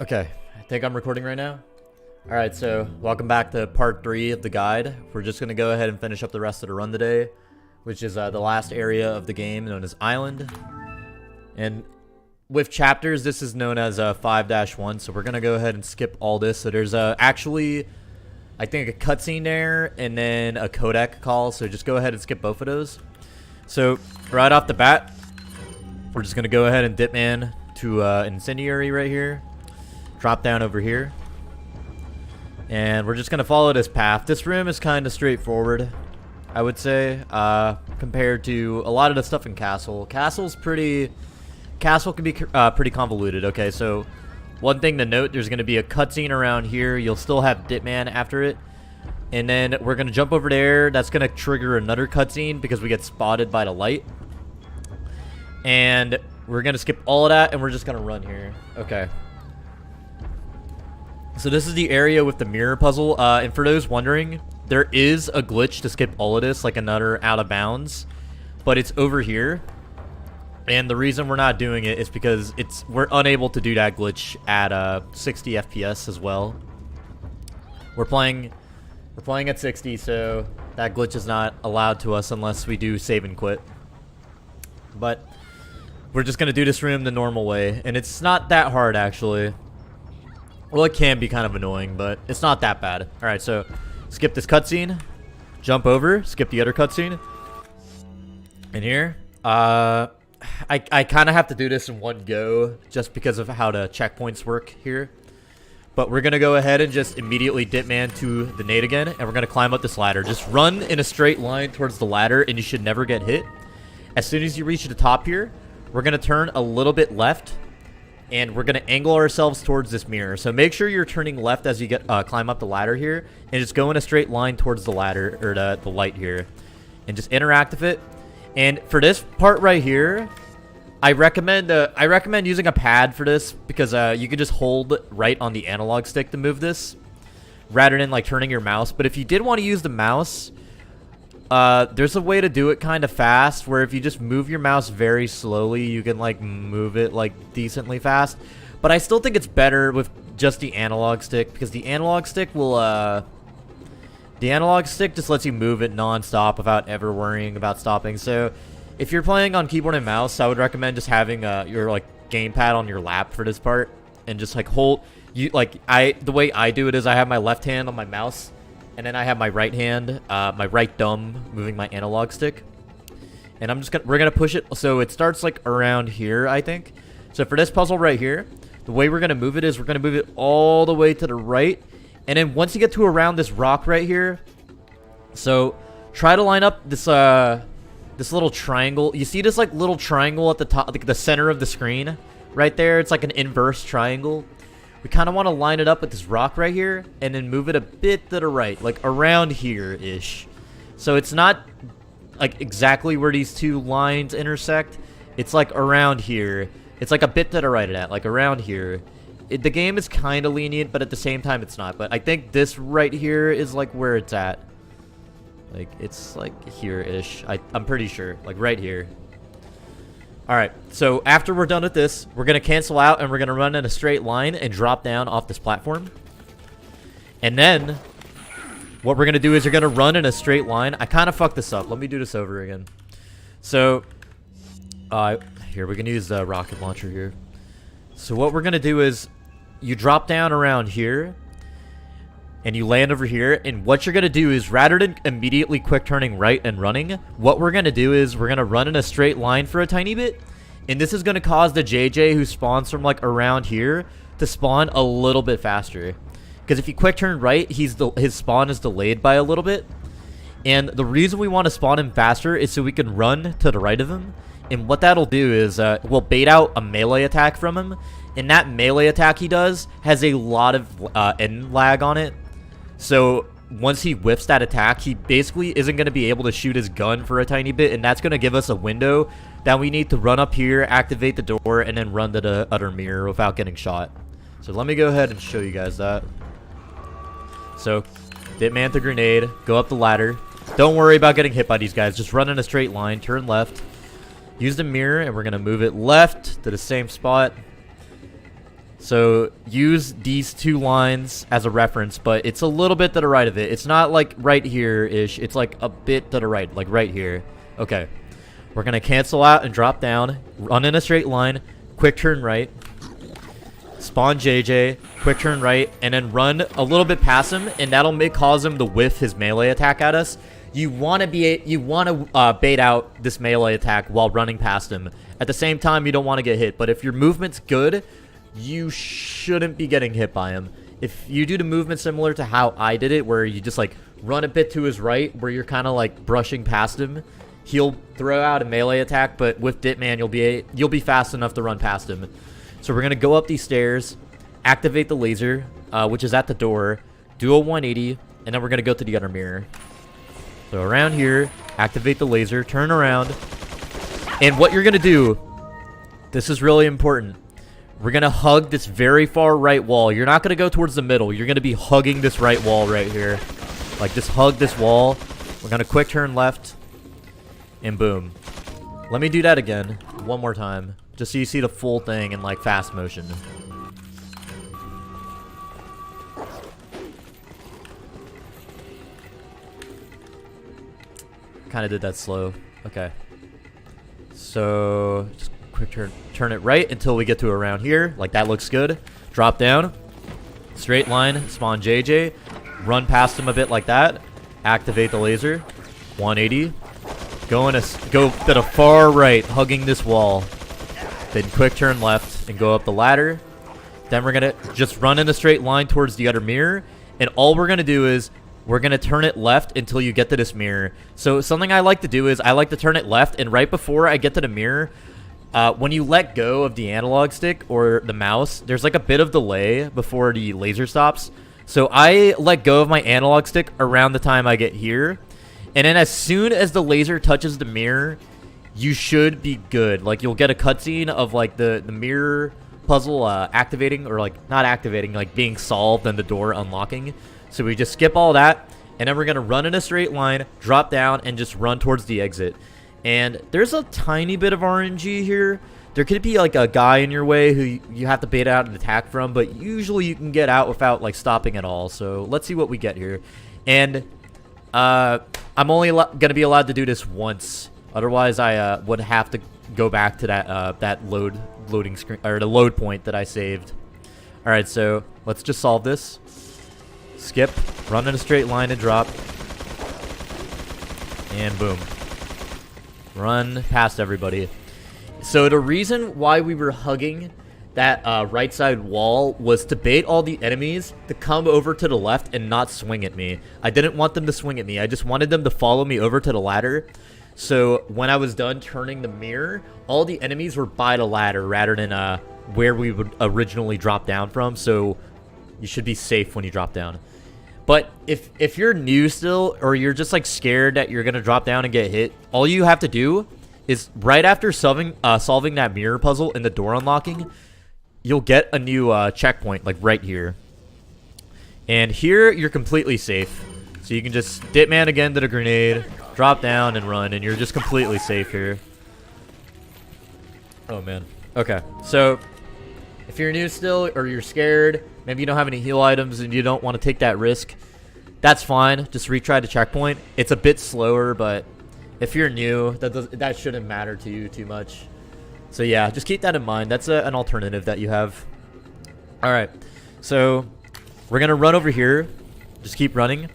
Okay, I think I'm recording right now. Alright, so welcome back to part 3 of the guide. We're just going to go ahead and finish up the rest of the run today, which is the last area of the game known as Island. And with chapters, this is known as 5-1, so we're going to go ahead and skip all this. So there's actually, I think, a cutscene there and then a codec call, so just go ahead and skip both of those. So right off the bat, we're just going to go ahead and dip man to Incendiary right here. Drop down over here. And we're just going to follow this path. This room is kind of straightforward, I would say, compared to a lot of the stuff in Castle. Castle can be pretty convoluted. Okay, so one thing to note, there's going to be a cutscene around here. You'll still have Dipman after it. And then we're going to jump over there. That's going to trigger another cutscene because we get spotted by the light. And we're going to skip all of that, and we're just going to run here. Okay. So this is the area with the mirror puzzle, and for those wondering, there is a glitch to skip all of this, like another out of bounds, but it's over here, and the reason we're not doing it is because we're unable to do that glitch at 60 FPS as well. We're playing at 60, so that glitch is not allowed to us unless we do save and quit. But we're just gonna do this room the normal way, and it's not that hard actually. Well, it can be kind of annoying, but it's not that bad. Alright, so skip this cutscene. Jump over. Skip the other cutscene. And here. I kind of have to do this in one go just because of how the checkpoints work here. But we're going to go ahead and just immediately dip man to the nade again. And we're going to climb up this ladder. Just run in a straight line towards the ladder and you should never get hit. As soon as you reach the top here, we're going to turn a little bit left. And we're going to angle ourselves towards this mirror. So make sure you're turning left as you get climb up the ladder here. And just go in a straight line towards the ladder, or the light here. And just interact with it. And for this part right here, I recommend using a pad for this. Because you can just hold right on the analog stick to move this. Rather than like turning your mouse. But if you did want to use the mouse, there's a way to do it kind of fast, where if you just move your mouse very slowly, you can like move it like decently fast. But I still think it's better with just the analog stick, because the analog stick will just lets you move it non-stop without ever worrying about stopping. So if you're playing on keyboard and mouse, I would recommend just having your like gamepad on your lap for this part, and just like hold the way I do it is I have my left hand on my mouse. And then I have my right hand, my right thumb moving my analog stick. And we're gonna push it so it starts like around here, I think. So for this puzzle right here, the way we're gonna move it is we're gonna move it all the way to the right. And then once you get to around this rock right here, so try to line up this this little triangle. You see this like little triangle at the top, like the center of the screen right there? It's like an inverse triangle. We kind of want to line it up with this rock right here and then move it a bit to the right, like around here-ish. So it's not like exactly where these two lines intersect. It's like around here. It's like a bit to the right of that, like around here. The game is kind of lenient, but at the same time it's not. But I think this right here is like where it's at. Like it's like here-ish. I'm pretty sure, like right here. Alright, so after we're done with this, we're going to cancel out and we're going to run in a straight line and drop down off this platform. And then, what we're going to do is you're going to run in a straight line. I kind of fucked this up. Let me do this over again. So, here, we can use the rocket launcher here. So what we're going to do is, you drop down around here. And you land over here, and what you're going to do is, rather than immediately quick turning right and running, what we're going to do is we're going to run in a straight line for a tiny bit, and this is going to cause the JJ who spawns from like around here to spawn a little bit faster. Because if you quick turn right, his spawn is delayed by a little bit, and the reason we want to spawn him faster is so we can run to the right of him, and what that'll do is we'll bait out a melee attack from him, and that melee attack he does has a lot of end lag on it. So once he whiffs that attack, he basically isn't going to be able to shoot his gun for a tiny bit, and that's going to give us a window that we need to run up here, activate the door, and then run to the other mirror without getting shot. So let me go ahead and show you guys that. So, dip man to grenade, go up the ladder. Don't worry about getting hit by these guys. Just run in a straight line, turn left. Use the mirror, and we're going to move it left to the same spot. So use these 2 lines as a reference, but it's a little bit to the right of it. It's not like right here-ish. It's like a bit to the right, like right here. Okay. We're going to cancel out and drop down. Run in a straight line. Quick turn right. Spawn JJ. Quick turn right. And then run a little bit past him, and that'll cause him to whiff his melee attack at us. You want to bait out this melee attack while running past him. At the same time, you don't want to get hit. But if your movement's good, you shouldn't be getting hit by him. If you do the movement similar to how I did it, where you just like run a bit to his right, where you're kind of like brushing past him, he'll throw out a melee attack, but with Ditman, you'll be fast enough to run past him. So we're gonna go up these stairs, activate the laser, which is at the door, do a 180, and then we're gonna go to the other mirror. So around here, activate the laser, turn around, and what you're gonna do, this is really important. We're going to hug this very far right wall. You're not going to go towards the middle. You're going to be hugging this right wall right here. Like, just hug this wall. We're going to quick turn left. And boom. Let me do that again. One more time. Just so you see the full thing in, like, fast motion. Kind of did that slow. Okay. So, just quick turn it right until we get to around here. Like, that looks good. Drop down. Straight line. Spawn JJ. Run past him a bit like that. Activate the laser. 180. Go to the far right, hugging this wall. Then quick turn left and go up the ladder. Then we're going to just run in a straight line towards the other mirror. And all we're going to do is we're going to turn it left until you get to this mirror. So something I like to do is I like to turn it left. And right before I get to the mirror, when you let go of the analog stick or the mouse, there's like a bit of delay before the laser stops. So I let go of my analog stick around the time I get here. And then as soon as the laser touches the mirror, you should be good. Like, you'll get a cutscene of like the mirror puzzle activating, or like not activating, like being solved and the door unlocking. So we just skip all that, and then we're going to run in a straight line, drop down, and just run towards the exit. And there's a tiny bit of RNG here. There could be like a guy in your way who you have to bait out an attack from, but usually you can get out without like stopping at all. So let's see what we get here. And I'm only going to be allowed to do this once. Otherwise, I would have to go back to that loading screen, or the load point that I saved. All right, so let's just solve this. Skip, run in a straight line and drop, and boom. Run past everybody. So the reason why we were hugging that right side wall was to bait all the enemies to come over to the left and not swing at me. I didn't want them to swing at me. I just wanted them to follow me over to the ladder. So when I was done turning the mirror, all the enemies were by the ladder rather than where we would originally drop down from. So you should be safe when you drop down. But if you're new still, or you're just like scared that you're gonna drop down and get hit, all you have to do is right after solving that mirror puzzle and the door unlocking, you'll get a new checkpoint like right here. And here you're completely safe. So you can just Ditman again to the grenade, drop down and run, and you're just completely safe here. Oh man. Okay. So if you're new still, or you're scared, maybe you don't have any heal items and you don't want to take that risk, that's fine. Just retry the checkpoint. It's a bit slower, but if you're new, that shouldn't matter to you too much. So yeah, just keep that in mind. That's an alternative that you have. All right, so we're gonna run over here. Just keep running.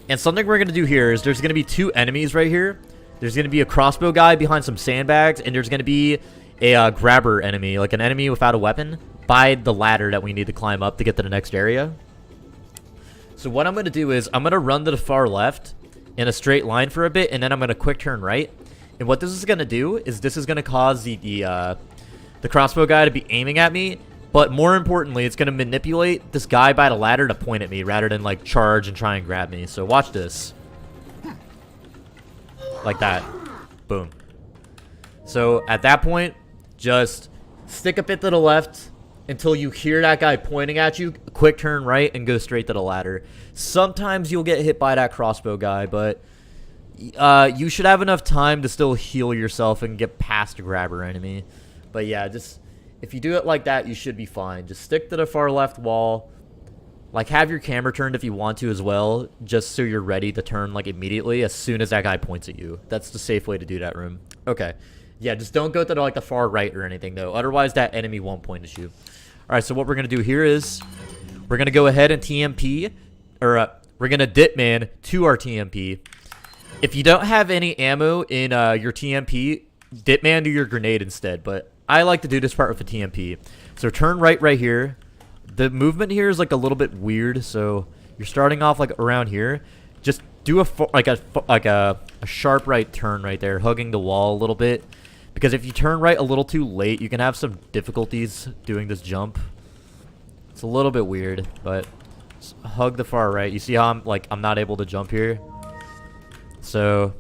And something we're gonna do here is there's gonna be two enemies right here. There's gonna be a crossbow guy behind some sandbags, and there's gonna be a grabber enemy, like an enemy without a weapon, by the ladder that we need to climb up to get to the next area. So what I'm going to do is I'm going to run to the far left in a straight line for a bit, and then I'm going to quick turn right. And what this is going to do is this is going to cause the crossbow guy to be aiming at me, but more importantly, it's going to manipulate this guy by the ladder to point at me rather than like charge and try and grab me. So watch this. Like that. Boom. So at that point, just stick a bit to the left until you hear that guy pointing at you, quick turn right, and go straight to the ladder. Sometimes you'll get hit by that crossbow guy, but you should have enough time to still heal yourself and get past a grabber enemy. But yeah, just If you do it like that, you should be fine. Just stick to the far left wall. Like, have your camera turned if you want to as well, just so you're ready to turn, like, immediately as soon as that guy points at you. That's the safe way to do that, room. Okay. Yeah, just don't go to, like, the far right or anything, though. Otherwise, that enemy won't point at you. Alright, so what we're going to do here is we're going to go ahead and TMP, or we're going to Dipman to our TMP. If you don't have any ammo in your TMP, Dipman to your grenade instead, but I like to do this part with a TMP. So turn right here. The movement here is like a little bit weird, so you're starting off like around here. Just do a sharp right turn right there, hugging the wall a little bit. Because if you turn right a little too late, you can have some difficulties doing this jump. It's a little bit weird, but just hug the far right. You see how I'm not able to jump here? So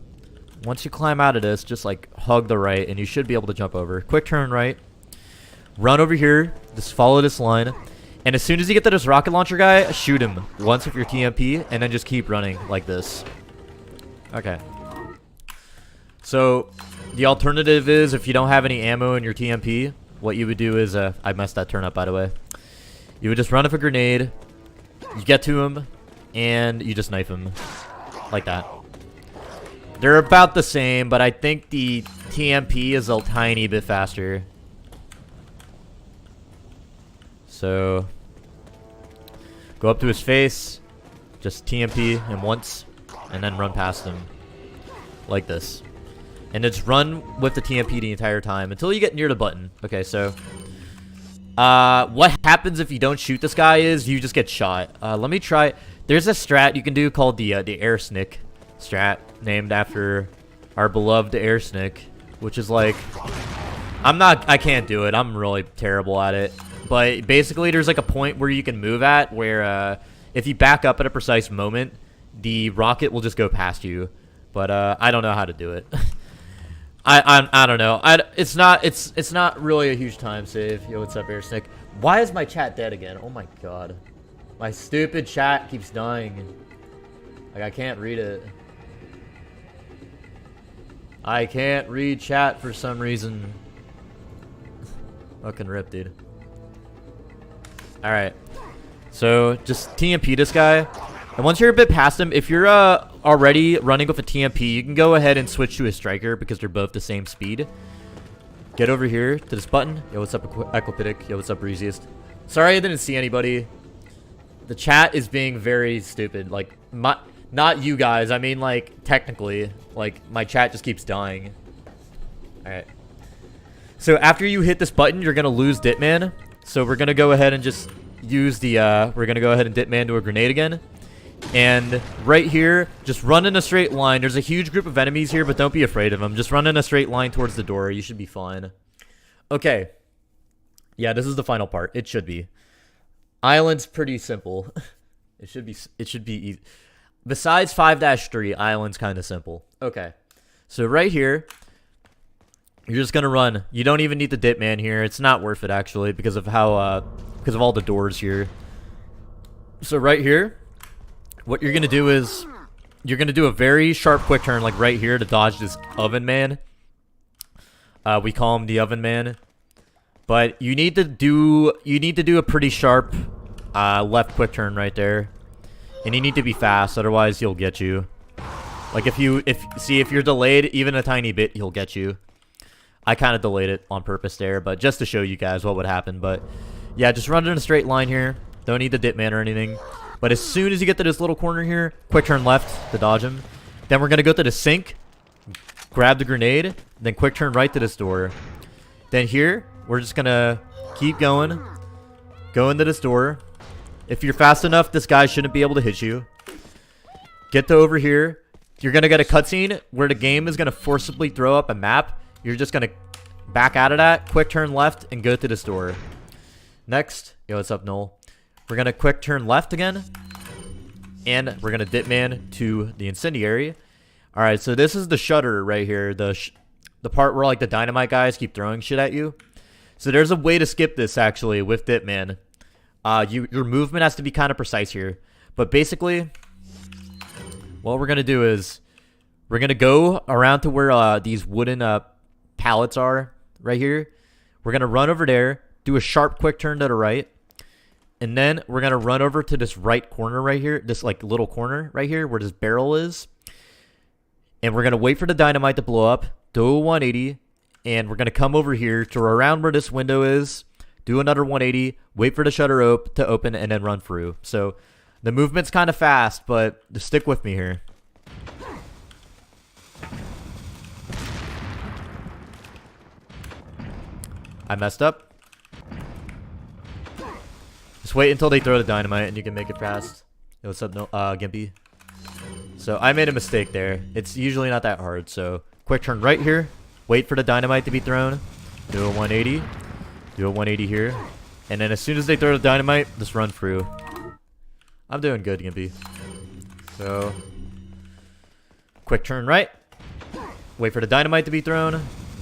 once you climb out of this, just like hug the right and you should be able to jump over. Quick turn right. Run over here. Just follow this line. And as soon as you get to this rocket launcher guy, shoot him once with your TMP and then just keep running like this. Okay. So the alternative is if you don't have any ammo in your TMP, what you would do is, I messed that turn up by the way. You would just run up a grenade, you get to him, and you just knife him. Like that. They're about the same, but I think the TMP is a tiny bit faster. So go up to his face, just TMP him once, and then run past him. Like this. And just run with the TMP the entire time until you get near the button. Okay, so what happens if you don't shoot this guy is you just get shot. Let me try. There's a strat you can do called the air snick strat, named after our beloved air snick, which is like, I can't do it. I'm really terrible at it. But basically, there's like a point where you can move at where if you back up at a precise moment, the rocket will just go past you. But I don't know how to do it. I don't know. It's not really a huge time save. Yo, what's up, Air Snick? Why is my chat dead again? Oh my god, my stupid chat keeps dying. Like I can't read it. I can't read chat for some reason. Fucking rip, dude. Alright. So, just TMP this guy. And once you're a bit past him, if you're already running with a TMP, you can go ahead and switch to a striker because they're both the same speed. Get over here to this button. Yo, what's up, Equipidic? Yo, what's up, Breeziest? Sorry I didn't see anybody. The chat is being very stupid. Like, not you guys. I mean, like, technically. Like, my chat just keeps dying. Alright. So, after you hit this button, you're going to lose Ditman. So, we're going to go ahead and just use the, we're going to go ahead and Ditman to a grenade again. And right here, just run in a straight line. There's a huge group of enemies here, but don't be afraid of them. Just run in a straight line towards the door. You should be fine. Okay. Yeah, this is the final part. It should be. Island's pretty simple. It should be easy. Besides 5-3, Island's kind of simple. Okay. So right here, you're just gonna run. You don't even need the Ditman here. It's not worth it actually because of how because of all the doors here. So right here, what you're gonna do is you're gonna do a very sharp quick turn like right here to dodge this oven man. We call him the oven man. But you need to do a pretty sharp left quick turn right there. And you need to be fast, otherwise he'll get you. Like if you're delayed even a tiny bit, he'll get you. I kind of delayed it on purpose there, but just to show you guys what would happen. But yeah, just run in a straight line here. Don't need the Ditman or anything. But as soon as you get to this little corner here, quick turn left to dodge him. Then we're going to go to the sink, grab the grenade, then quick turn right to this door. Then here, we're just going to keep going, go into this door. If you're fast enough, this guy shouldn't be able to hit you. Get to over here. You're going to get a cutscene where the game is going to forcibly throw up a map. You're just going to back out of that, quick turn left, and go to this door. Next, yo, what's up, Noel? We're going to quick turn left again. And we're going to Ditman to the incendiary. Alright, so this is the shutter right here. The part where, like, the dynamite guys keep throwing shit at you. So there's a way to skip this, actually, with Ditman. Your movement has to be kind of precise here. But basically, what we're going to do is we're going to go around to where these wooden pallets are right here. We're going to run over there. do a sharp quick turn to the right, and then we're going to run over to this right corner right here, this like little corner right here where this barrel is, and we're going to wait for the dynamite to blow up, do a 180, and we're going to come over here to around where this window is, do another 180, wait for the shutter to open, and then run through. So the movement's kind of fast, but just stick with me here. I messed up. Just wait until they throw the dynamite and you can make it fast. Yo, what's up, Gimpy? So I made a mistake there. It's usually not that hard. So quick turn right here. Wait for the dynamite to be thrown. Do a 180. Do a 180 here. And then as soon as they throw the dynamite, just run through. I'm doing good, Gimpy. So quick turn right. Wait for the dynamite to be thrown.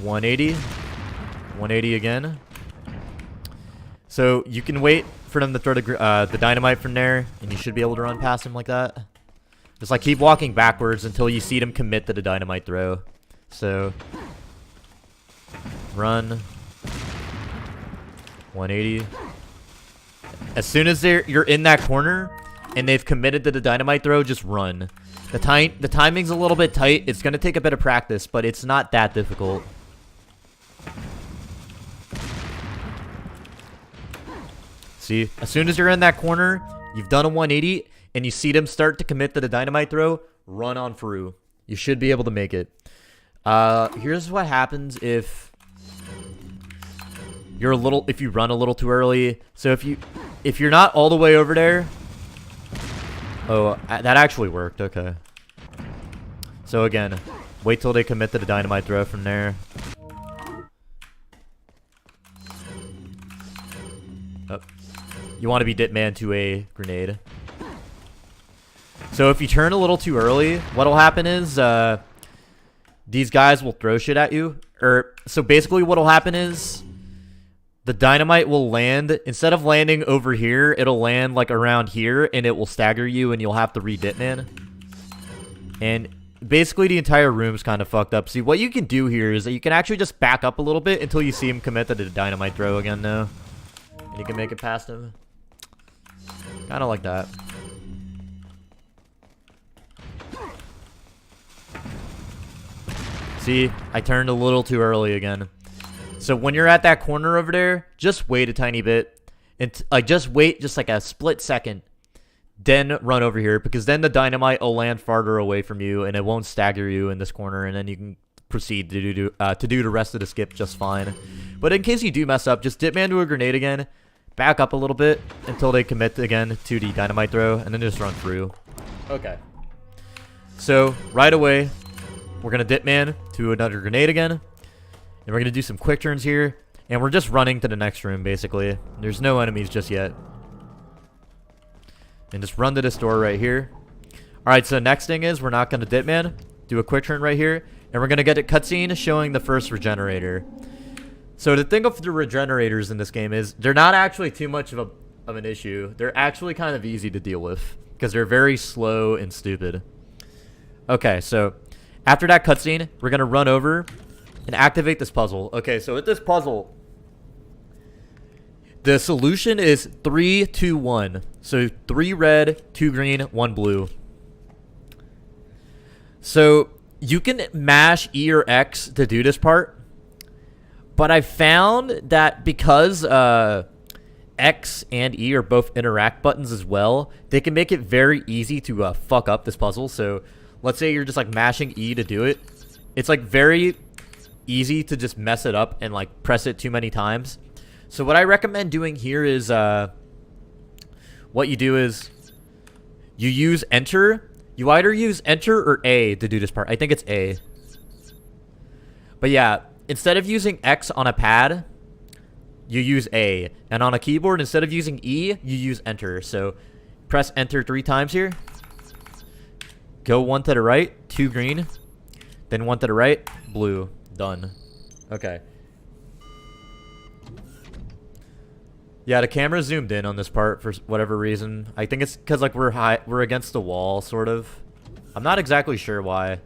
180. 180 again. So you can wait for them to throw the dynamite from there, and you should be able to run past him like that. Just like keep walking backwards until you see them commit to the dynamite throw. So run. 180. As soon as you're in that corner and they've committed to the dynamite throw, just run. The timing's a little bit tight. It's gonna take a bit of practice, but it's not that difficult. See, as soon as you're in that corner, you've done a 180, and you see them start to commit to the dynamite throw, run on through. You should be able to make it. Here's what happens if you run a little too early. So if you're not all the way over there. Oh, that actually worked. Okay. So again, wait till they commit to the dynamite throw from there. Oh. You want to be Ditman to a grenade. So if you turn a little too early, what'll happen is these guys will throw shit at you. So basically what'll happen is the dynamite will land, instead of landing over here, it'll land like around here, and it will stagger you, and you'll have to re-Ditman. And basically the entire room's kind of fucked up. See, what you can do here is that you can actually just back up a little bit until you see him commit to the dynamite throw again now. And you can make it past him. Kind of like that. See, I turned a little too early again. So when you're at that corner over there, just wait a tiny bit. And just wait just like a split second. Then run over here, because then the dynamite will land farther away from you and it won't stagger you in this corner, and then you can proceed to do the rest of the skip just fine. But in case you do mess up, just Ditman to a grenade again. Back up a little bit until they commit again to the dynamite throw, and then just run through. Okay. So, right away, we're going to Ditman to another grenade again. And we're going to do some quick turns here. And we're just running to the next room, basically. There's no enemies just yet. And just run to this door right here. Alright, so next thing is we're not going to Ditman. Do a quick turn right here. And we're going to get a cutscene showing the first Regenerator. So the thing of the Regenerators in this game is they're not actually too much of an issue. They're actually kind of easy to deal with because they're very slow and stupid. Okay, so after that cutscene, we're going to run over and activate this puzzle. Okay, so with this puzzle, the solution is 3, 2, 1. So 3 red, 2 green, 1 blue. So you can mash E or X to do this part. But I found that because X and E are both interact buttons as well, they can make it very easy to fuck up this puzzle. So let's say you're just like mashing E to do it. It's like very easy to just mess it up and like press it too many times. So what I recommend doing here is what you do is you use enter. You either use enter or A to do this part. I think it's A. But yeah. Instead of using X on a pad, you use A. And on a keyboard, instead of using E, you use enter. So press enter 3 times here. Go 1 to the right, 2 green. Then 1 to the right, blue. Done. Okay. Yeah, the camera zoomed in on this part for whatever reason. I think it's because like we're against the wall, sort of. I'm not exactly sure why.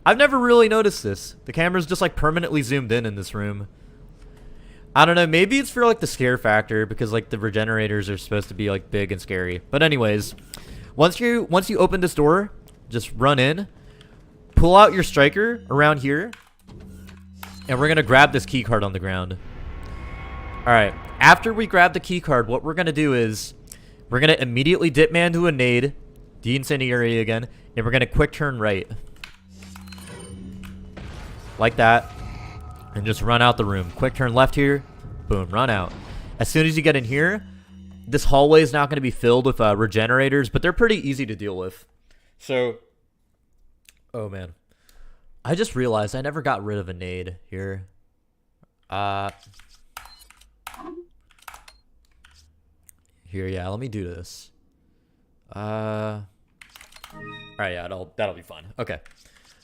I've never really noticed this. The camera's just like permanently zoomed in this room. I don't know, maybe it's for like the scare factor because like the regenerators are supposed to be like big and scary. But anyways, once you open this door, just run in, pull out your striker around here, and we're gonna grab this key card on the ground. Alright, after we grab the key card, what we're gonna do is we're gonna immediately dip man to a nade, de-incendiary again, and we're gonna quick turn right. Like that. And just run out the room. Quick turn left here. Boom, run out. As soon as you get in here, this hallway is not going to be filled with regenerators, but they're pretty easy to deal with. So, oh man. I just realized I never got rid of a nade here. Here, yeah, let me do this. Alright, yeah, that'll be fun. Okay.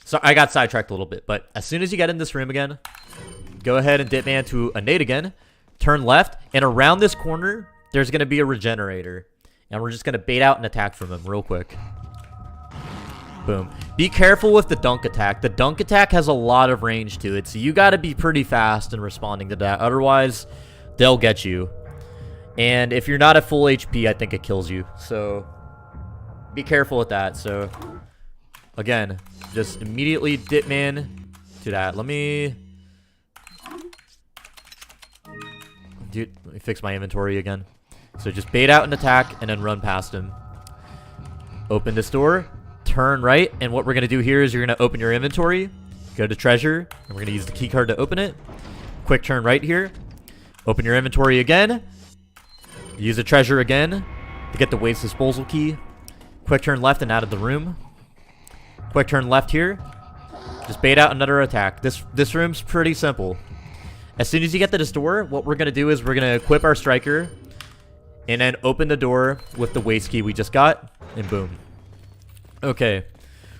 So I got sidetracked a little bit, but as soon as you get in this room again, go ahead and dip man to a nade again, turn left, and around this corner, there's going to be a regenerator. And we're just going to bait out an attack from him real quick. Boom. Be careful with the dunk attack. The dunk attack has a lot of range to it, so you got to be pretty fast in responding to that. Otherwise, they'll get you. And if you're not at full HP, I think it kills you. So be careful with that. So again, just immediately dip man to that. Let me fix my inventory again. So just bait out an attack and then run past him. Open this door, turn right, and what we're going to do here is you're going to open your inventory, go to treasure, and we're going to use the key card to open it. Quick turn right here. Open your inventory again. Use a treasure again to get the waste disposal key. Quick turn left and out of the room. Quick turn left here. Just bait out another attack. This room's pretty simple. As soon as you get to this door, what we're going to do is we're going to equip our striker and then open the door with the waste key we just got, and boom. Okay,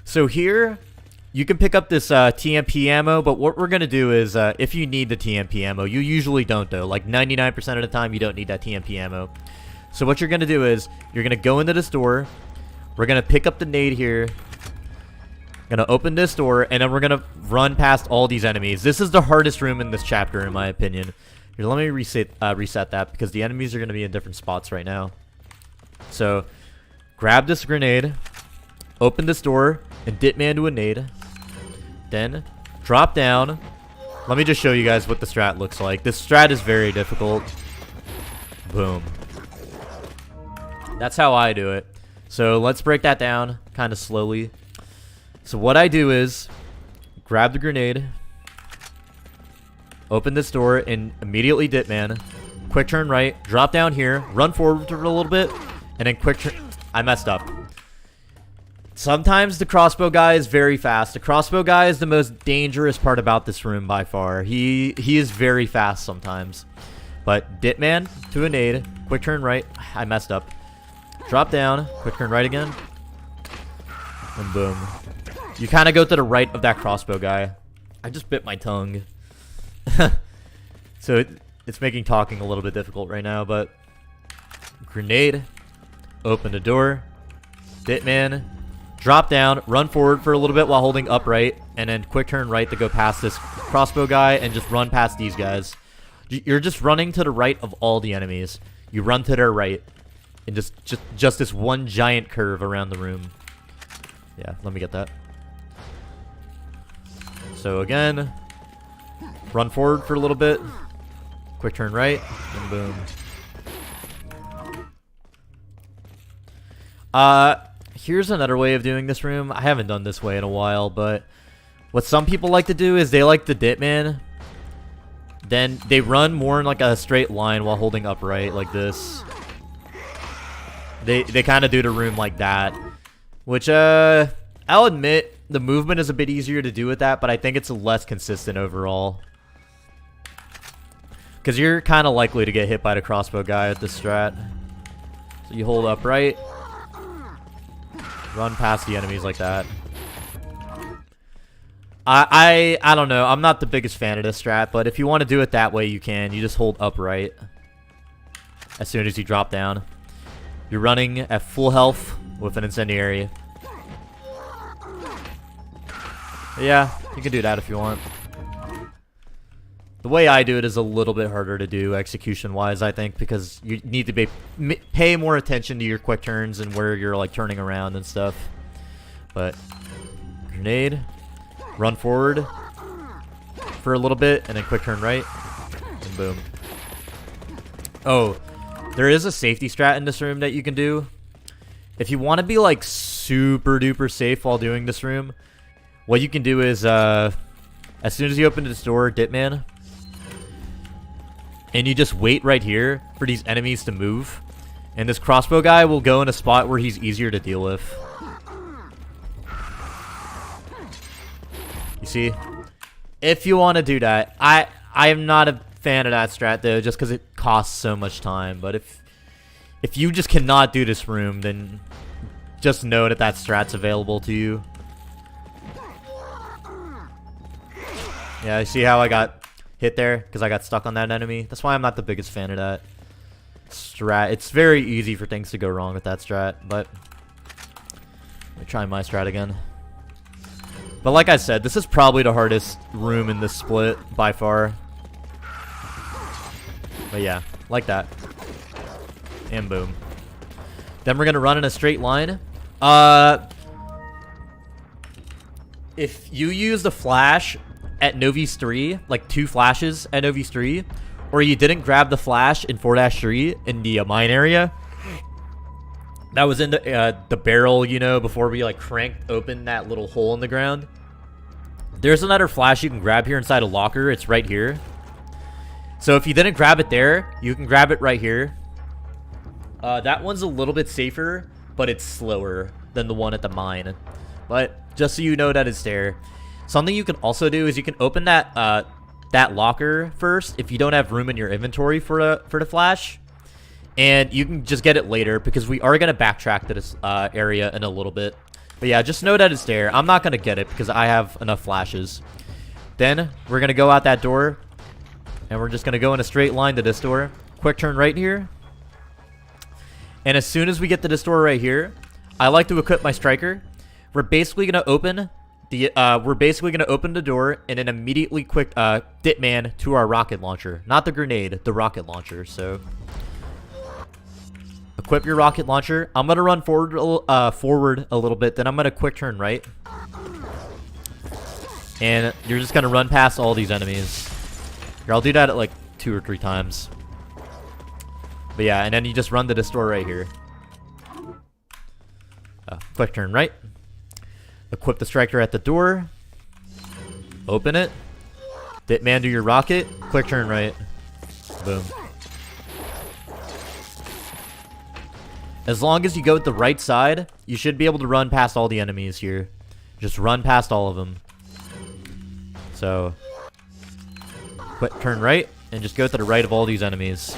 so here you can pick up this TMP ammo, but what we're going to do is if you need the TMP ammo, you usually don't though. Like 99% of the time you don't need that TMP ammo. So what you're going to do is you're going to go into this door. We're going to pick up the nade here. Gonna open this door, and then we're gonna run past all these enemies. This is the hardest room in this chapter, in my opinion. Here, let me reset that, because the enemies are gonna be in different spots right now. So, grab this grenade, open this door, and dip man to a nade. Then, drop down. Let me just show you guys what the strat looks like. This strat is very difficult. Boom. That's how I do it. So, let's break that down kind of slowly. So what I do is grab the grenade, open this door, and immediately dip man. Quick turn right, drop down here, run forward for a little bit, and then quick turn. I messed up. Sometimes the crossbow guy is very fast. The crossbow guy is the most dangerous part about this room by far. He is very fast sometimes. But dip man to a nade, quick turn right. I messed up. Drop down, quick turn right again, and boom. You kind of go to the right of that crossbow guy. I just bit my tongue. So it's making talking a little bit difficult right now, but grenade, open the door, dip man, drop down, run forward for a little bit while holding upright, and then quick turn right to go past this crossbow guy and just run past these guys. You're just running to the right of all the enemies. You run to their right, and just this one giant curve around the room. Yeah, let me get that. So again, run forward for a little bit, quick turn right, and boom. Here's another way of doing this room. I haven't done this way in a while, but what some people like to do is they like the dip man. Then they run more in like a straight line while holding upright like this. They kind of do the room like that, which I'll admit the movement is a bit easier to do with that, but I think it's less consistent overall. Because you're kind of likely to get hit by the crossbow guy with this strat. So you hold upright, run past the enemies like that. I don't know. I'm not the biggest fan of this strat, but if you want to do it that way, you can. You just hold upright as soon as you drop down. You're running at full health with an incendiary. Yeah, you can do that if you want. The way I do it is a little bit harder to do execution-wise, I think, because you need to pay more attention to your quick turns and where you're, like, turning around and stuff. But, grenade, run forward for a little bit, and then quick turn right, and boom. Oh, there is a safety strat in this room that you can do. If you want to be, like, super duper safe while doing this room, what you can do is, as soon as you open this door, Ditman, and you just wait right here for these enemies to move, and this crossbow guy will go in a spot where he's easier to deal with. You see? If you want to do that, I am not a fan of that strat though, just because it costs so much time. But if you just cannot do this room, then just know that that strat's available to you. Yeah, you see how I got hit there? Because I got stuck on that enemy. That's why I'm not the biggest fan of that strat. It's very easy for things to go wrong with that strat, but let me try my strat again. But like I said, this is probably the hardest room in this split by far. But yeah, like that. And boom. Then we're going to run in a straight line. If you use the flash at Novice 3, like 2 flashes at Novice 3, or you didn't grab the flash in 4-3 in the mine area, that was in the barrel, you know, before we like cranked open that little hole in the ground. There's another flash you can grab here inside a locker. It's right here. So if you didn't grab it there, you can grab it right here. That one's a little bit safer, but it's slower than the one at the mine. But just so you know that it's there. Something you can also do is you can open that that locker first if you don't have room in your inventory for the flash. And you can just get it later because we are going to backtrack to this area in a little bit. But yeah, just know that it's there. I'm not going to get it because I have enough flashes. Then we're going to go out that door. And we're just going to go in a straight line to this door. Quick turn right here. And as soon as we get to this door right here, I like to equip my striker. We're basically going to open the door and then immediately quick Ditman to our rocket launcher. Not the grenade, the rocket launcher. So equip your rocket launcher. I'm going to run forward a little bit. Then I'm going to quick turn right. And you're just going to run past all these enemies. Here, I'll do that at like 2 or 3 times. But yeah, and then you just run to this door right here. Quick turn right. Equip the striker at the door. Open it. Ditman to your rocket. Quick turn right. Boom. As long as you go with the right side, you should be able to run past all the enemies here. Just run past all of them. So, quick turn right, and just go to the right of all these enemies.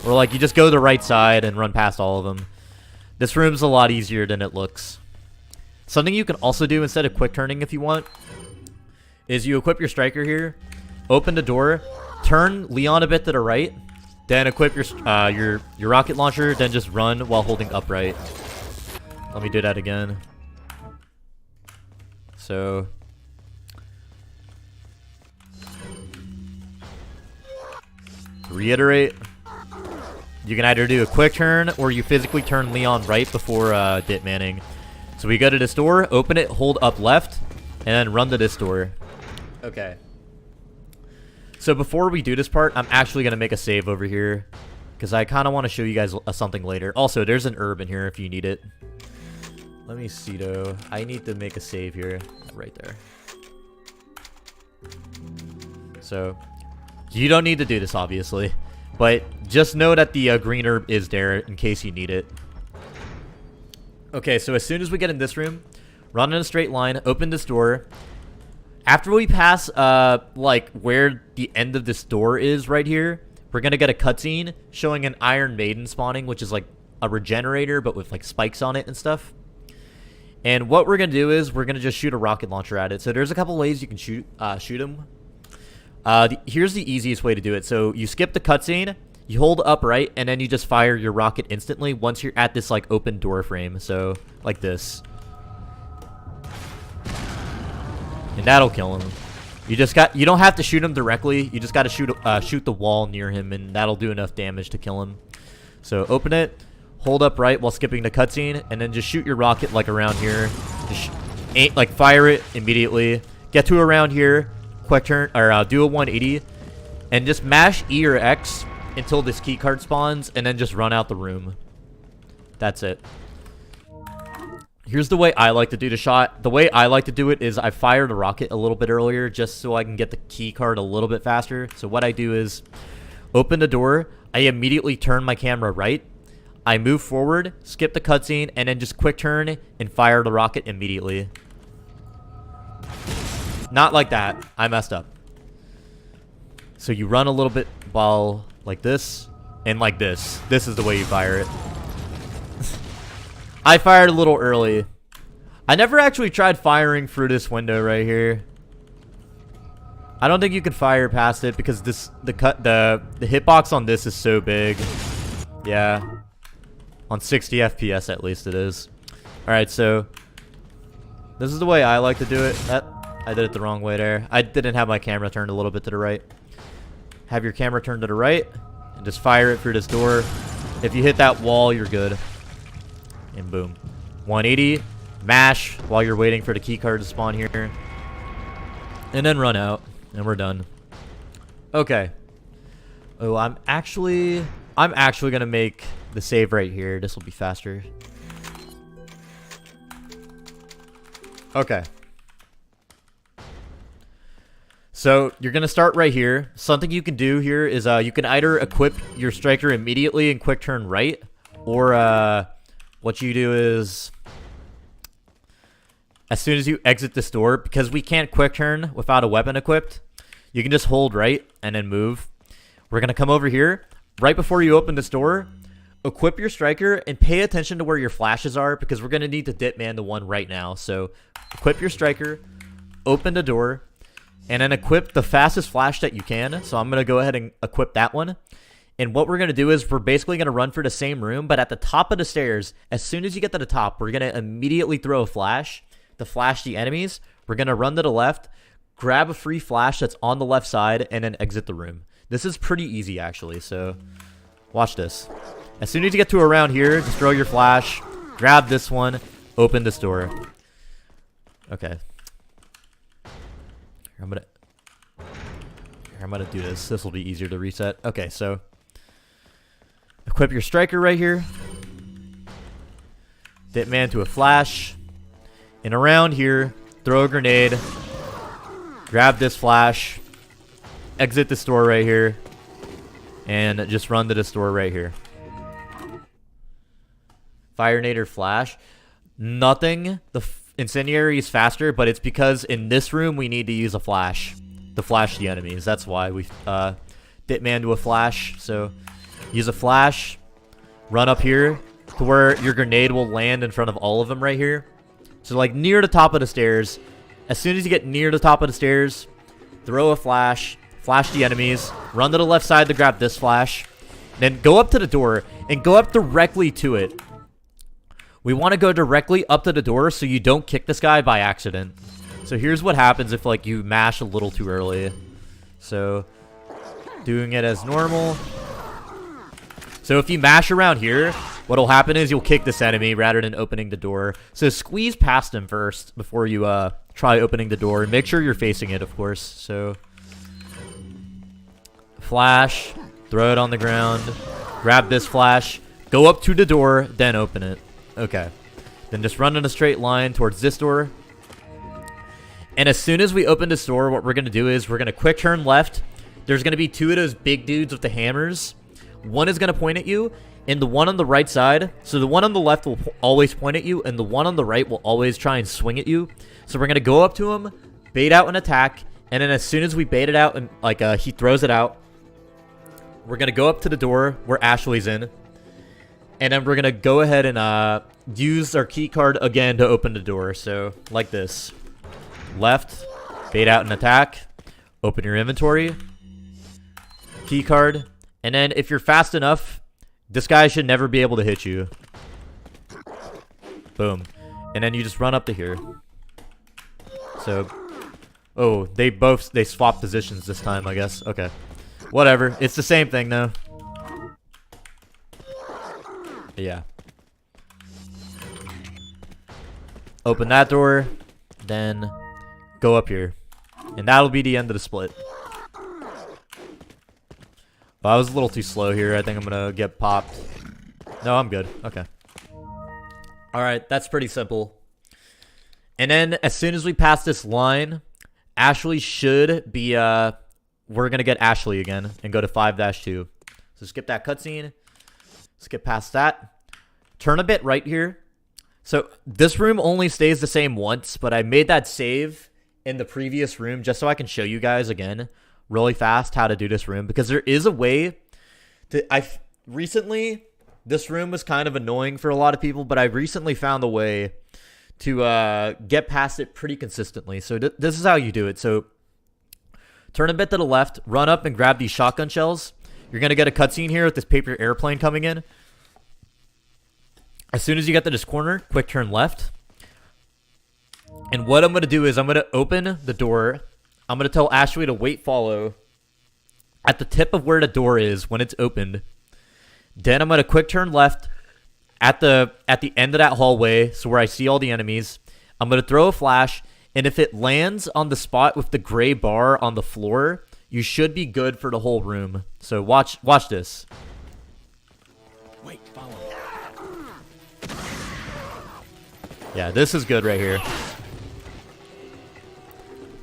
Or like, you just go to the right side and run past all of them. This room's a lot easier than it looks. Something you can also do instead of quick turning if you want, is you equip your striker here, open the door, turn Leon a bit to the right, then equip your rocket launcher, then just run while holding upright. Let me do that again. So, reiterate. You can either do a quick turn or you physically turn Leon right before Ditmanning. So we go to this door, open it, hold up left, and then run to this door. Okay. So before we do this part, I'm actually going to make a save over here, because I kind of want to show you guys something later. Also, there's an herb in here if you need it. Let me see, though. I need to make a save here. Right there. So, you don't need to do this, obviously. But just know that the green herb is there in case you need it. Okay, so as soon as we get in this room, run in a straight line, open this door. After we pass, like, where the end of this door is right here, we're going to get a cutscene showing an Iron Maiden spawning, which is like a regenerator, but with like spikes on it and stuff. And what we're going to do is we're going to just shoot a rocket launcher at it. So there's a couple ways you can shoot them. Here's the easiest way to do it. So you skip the cutscene, you hold upright, and then you just fire your rocket instantly once you're at this like open door frame. So like this. And that'll kill him. You don't have to shoot him directly. You just got to shoot the wall near him, and that'll do enough damage to kill him. So open it, hold up right while skipping the cutscene, and then just shoot your rocket like around here. Just like fire it immediately. Get to around here, quick turn or do a 180, and just mash E or X until this key card spawns, and then just run out the room. That's it. Here's the way I like to do the shot. The way I like to do it is I fire the rocket a little bit earlier just so I can get the key card a little bit faster. So what I do is open the door. I immediately turn my camera right. I move forward, skip the cutscene, and then just quick turn and fire the rocket immediately. Not like that. I messed up. So you run a little bit while like this and like this. This is the way you fire it. I fired a little early. I never actually tried firing through this window right here. I don't think you can fire past it because the hitbox on this is so big. Yeah. On 60 FPS at least it is. Alright, so this is the way I like to do it. I did it the wrong way there. I didn't have my camera turned a little bit to the right. Have your camera turned to the right and just fire it through this door. If you hit that wall, you're good. And boom. 180. Mash while you're waiting for the key card to spawn here. And then run out. And we're done. Okay. Oh, I'm actually gonna make the save right here. This will be faster. Okay. So you're gonna start right here. Something you can do here is you can either equip your striker immediately and quick turn right, or what you do is as soon as you exit this door, because we can't quick turn without a weapon equipped, you can just hold right and then move. We're gonna come over here right before you open this door, equip your striker and pay attention to where your flashes are because we're gonna need to dip man the one right now. So equip your striker, open the door, and then equip the fastest flash that you can. So I'm going to go ahead and equip that one. And what we're going to do is we're basically going to run for the same room, but at the top of the stairs, as soon as you get to the top, we're going to immediately throw a flash to flash the enemies. We're going to run to the left, grab a free flash that's on the left side, and then exit the room. This is pretty easy, actually, so watch this. As soon as you get to around here, just throw your flash, grab this one, open this door. Okay. I'm gonna do this. This will be easier to reset. Okay, so equip your striker right here. Dip man to a flash. And around here, throw a grenade. Grab this flash. Exit this door right here. And just run to this door right here. Firenator flash. Nothing. The incendiary is faster, but it's because in this room we need to use a flash to flash the enemies. That's why we dip man to a flash. So use a flash, run up here to where your grenade will land in front of all of them right here. So like near the top of the stairs. As soon as you get near the top of the stairs, throw a flash, flash the enemies, run to the left side to grab this flash, then go up to the door and go up directly to it. We want to go directly up to the door so you don't kick this guy by accident. So here's what happens if like you mash a little too early. So doing it as normal. So if you mash around here, what'll happen is you'll kick this enemy rather than opening the door. So squeeze past him first before you try opening the door. And make sure you're facing it, of course. So flash, throw it on the ground, grab this flash, go up to the door, then open it. Okay, then just run in a straight line towards this door. And as soon as we open this door, what we're going to do is we're going to quick turn left. There's going to be two of those big dudes with the hammers. One is going to point at you, and the one on the right side. So the one on the left will always point at you, and the one on the right will always try and swing at you. So we're going to go up to him, bait out an attack, and then as soon as we bait it out and like he throws it out, we're going to go up to the door where Ashley's in. And then we're going to go ahead and use our key card again to open the door. So, like this. Left, bait out an attack, open your inventory, key card, and then if you're fast enough, this guy should never be able to hit you. Boom. And then you just run up to here. So, Oh, they swapped positions this time, I guess. Okay. Whatever. It's the same thing, though. Yeah. Open that door, then go up here. And that'll be the end of the split. Well, I was a little too slow here. I think I'm going to get popped. No, I'm good. Okay. Alright, that's pretty simple. And then, as soon as we pass this line, Ashley should be, we're going to get Ashley again and go to 5-2. So skip that cutscene. Skip past that. Turn a bit right here. So this room only stays the same once, but I made that save in the previous room just so I can show you guys again really fast how to do this room, because there is a way to, recently, this room was kind of annoying for a lot of people, but I recently found a way to get past it pretty consistently. So this is how you do it. So turn a bit to the left, run up and grab these shotgun shells. You're going to get a cutscene here with this paper airplane coming in. As soon as you get to this corner, quick turn left. And what I'm going to do is I'm going to open the door. I'm going to tell Ashley to wait follow at the tip of where the door is when it's opened. Then I'm going to quick turn left at the end of that hallway, so where I see all the enemies. I'm going to throw a flash, and if it lands on the spot with the gray bar on the floor, you should be good for the whole room. So watch this. Wait, follow. Yeah, this is good right here.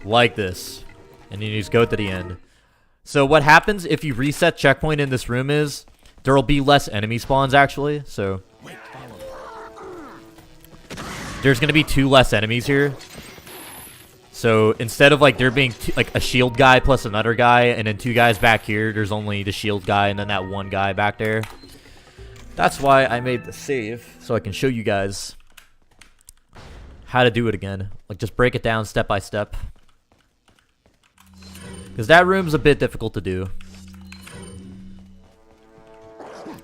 Like this. And then you just go to the end. So what happens if you reset checkpoint in this room is there will be less enemy spawns, actually. So wait, follow. There's going to be 2 less enemies here. So instead of like there being like a shield guy plus another guy and then 2 guys back here, there's only the shield guy and then that 1 guy back there. That's why I made the save, so I can show you guys how to do it again. Like, just break it down step by step. Because that room's a bit difficult to do.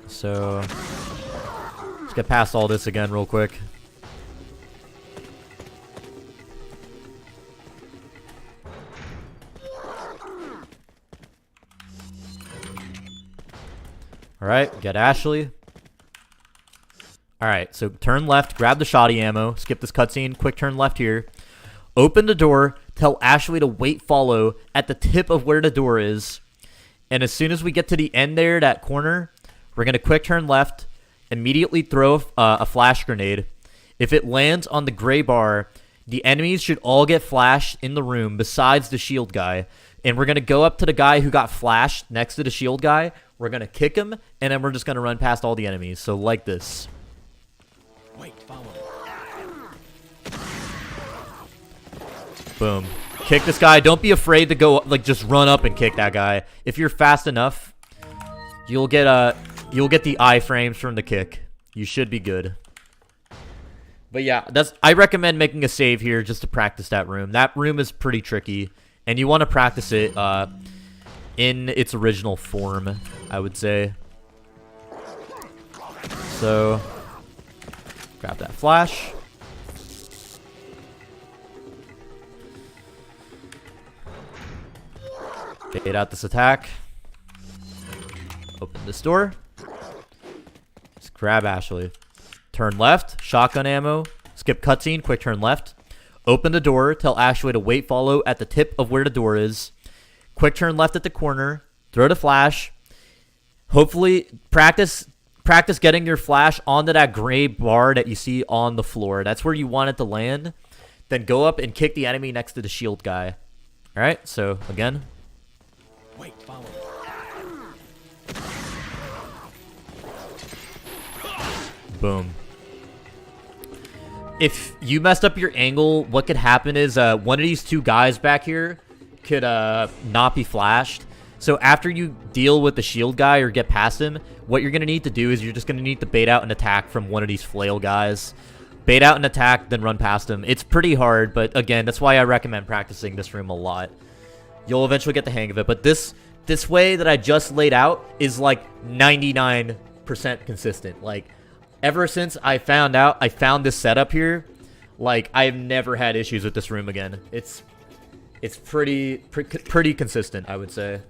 So let's get past all this again real quick. Alright, get Ashley. Alright, so turn left, grab the shoddy ammo, skip this cutscene, quick turn left here. Open the door, tell Ashley to wait follow at the tip of where the door is. And as soon as we get to the end there, that corner, we're going to quick turn left, immediately throw a flash grenade. If it lands on the gray bar, the enemies should all get flashed in the room besides the shield guy. And we're going to go up to the guy who got flashed next to the shield guy. We're going to kick him, and then we're just going to run past all the enemies. So like this. Wait, follow. Boom. Kick this guy. Don't be afraid to go, like, just run up and kick that guy. If you're fast enough, you'll get the iframes from the kick. You should be good. But yeah, I recommend making a save here just to practice that room. That room is pretty tricky, and you want to practice it in its original form, I would say. So grab that flash. Bait out this attack. Open this door. Just grab Ashley. Turn left. Shotgun ammo. Skip cutscene. Quick turn left. Open the door. Tell Ashley to wait follow at the tip of where the door is. Quick turn left at the corner. Throw the flash. Hopefully, practice getting your flash onto that gray bar that you see on the floor. That's where you want it to land. Then go up and kick the enemy next to the shield guy. Alright, so again. Wait, follow. Boom. If you messed up your angle, what could happen is one of these 2 guys back here could not be flashed. So after you deal with the shield guy or get past him, what you're going to need to do is you're just going to need to bait out an attack from one of these flail guys. Bait out an attack, then run past him. It's pretty hard, but again, that's why I recommend practicing this room a lot. You'll eventually get the hang of it, but this way that I just laid out is like 99% consistent. Like, ever since I found this setup here, like, I've never had issues with this room again. It's it's pretty consistent, I would say.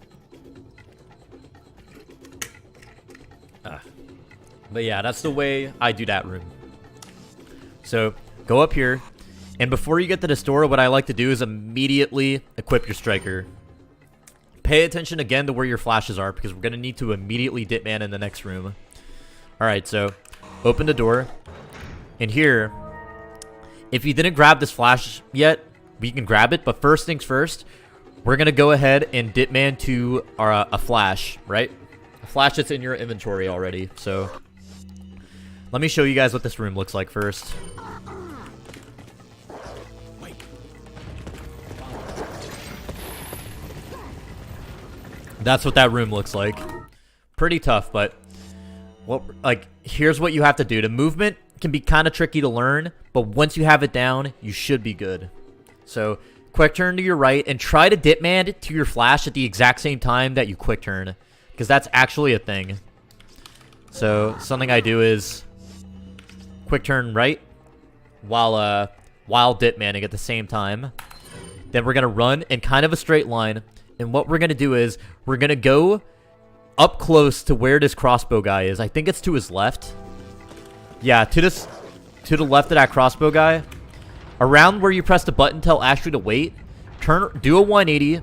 But yeah, that's the way I do that room. So go up here, and before you get to the store, what I like to do is immediately equip your striker. Pay attention again to where your flashes are, because we're going to need to immediately dip man in the next room. Alright, so open the door. And here, if you didn't grab this flash yet, we can grab it. But first things first, we're going to go ahead and dip man to our, a flash, right? A flash that's in your inventory already. So let me show you guys what this room looks like first. That's what that room looks like. Pretty tough, but here's what you have to do. The movement can be kind of tricky to learn, but once you have it down, you should be good. So quick turn to your right and try to dip man to your flash at the exact same time that you quick turn, because that's actually a thing. So something I do is quick turn right while dip manning at the same time. Then we're gonna run in kind of a straight line. And what we're going to do is, we're going to go up close to where this crossbow guy is. I think it's to his left. Yeah, to the left of that crossbow guy. Around where you press the button, tell Ashley to wait. Do a 180.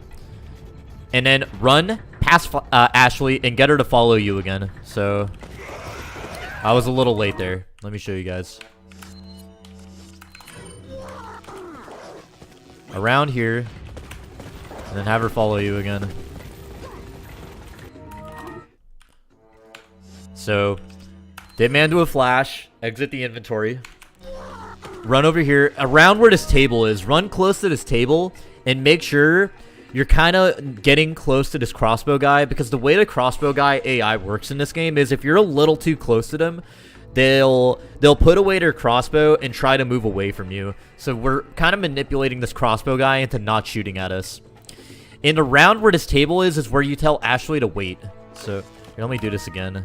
And then run past Ashley and get her to follow you again. So, I was a little late there. Let me show you guys. Around here. And then have her follow you again. So, dip man to a flash, exit the inventory, run over here, around where this table is, run close to this table, and make sure you're kind of getting close to this crossbow guy, because the way the crossbow guy AI works in this game is if you're a little too close to them, they'll put away their crossbow and try to move away from you. So we're kind of manipulating this crossbow guy into not shooting at us. And around where this table is where you tell Ashley to wait. So, here, let me do this again.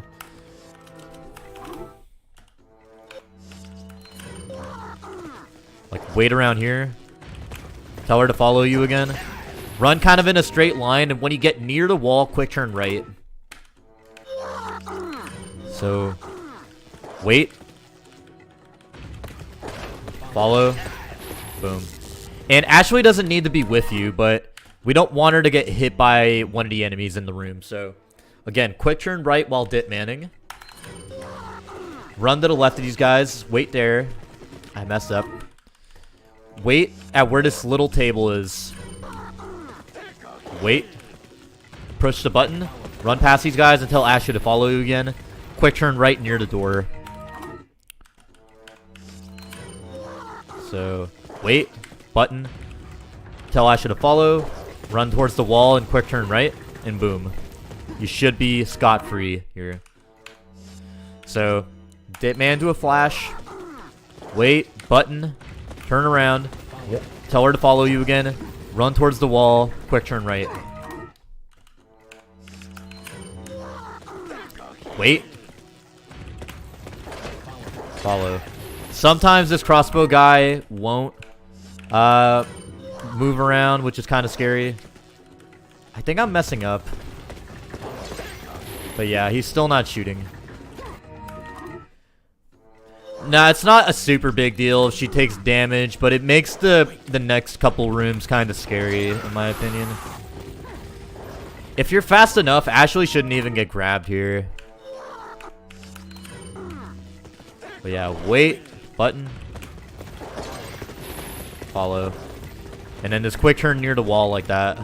Like, wait around here. Tell her to follow you again. Run kind of in a straight line, and when you get near the wall, quick turn right. So, wait. Follow. Boom. And Ashley doesn't need to be with you, but we don't want her to get hit by one of the enemies in the room. So, again, quick turn right while dip manning. Run to the left of these guys. Wait there. I messed up. Wait at where this little table is. Wait. Push the button. Run past these guys and tell Ashley to follow you again. Quick turn right near the door. So, wait. Button. Tell Ashley to follow. Run towards the wall and quick turn right, and boom. You should be scot-free here. So, dip man to a flash. Wait, button. Turn around. Tell her to follow you again. Run towards the wall, quick turn right. Wait. Follow. Sometimes this crossbow guy won't move around, which is kind of scary. I think I'm messing up. But yeah, he's still not shooting. Nah, it's not a super big deal if she takes damage, but it makes the next couple rooms kind of scary, in my opinion. If you're fast enough, Ashley shouldn't even get grabbed here. But yeah, wait, button, follow. And then this quick turn near the wall like that.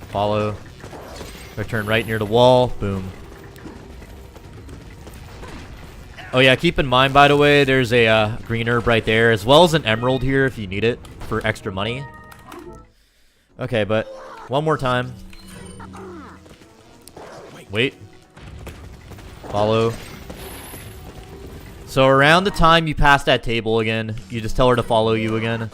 Follow. Quick turn right near the wall. Boom. Oh yeah, keep in mind, by the way, there's a green herb right there, as well as an emerald here if you need it for extra money. Okay, but one more time. Wait. Follow. So around the time you pass that table again, you just tell her to follow you again.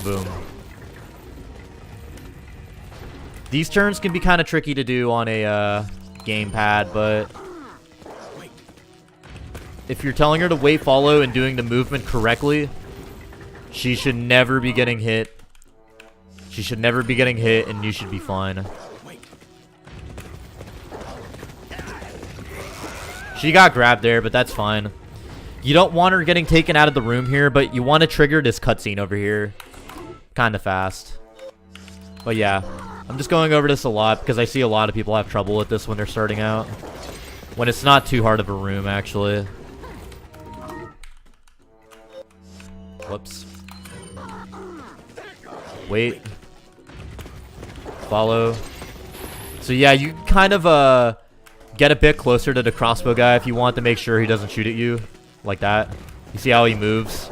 Boom. These turns can be kind of tricky to do on a gamepad, but if you're telling her to wait, follow, and doing the movement correctly, she should never be getting hit. She should never be getting hit, and you should be fine. She got grabbed there, but that's fine. You don't want her getting taken out of the room here, but you want to trigger this cutscene over here kind of fast. But yeah, I'm just going over this a lot because I see a lot of people have trouble with this when they're starting out. When it's not too hard of a room, actually. Whoops. Wait. Follow. So yeah, you kind of get a bit closer to the crossbow guy if you want to make sure he doesn't shoot at you like that. You see how he moves?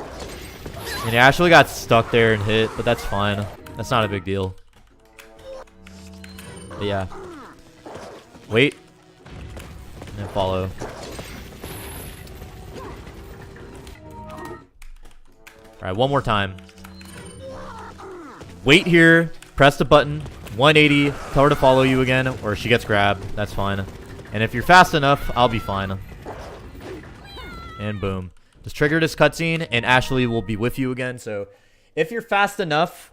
And he actually got stuck there and hit, but that's fine. That's not a big deal. But yeah. Wait. And follow. Alright, one more time. Wait here. Press the button. 180. Tell her to follow you again, or she gets grabbed. That's fine. And if you're fast enough, I'll be fine. And boom. Just trigger this cutscene, and Ashley will be with you again. So if you're fast enough,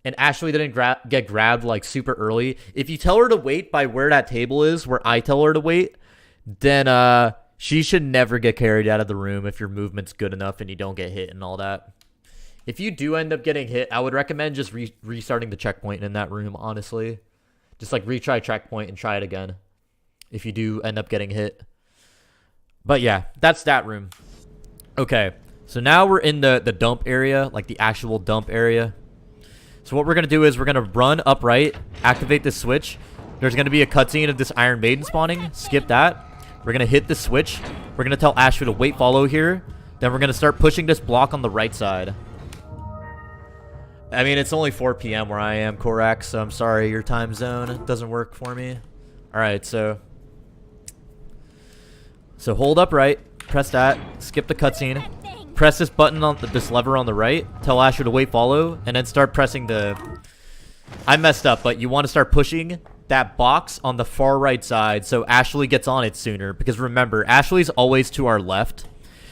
and Ashley didn't get grabbed like super early, if you tell her to wait by where that table is, where I tell her to wait, then she should never get carried out of the room if your movement's good enough and you don't get hit and all that. If you do end up getting hit, I would recommend just restarting the checkpoint in that room, honestly. Just like retry checkpoint and try it again if you do end up getting hit. But yeah, that's that room. Okay, so now we're in the dump area, like the actual dump area. So what we're going to do is we're going to run upright, activate this switch. There's going to be a cutscene of this Iron Maiden spawning. Skip that. We're going to hit the switch. We're going to tell Ashley to wait, follow here. Then we're going to start pushing this block on the right side. I mean, it's only 4 p.m. where I am, Korak, so I'm sorry your time zone doesn't work for me. Alright, so hold upright. Press that. Skip the cutscene. Press this button on this lever on the right. Tell Asher to wait, follow, and then start pressing the... I messed up, but you want to start pushing that box on the far right side so Ashley gets on it sooner. Because remember, Ashley's always to our left.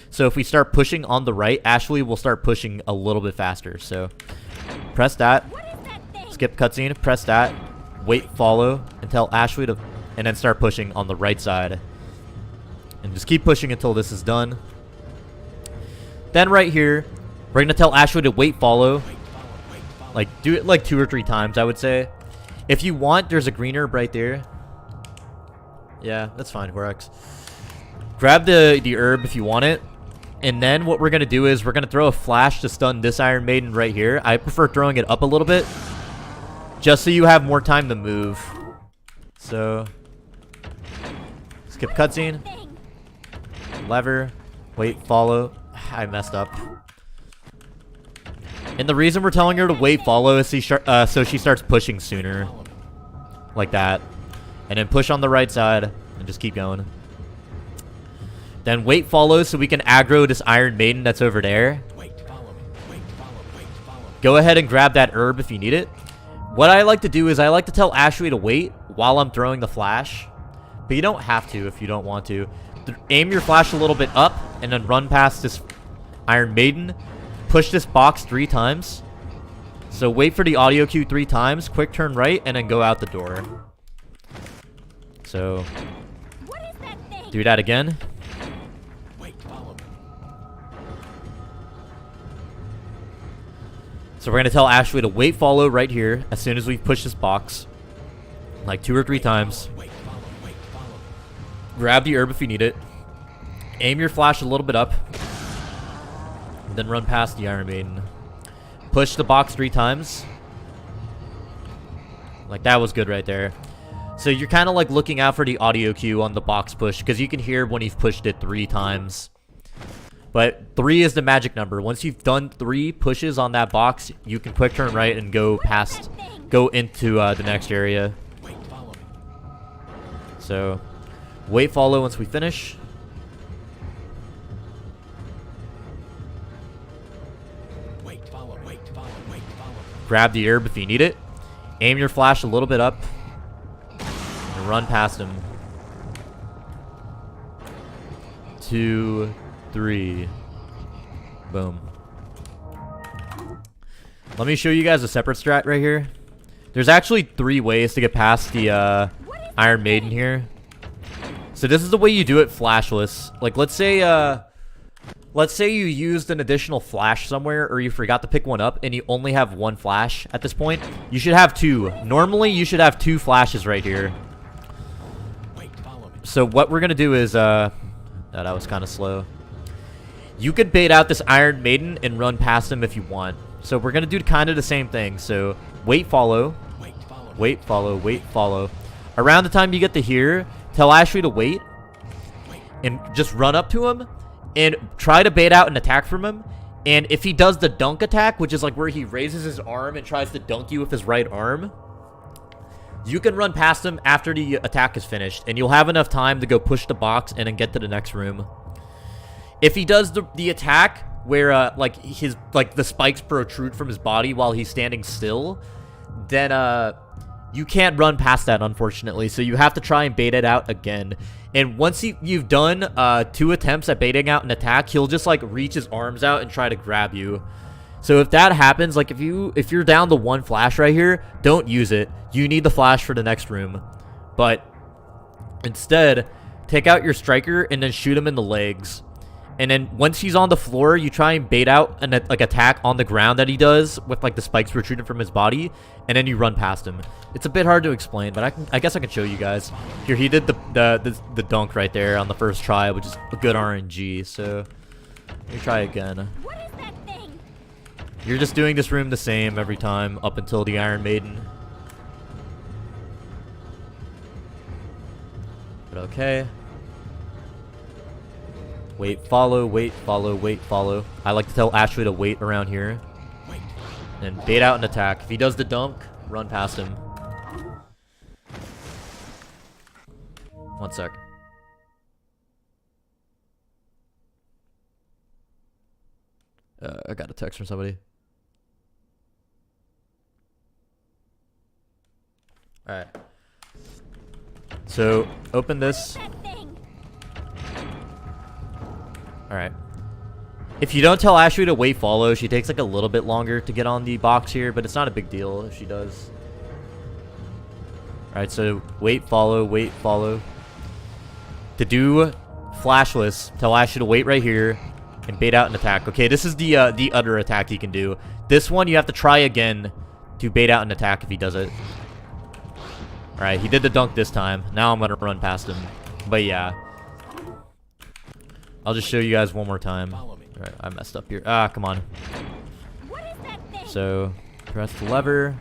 So if we start pushing on the right, Ashley will start pushing a little bit faster. So press that. Skip cutscene. Press that. Wait, follow, and tell Ashley to... And then start pushing on the right side. And just keep pushing until this is done. Then right here, we're going to tell Ashley to wait, follow. Like, do it like 2 or 3 times, I would say. If you want, there's a green herb right there. Yeah, that's fine, Horax. Grab the herb if you want it. And then what we're going to do is we're going to throw a flash to stun this Iron Maiden right here. I prefer throwing it up a little bit, just so you have more time to move. So, skip cutscene. Lever. Wait, follow. I messed up. And the reason we're telling her to wait, follow is so she starts pushing sooner. Like that. And then push on the right side. And just keep going. Then wait, follow so we can aggro this Iron Maiden that's over there. Go ahead and grab that herb if you need it. What I like to do is I like to tell Ashley to wait while I'm throwing the flash. But you don't have to if you don't want to. Aim your flash a little bit up and then run past this Iron Maiden. Push this box 3 times. So wait for the audio cue 3 times. Quick turn right and then go out the door. So do that again. So we're going to tell Ashley to wait, follow right here as soon as we push this box. Like 2 or 3 times. Grab the herb if you need it. Aim your flash a little bit up. And then run past the Iron Maiden. Push the box 3 times. Like that was good right there. So you're kind of like looking out for the audio cue on the box push, because you can hear when you've pushed it 3 times. But 3 is the magic number. Once you've done 3 pushes on that box, you can quick turn right and go into the next area. So wait, follow once we finish. Grab the herb if you need it. Aim your flash a little bit up. And run past him. 2, 3. Boom. Let me show you guys a separate strat right here. There's actually 3 ways to get past the Iron Maiden here. So this is the way you do it flashless. Like, let's say you used an additional flash somewhere, or you forgot to pick one up and you only have 1 flash at this point. You should have 2. Normally you should have 2 flashes right here. Wait, follow me. So what we're gonna do is that was kind of slow. You could bait out this Iron Maiden and run past him if you want. So we're gonna do kind of the same thing. So wait, follow, Wait, follow me. wait, follow, wait, follow. Around the time you get to here, tell Ashley to wait and just run up to him and try to bait out an attack from him. And if he does the dunk attack, which is like where he raises his arm and tries to dunk you with his right arm, you can run past him after the attack is finished, and you'll have enough time to go push the box and then get to the next room. If he does the attack where like the spikes protrude from his body while he's standing still, then you can't run past that, unfortunately. So you have to try and bait it out again. And once you've done 2 attempts at baiting out an attack, he'll just like reach his arms out and try to grab you. So if that happens, like if you're down to 1 flash right here, don't use it. You need the flash for the next room. But instead, take out your striker and then shoot him in the legs. And then once he's on the floor, you try and bait out an attack on the ground that he does with like the spikes protruding from his body, and then you run past him. It's a bit hard to explain, but I guess I can show you guys. Here, he did the dunk right there on the first try, which is a good RNG. So let me try again. What is that thing? You're just doing this room the same every time up until the Iron Maiden. But okay. Wait, follow, wait, follow, wait, follow. I like to tell Ashley to wait around here. Wait. And bait out an attack. If he does the dunk, run past him. 1 sec. I got a text from somebody. Alright. So, open this. That thing. Alright. If you don't tell Ashley to wait follow, she takes like a little bit longer to get on the box here, but it's not a big deal if she does. Alright, so wait follow, wait follow. To do flashless, tell Ashley to wait right here and bait out an attack. Okay, this is the other attack he can do. This one you have to try again to bait out an attack if he does it. Alright, he did the dunk this time. Now I'm gonna run past him. But yeah. I'll just show you guys one more time. Alright, I messed up here. Ah, come on. What is that thing? So, press the lever.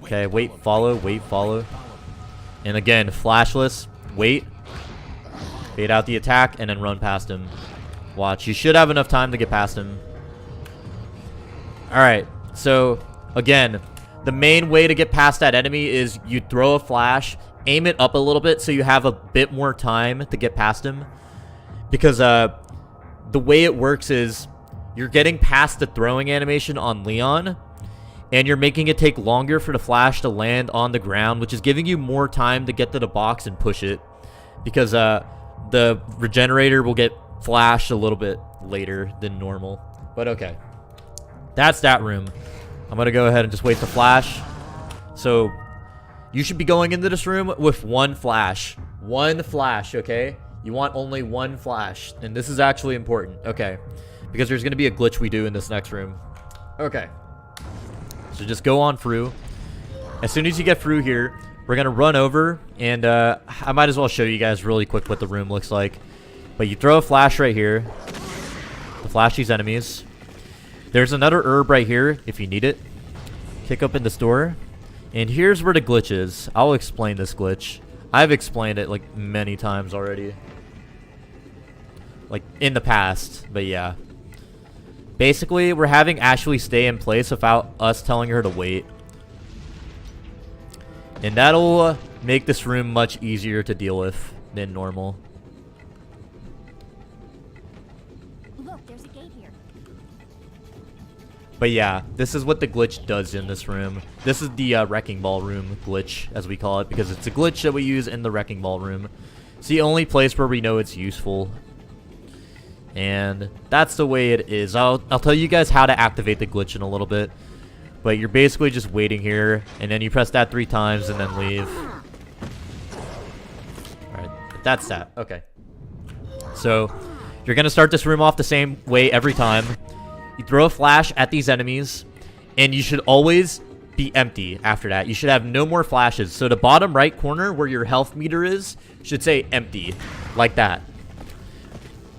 Okay, wait, follow, wait, follow. And again, flashless, wait. Bait out the attack, and then run past him. Watch, you should have enough time to get past him. Alright. So, again, the main way to get past that enemy is you throw a flash, aim it up a little bit so you have a bit more time to get past him. Because the way it works is you're getting past the throwing animation on Leon, and you're making it take longer for the flash to land on the ground, which is giving you more time to get to the box and push it. Because the regenerator will get flashed a little bit later than normal. But okay. That's that room. I'm going to go ahead and just wait the flash. So, you should be going into this room with 1 flash. 1 flash, okay? You want only 1 flash. And this is actually important. Okay. Because there's going to be a glitch we do in this next room. Okay. So just go on through. As soon as you get through here, we're going to run over. And I might as well show you guys really quick what the room looks like. But you throw a flash right here. To flash these enemies. There's another herb right here if you need it. Kick open this door. And here's where the glitch is. I'll explain this glitch. I've explained it like many times already. Like in the past, but yeah. Basically, we're having Ashley stay in place without us telling her to wait. And that'll make this room much easier to deal with than normal. Look, there's a gate here. But yeah, this is what the glitch does in this room. This is the Wrecking Ball room glitch, as we call it, because it's a glitch that we use in the Wrecking Ball room. It's the only place where we know it's useful. And that's the way it is. I'll tell you guys how to activate the glitch in a little bit. But you're basically just waiting here, and then you press that 3 times and then leave. Alright, that's that. Okay. So, you're going to start this room off the same way every time. You throw a flash at these enemies, and you should always be empty after that. You should have no more flashes. So the bottom right corner where your health meter is should say empty, like that.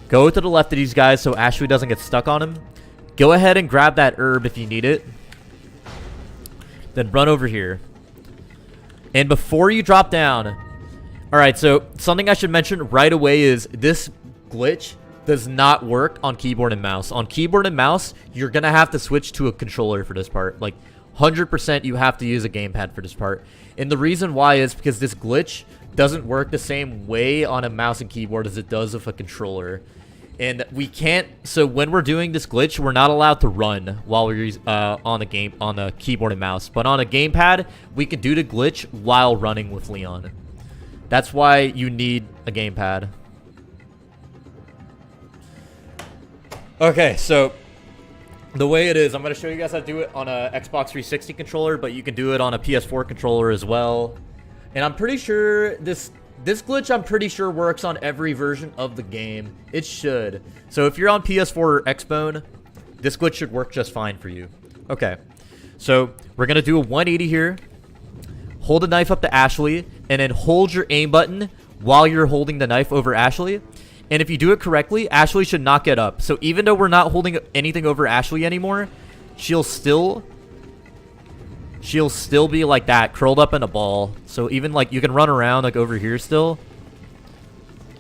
Go to the left of these guys so Ashley doesn't get stuck on him. Go ahead and grab that herb if you need it. Then run over here. And before you drop down... Alright, so something I should mention right away is this glitch does not work on keyboard and mouse. On keyboard and mouse, you're going to have to switch to a controller for this part. Like, 100% you have to use a gamepad for this part. And the reason why is because this glitch doesn't work the same way on a mouse and keyboard as it does with a controller. And we can't... So when we're doing this glitch, we're not allowed to run while we're on the keyboard and mouse. But on a gamepad, we can do the glitch while running with Leon. That's why you need a gamepad. Okay, so the way it is, I'm going to show you guys how to do it on a Xbox 360 controller, but you can do it on a PS4 controller as well. And I'm pretty sure this glitch, I'm pretty sure, works on every version of the game. It should. So if you're on PS4 or Xbone, this glitch should work just fine for you. Okay, so we're going to do a 180 here. Hold the knife up to Ashley, and then hold your aim button while you're holding the knife over Ashley. And if you do it correctly, Ashley should not get up. So even though we're not holding anything over Ashley anymore, she'll still be like that, curled up in a ball. So even like you can run around like over here still.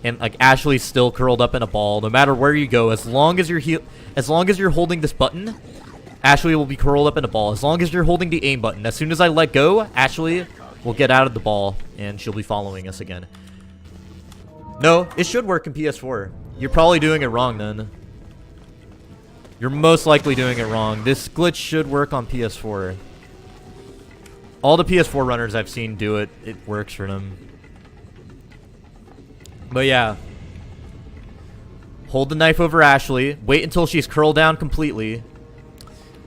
And like Ashley's still curled up in a ball no matter where you go. As long as you're holding this button, Ashley will be curled up in a ball. As long as you're holding the aim button. As soon as I let go, Ashley will get out of the ball and she'll be following us again. No, it should work in PS4. You're probably doing it wrong then. You're most likely doing it wrong. This glitch should work on PS4. All the PS4 runners I've seen do it. It works for them. But yeah. Hold the knife over Ashley. Wait until she's curled down completely.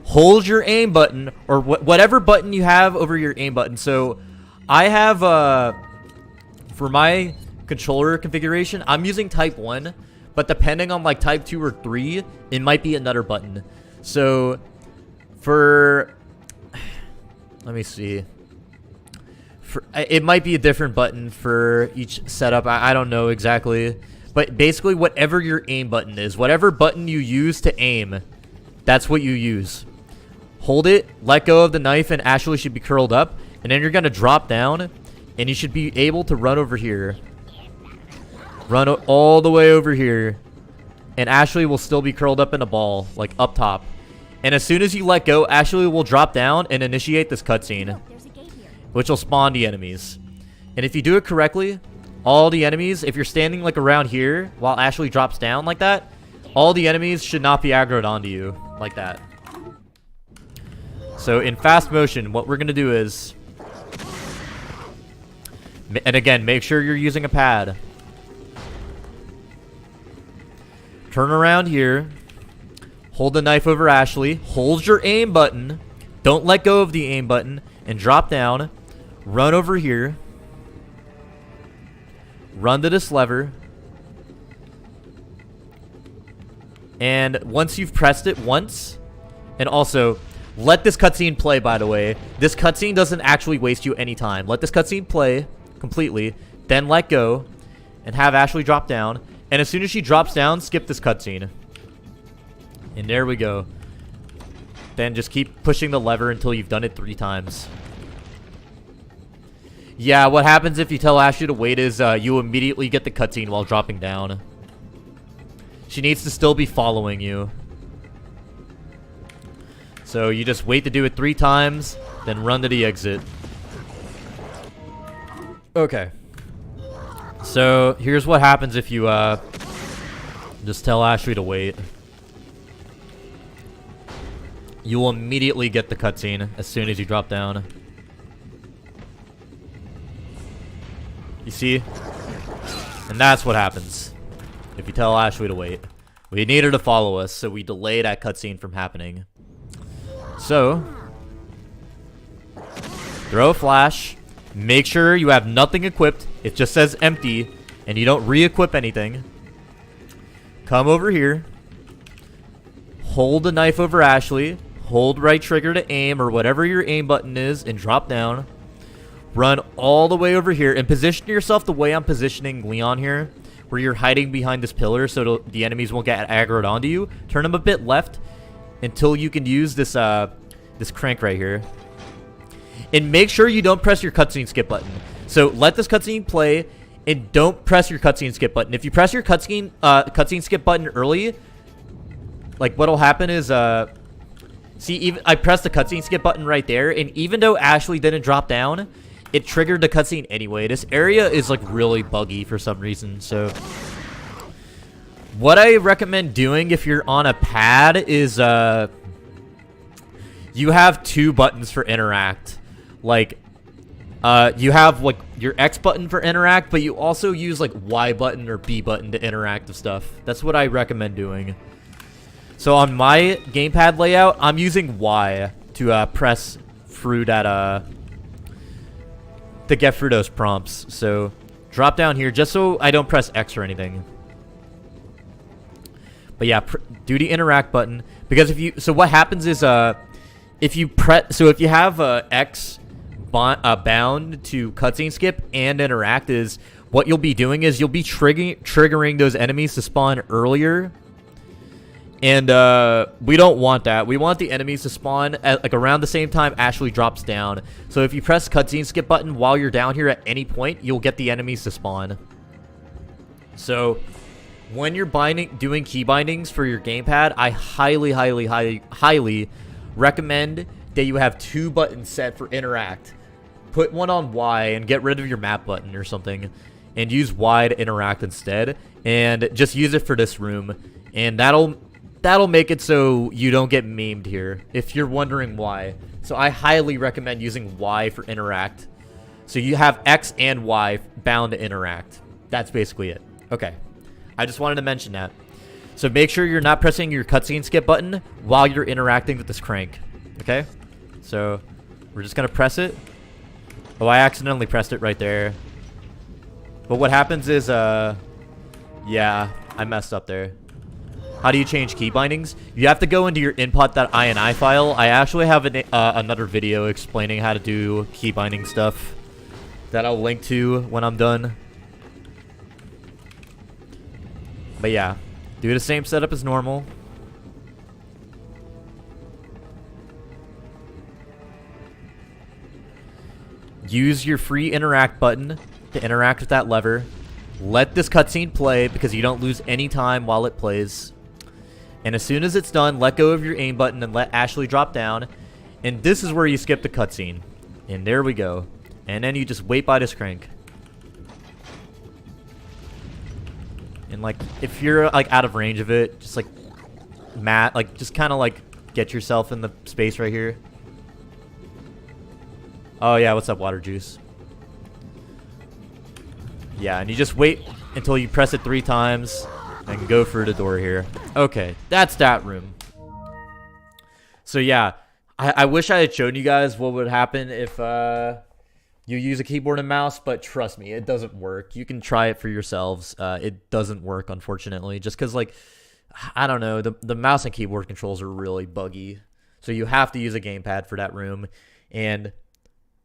Hold your aim button, or whatever button you have over your aim button. So, I have, for my controller configuration, I'm using type 1, but depending on like type 2 or 3, it might be another button. So for, let me see, it might be a different button for each setup. I don't know exactly, but basically whatever your aim button is, whatever button you use to aim, that's what you use. Hold it, let go of the knife, and Ashley should be curled up, and then you're gonna drop down, and you should be able to run over here. Run all the way over here. And Ashley will still be curled up in a ball, like up top. And as soon as you let go, Ashley will drop down and initiate this cutscene, which will spawn the enemies. And if you do it correctly, all the enemies, if you're standing like around here while Ashley drops down like that, all the enemies should not be aggroed onto you like that. So in fast motion, what we're going to do is, and again, make sure you're using a pad. Turn around here. Hold the knife over Ashley. Hold your aim button. Don't let go of the aim button. And drop down. Run over here. Run to this lever. And once you've pressed it once, and also, let this cutscene play, by the way. This cutscene doesn't actually waste you any time. Let this cutscene play completely. Then let go. And have Ashley drop down. And as soon as she drops down, skip this cutscene. And there we go. Then just keep pushing the lever until you've done it 3 times. Yeah, what happens if you tell Ashley to wait is you immediately get the cutscene while dropping down. She needs to still be following you. So you just wait to do it 3 times, then run to the exit. Okay. So, here's what happens if you, just tell Ashley to wait. you will immediately get the cutscene as soon as you drop down. You see? And that's what happens if you tell Ashley to wait. We need her to follow us, so we delay that cutscene from happening. So, throw a flash. Make sure you have nothing equipped. It just says empty, and you don't re-equip anything. Come over here. Hold the knife over Ashley. Hold right trigger to aim, or whatever your aim button is, and drop down. Run all the way over here, and position yourself the way I'm positioning Leon here, where you're hiding behind this pillar so the enemies won't get aggroed onto you. Turn them a bit left until you can use this this crank right here. And make sure you don't press your cutscene skip button. So let this cutscene play, and don't press your cutscene skip button. If you press your cutscene skip button early, like what'll happen is see, even I pressed the cutscene skip button right there, and even though Ashley didn't drop down, it triggered the cutscene anyway. This area is like really buggy for some reason. So what I recommend doing if you're on a pad is you have 2 buttons for interact. Like you have like your X button for interact, but you also use like Y button or B button to interact with stuff. That's what I recommend doing. So on my gamepad layout, I'm using Y to press through that to get through those prompts. So drop down here just so I don't press X or anything. But yeah, do the interact button, because if you what happens is if you have X bound to cutscene skip and interact, is what you'll be doing is you'll be triggering those enemies to spawn earlier. And we don't want that. We want the enemies to spawn at like around the same time Ashley drops down. So if you press cutscene skip button while you're down here at any point, you'll get the enemies to spawn. So when you're doing key bindings for your gamepad, I highly recommend that you have 2 buttons set for interact. Put one on Y and get rid of your map button or something, and use Y to interact instead, and just use it for this room, and that'll make it so you don't get memed here, if you're wondering why. So I highly recommend using Y for interact. So you have X and Y bound to interact. That's basically it. Okay. I just wanted to mention that. So make sure you're not pressing your cutscene skip button while you're interacting with this crank. Okay? So we're just going to press it. Oh, I accidentally pressed it right there. But what happens is, yeah, I messed up there. How do you change key bindings? You have to go into your input.ini file. I actually have another video explaining how to do key binding stuff that I'll link to when I'm done. But yeah, do the same setup as normal. Use your free interact button to interact with that lever. Let this cutscene play because you don't lose any time while it plays. And as soon as it's done, let go of your aim button and let Ashley drop down. And this is where you skip the cutscene. And there we go. And then you just wait by this crank. And like, if you're like out of range of it, just like just kind of like get yourself in the space right here. Oh yeah, what's up, water juice? Yeah, and you just wait until you press it 3 times and go through the door here. Okay, that's that room. So yeah, I wish I had shown you guys what would happen if you use a keyboard and mouse, but trust me, it doesn't work. You can try it for yourselves. It doesn't work, unfortunately, just because, like, I don't know, the mouse and keyboard controls are really buggy. So you have to use a gamepad for that room. And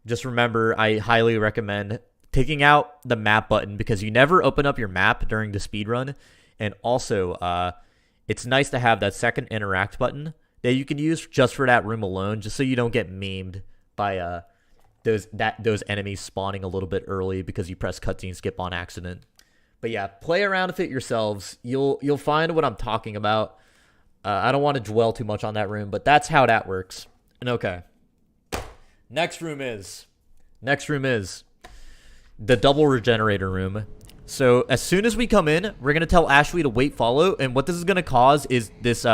just remember, I highly recommend taking out the map button because you never open up your map during the speedrun. And also, it's nice to have that second interact button that you can use just for that room alone, just so you don't get memed by those enemies spawning a little bit early because you press cutscene skip on accident. But yeah, play around with it yourselves. You'll find what I'm talking about. I don't want to dwell too much on that room, but that's how that works. And okay, next room is the double regenerator room. So as soon as we come in, we're going to tell Ashley to wait follow. And what this is going to cause is this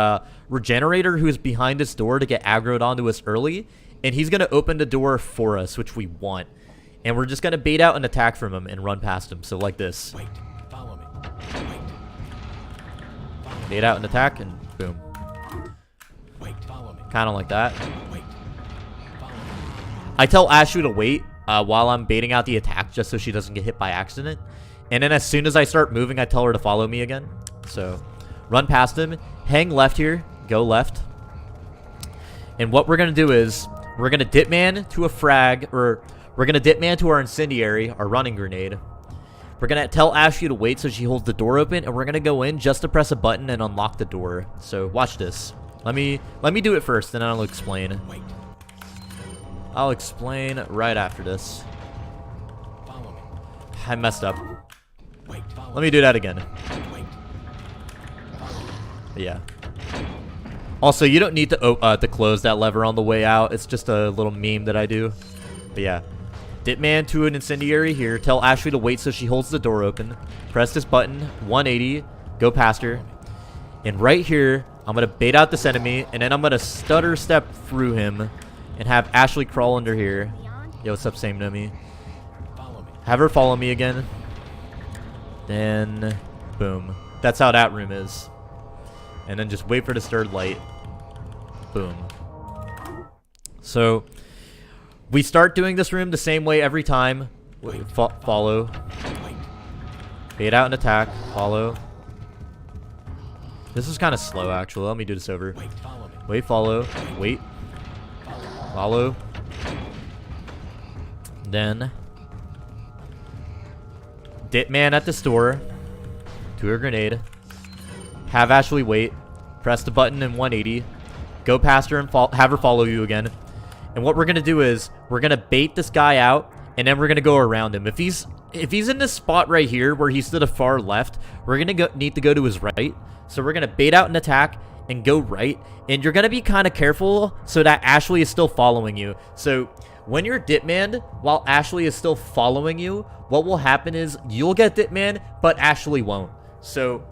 Regenerator who is behind this door to get aggroed onto us early. And he's going to open the door for us, which we want. And we're just going to bait out an attack from him and run past him. So like this. Wait. Follow me. Wait. Bait out an attack and boom. Wait. Follow me. Kind of like that. Wait. Follow me. I tell Ashley to wait while I'm baiting out the attack just so she doesn't get hit by accident. And then as soon as I start moving, I tell her to follow me again. So run past him, hang left here, go left. And what we're going to do is we're going to dip man to a frag, or we're going to dip man to our incendiary, our running grenade. We're going to tell Ashley to wait so she holds the door open, and we're going to go in just to press a button and unlock the door. So watch this. Let me do it first, and then I'll explain. Wait. I'll explain right after this. Follow me. I messed up. Wait. Follow Let me do that again. Wait. Yeah. Also, you don't need to close that lever on the way out. It's just a little meme that I do. But yeah. Dip man to an incendiary here. Tell Ashley to wait so she holds the door open. Press this button. 180. Go past her. And right here, I'm going to bait out this enemy. And then I'm going to stutter step through him. And have Ashley crawl under here. Yo, what's up, same to me? Follow me. Have her follow me again. Then, boom. That's how that room is. And then just wait for the stirred light. Boom. So, we start doing this room the same way every time. Follow. Wait. Bait out an attack. Follow. This is kind of slow, actually. Let me do this over. Wait. Follow me. Wait, follow. Wait. Follow. Then dip man at the store to her grenade. Have Ashley wait. Press the button in 180. Go past her and have her follow you again. And what we're gonna do is we're gonna bait this guy out, and then we're gonna go around him. If he's in this spot right here where he's to the far left, we're gonna need to go to his right. So we're gonna bait out an attack and go right, and you're gonna be kind of careful so that Ashley is still following you. So when you're dipmanned while Ashley is still following you, what will happen is you'll get dipmanned, but Ashley won't. So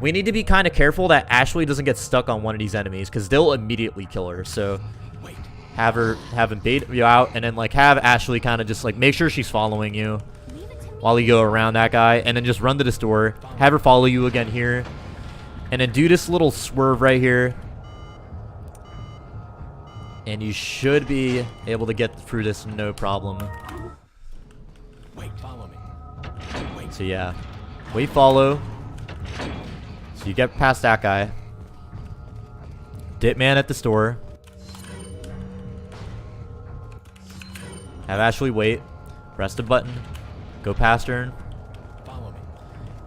we need to be kind of careful that Ashley doesn't get stuck on one of these enemies, because they'll immediately kill her. So Wait. have him bait you out, and then like have Ashley kind of just like make sure she's following you while you go around that guy, and then just run to the store. Have her follow you again here. And then do this little swerve right here. And you should be able to get through this no problem. Wait. Follow me. Wait. So yeah. Wait, follow. So you get past that guy. Dip man at the store. Have Ashley wait. Press the button. Go past her. Follow me.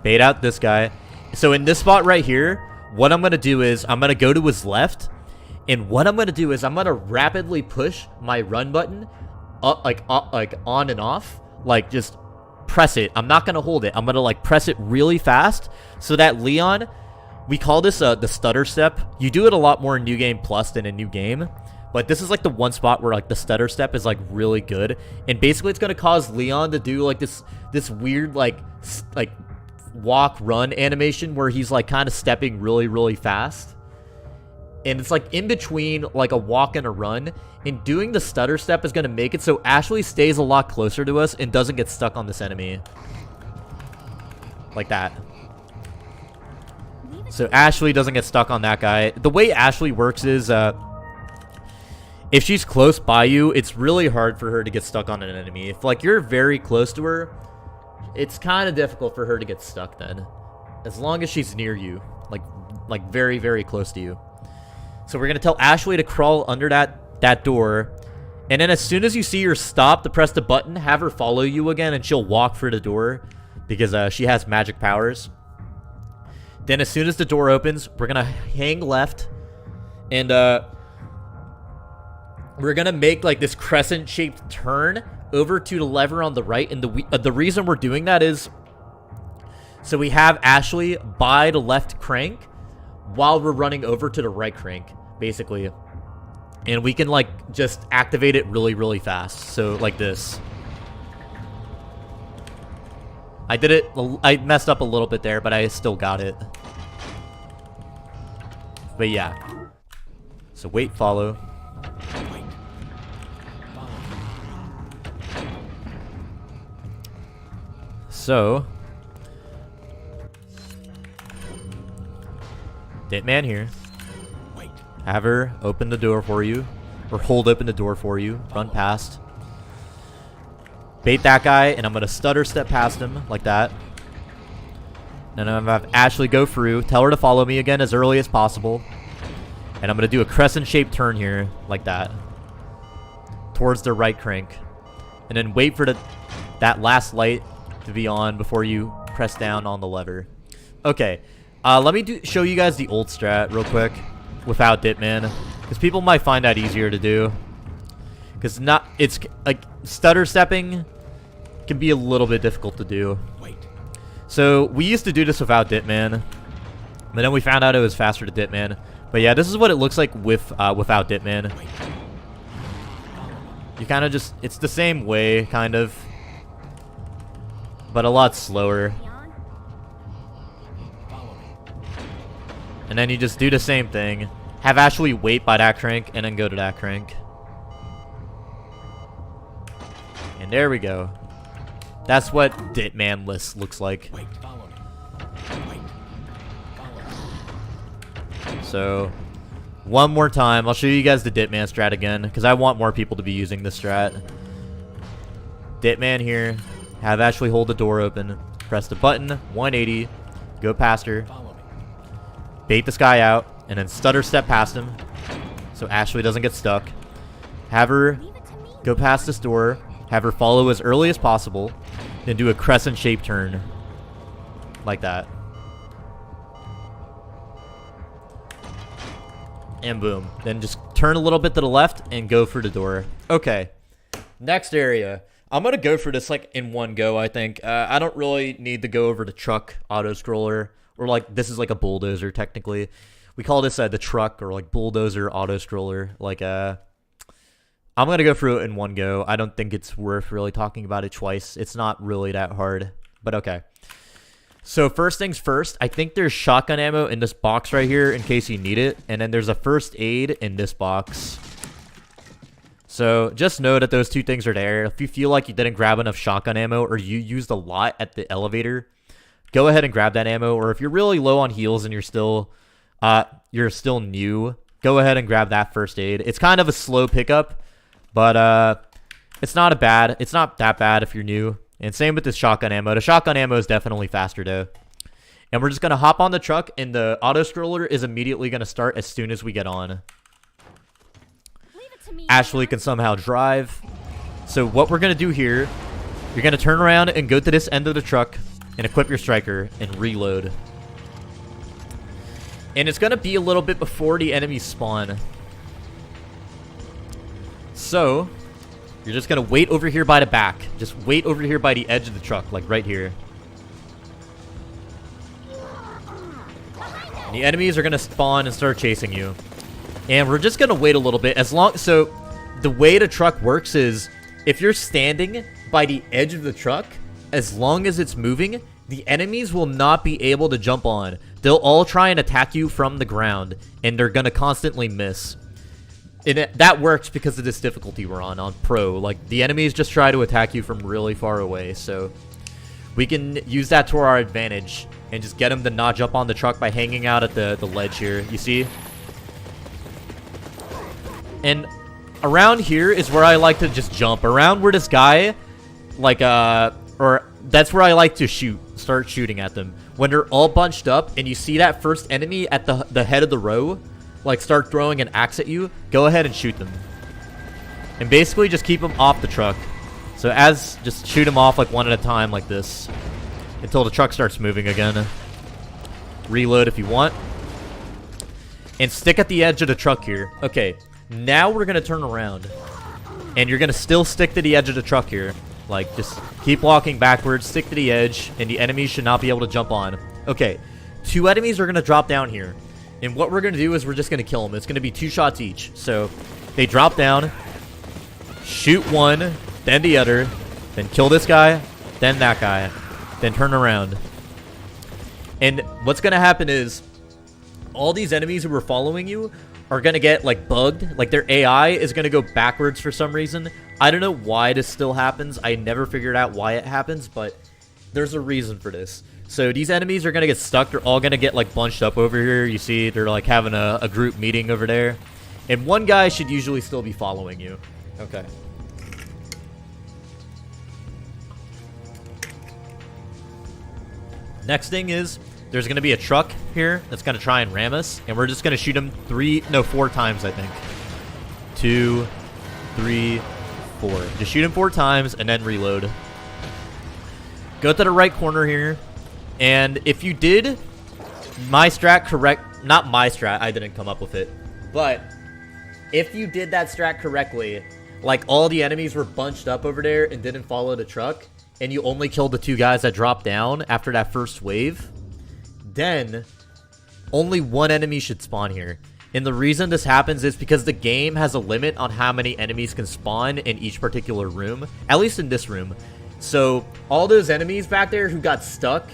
Bait out this guy. So in this spot right here, what I'm going to do is I'm going to go to his left. And what I'm going to do is I'm going to rapidly push my run button up, like on and off. Like just press it. I'm not going to hold it. I'm going to like press it really fast so that Leon, we call this the stutter step. You do it a lot more in New Game Plus than in New Game. But this is like the one spot where like the stutter step is like really good. And basically it's going to cause Leon to do like this weird like walk run animation where he's like kind of stepping really, really fast. And it's like in between like a walk and a run. And doing the stutter step is going to make it so Ashley stays a lot closer to us and doesn't get stuck on this enemy. Like that. So Ashley doesn't get stuck on that guy. The way Ashley works is if she's close by you, it's really hard for her to get stuck on an enemy. If like you're very close to her, it's kind of difficult for her to get stuck then. As long as she's near you. Like very, very close to you. So we're going to tell Ashley to crawl under that door. And then as soon as you see her stop to press the button, have her follow you again, and she'll walk through the door. Because she has magic powers. Then as soon as the door opens, we're going to hang left. And we're going to make like this crescent-shaped turn over to the lever on the right. And the reason we're doing that is so we have Ashley by the left crank while we're running over to the right crank, basically. And we can like just activate it really, really fast. So like this. I messed up a little bit there, but I still got it. But yeah. So wait, follow. Wait. Follow me. So Ditman here. Wait. Have her open the door for you. Or hold open the door for you. Run past. Bait that guy, and I'm going to stutter step past him, like that. And I'm going to have Ashley go through. Tell her to follow me again as early as possible. And I'm going to do a crescent-shaped turn here, like that. Towards the right crank. And then wait for that last light to be on before you press down on the lever. Okay. Let me show you guys the old strat real quick. Without Ditman. Because people might find that easier to do. Because it's like stutter stepping can be a little bit difficult to do. Wait. So we used to do this without Ditman, but then we found out it was faster to Ditman. But yeah, this is what it looks like without Ditman. Wait. You kind of it's the same way, kind of, but a lot slower. Follow me. And then you just do the same thing. Have Ashley wait by that crank, and then go to that crank. And there we go. That's what Ditman list looks like. Wait. Follow me. Wait. Follow me. So, one more time. I'll show you guys the Ditman strat again, because I want more people to be using this strat. Ditman here. Have Ashley hold the door open. Press the button. 180. Go past her. Follow me. Bait this guy out. And then stutter step past him. So Ashley doesn't get stuck. Have her Leave it to me. go past this door. Have her follow as early as possible. Then do a crescent-shaped turn. Like that. And boom. Then just turn a little bit to the left and go for the door. Okay. Next area. I'm going to go for this like in one go, I think. I don't really need to go over the truck auto-scroller. Or like, this is like a bulldozer, technically. We call this the truck or like bulldozer auto-scroller. Like, I'm going to go through it in one go. I don't think it's worth really talking about it twice. It's not really that hard. But okay. So first things first, I think there's shotgun ammo in this box right here in case you need it. And then there's a first aid in this box. So just know that those two things are there. If you feel like you didn't grab enough shotgun ammo or you used a lot at the elevator, go ahead and grab that ammo. Or if you're really low on heals and you're still new, go ahead and grab that first aid. It's kind of a slow pickup, but it's not that bad if you're new. And same with the shotgun ammo. The shotgun ammo is definitely faster though. And we're just going to hop on the truck, and the auto-scroller is immediately going to start as soon as we get on. Leave it to me. Ashley can somehow drive. So what we're going to do here, you're going to turn around and go to this end of the truck and equip your striker and reload. And it's going to be a little bit before the enemies spawn. So you're just going to wait over here by the back. Just wait over here by the edge of the truck, like right here. And the enemies are going to spawn and start chasing you. And we're just going to wait a little bit. So the way the truck works is if you're standing by the edge of the truck, as long as it's moving, the enemies will not be able to jump on. They'll all try and attack you from the ground, and they're going to constantly miss. And that works because of this difficulty we're on Pro. Like, the enemies just try to attack you from really far away, so we can use that to our advantage and just get them to not jump on the truck by hanging out at the ledge here. You see? And around here is where I like to just jump. Around where this guy, like, or that's where I like to start shooting at them. When they're all bunched up and you see that first enemy at the head of the row, like start throwing an axe at you, go ahead and shoot them. And basically just keep them off the truck. So just shoot them off like one at a time like this. Until the truck starts moving again. Reload if you want. And stick at the edge of the truck here. Okay, now we're going to turn around. And you're going to still stick to the edge of the truck here. Like, just keep walking backwards, stick to the edge, and the enemies should not be able to jump on. Okay, 2 enemies are going to drop down here. And what we're going to do is we're just going to kill them. It's going to be 2 shots each. So, they drop down, shoot one, then the other, then kill this guy, then that guy. then turn around. And what's gonna happen is all these enemies who are following you are gonna get like bugged. Like their AI is gonna go backwards for some reason. I don't know why this still happens. I never figured out why it happens, but there's a reason for this. So these enemies are gonna get stuck. They're all gonna get like bunched up over here. You see they're like having a group meeting over there. And one guy should usually still be following you. Okay. Next thing is, there's going to be a truck here that's going to try and ram us. And we're just going to shoot him 4 times, I think. 2, 3, 4. Just shoot him 4 times and then reload. Go to the right corner here. And if you did my strat correct... Not my strat, I didn't come up with it. But if you did that strat correctly, like all the enemies were bunched up over there and didn't follow the truck, and you only killed the 2 guys that dropped down after that first wave, then only 1 enemy should spawn here. And the reason this happens is because the game has a limit on how many enemies can spawn in each particular room, at least in this room. So all those enemies back there who got stuck,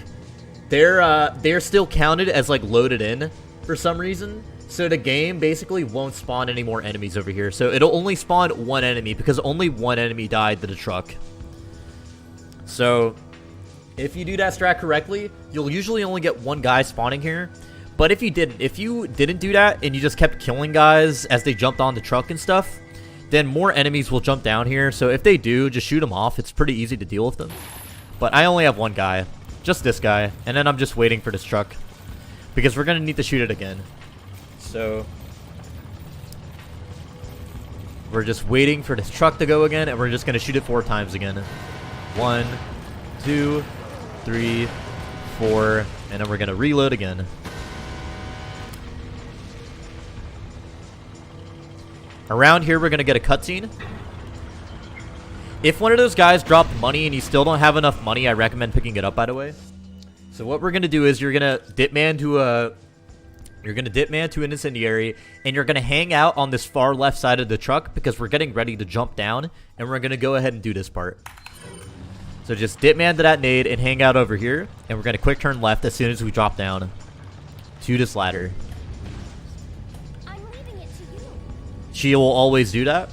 they're still counted as like loaded in for some reason. So the game basically won't spawn any more enemies over here. So it'll only spawn 1 enemy because only 1 enemy died to the truck. So if you do that strat correctly, you'll usually only get 1 guy spawning here. But if you didn't do that and you just kept killing guys as they jumped on the truck and stuff, then more enemies will jump down here. So if they do, just shoot them off. It's pretty easy to deal with them. But I only have 1 guy, just this guy, and then I'm just waiting for this truck because we're gonna need to shoot it again. So we're just waiting for this truck to go again, and we're just gonna shoot it 4 times again. 1, 2, 3, 4, and then we're gonna reload again. Around here, we're gonna get a cutscene. If one of those guys dropped money and you still don't have enough money, I recommend picking it up, by the way. So what we're gonna do is you're gonna dip man to an incendiary, and you're gonna hang out on this far left side of the truck because we're getting ready to jump down, and we're gonna go ahead and do this part. So just dip man to that nade and hang out over here, and we're gonna quick turn left as soon as we drop down to this ladder. I'm leaving it to you. She will always do that,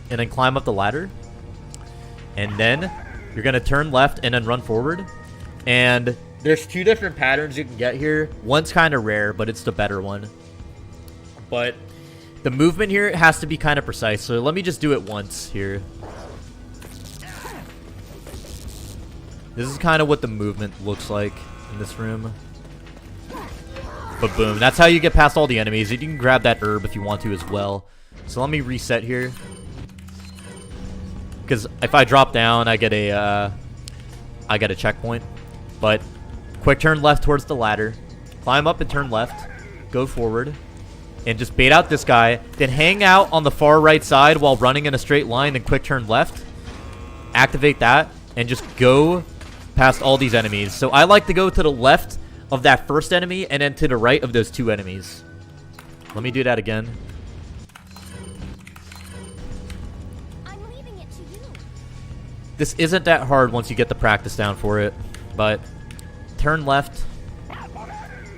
and then climb up the ladder, and then you're gonna turn left and then run forward. And there's 2 different patterns you can get here. One's kind of rare, but it's the better one. But the movement here has to be kind of precise. So let me just do it once here. This is kind of what the movement looks like in this room. But boom, that's how you get past all the enemies. You can grab that herb if you want to as well. So let me reset here. Because if I drop down, I get a checkpoint. But quick turn left towards the ladder. Climb up and turn left. Go forward. And just bait out this guy. Then hang out on the far right side while running in a straight line and quick turn left. Activate that. And just go past all these enemies. So I like to go to the left of that first enemy and then to the right of those 2 enemies. Let me do that again. I'm leaving it to you. This isn't that hard once you get the practice down for it. But turn left.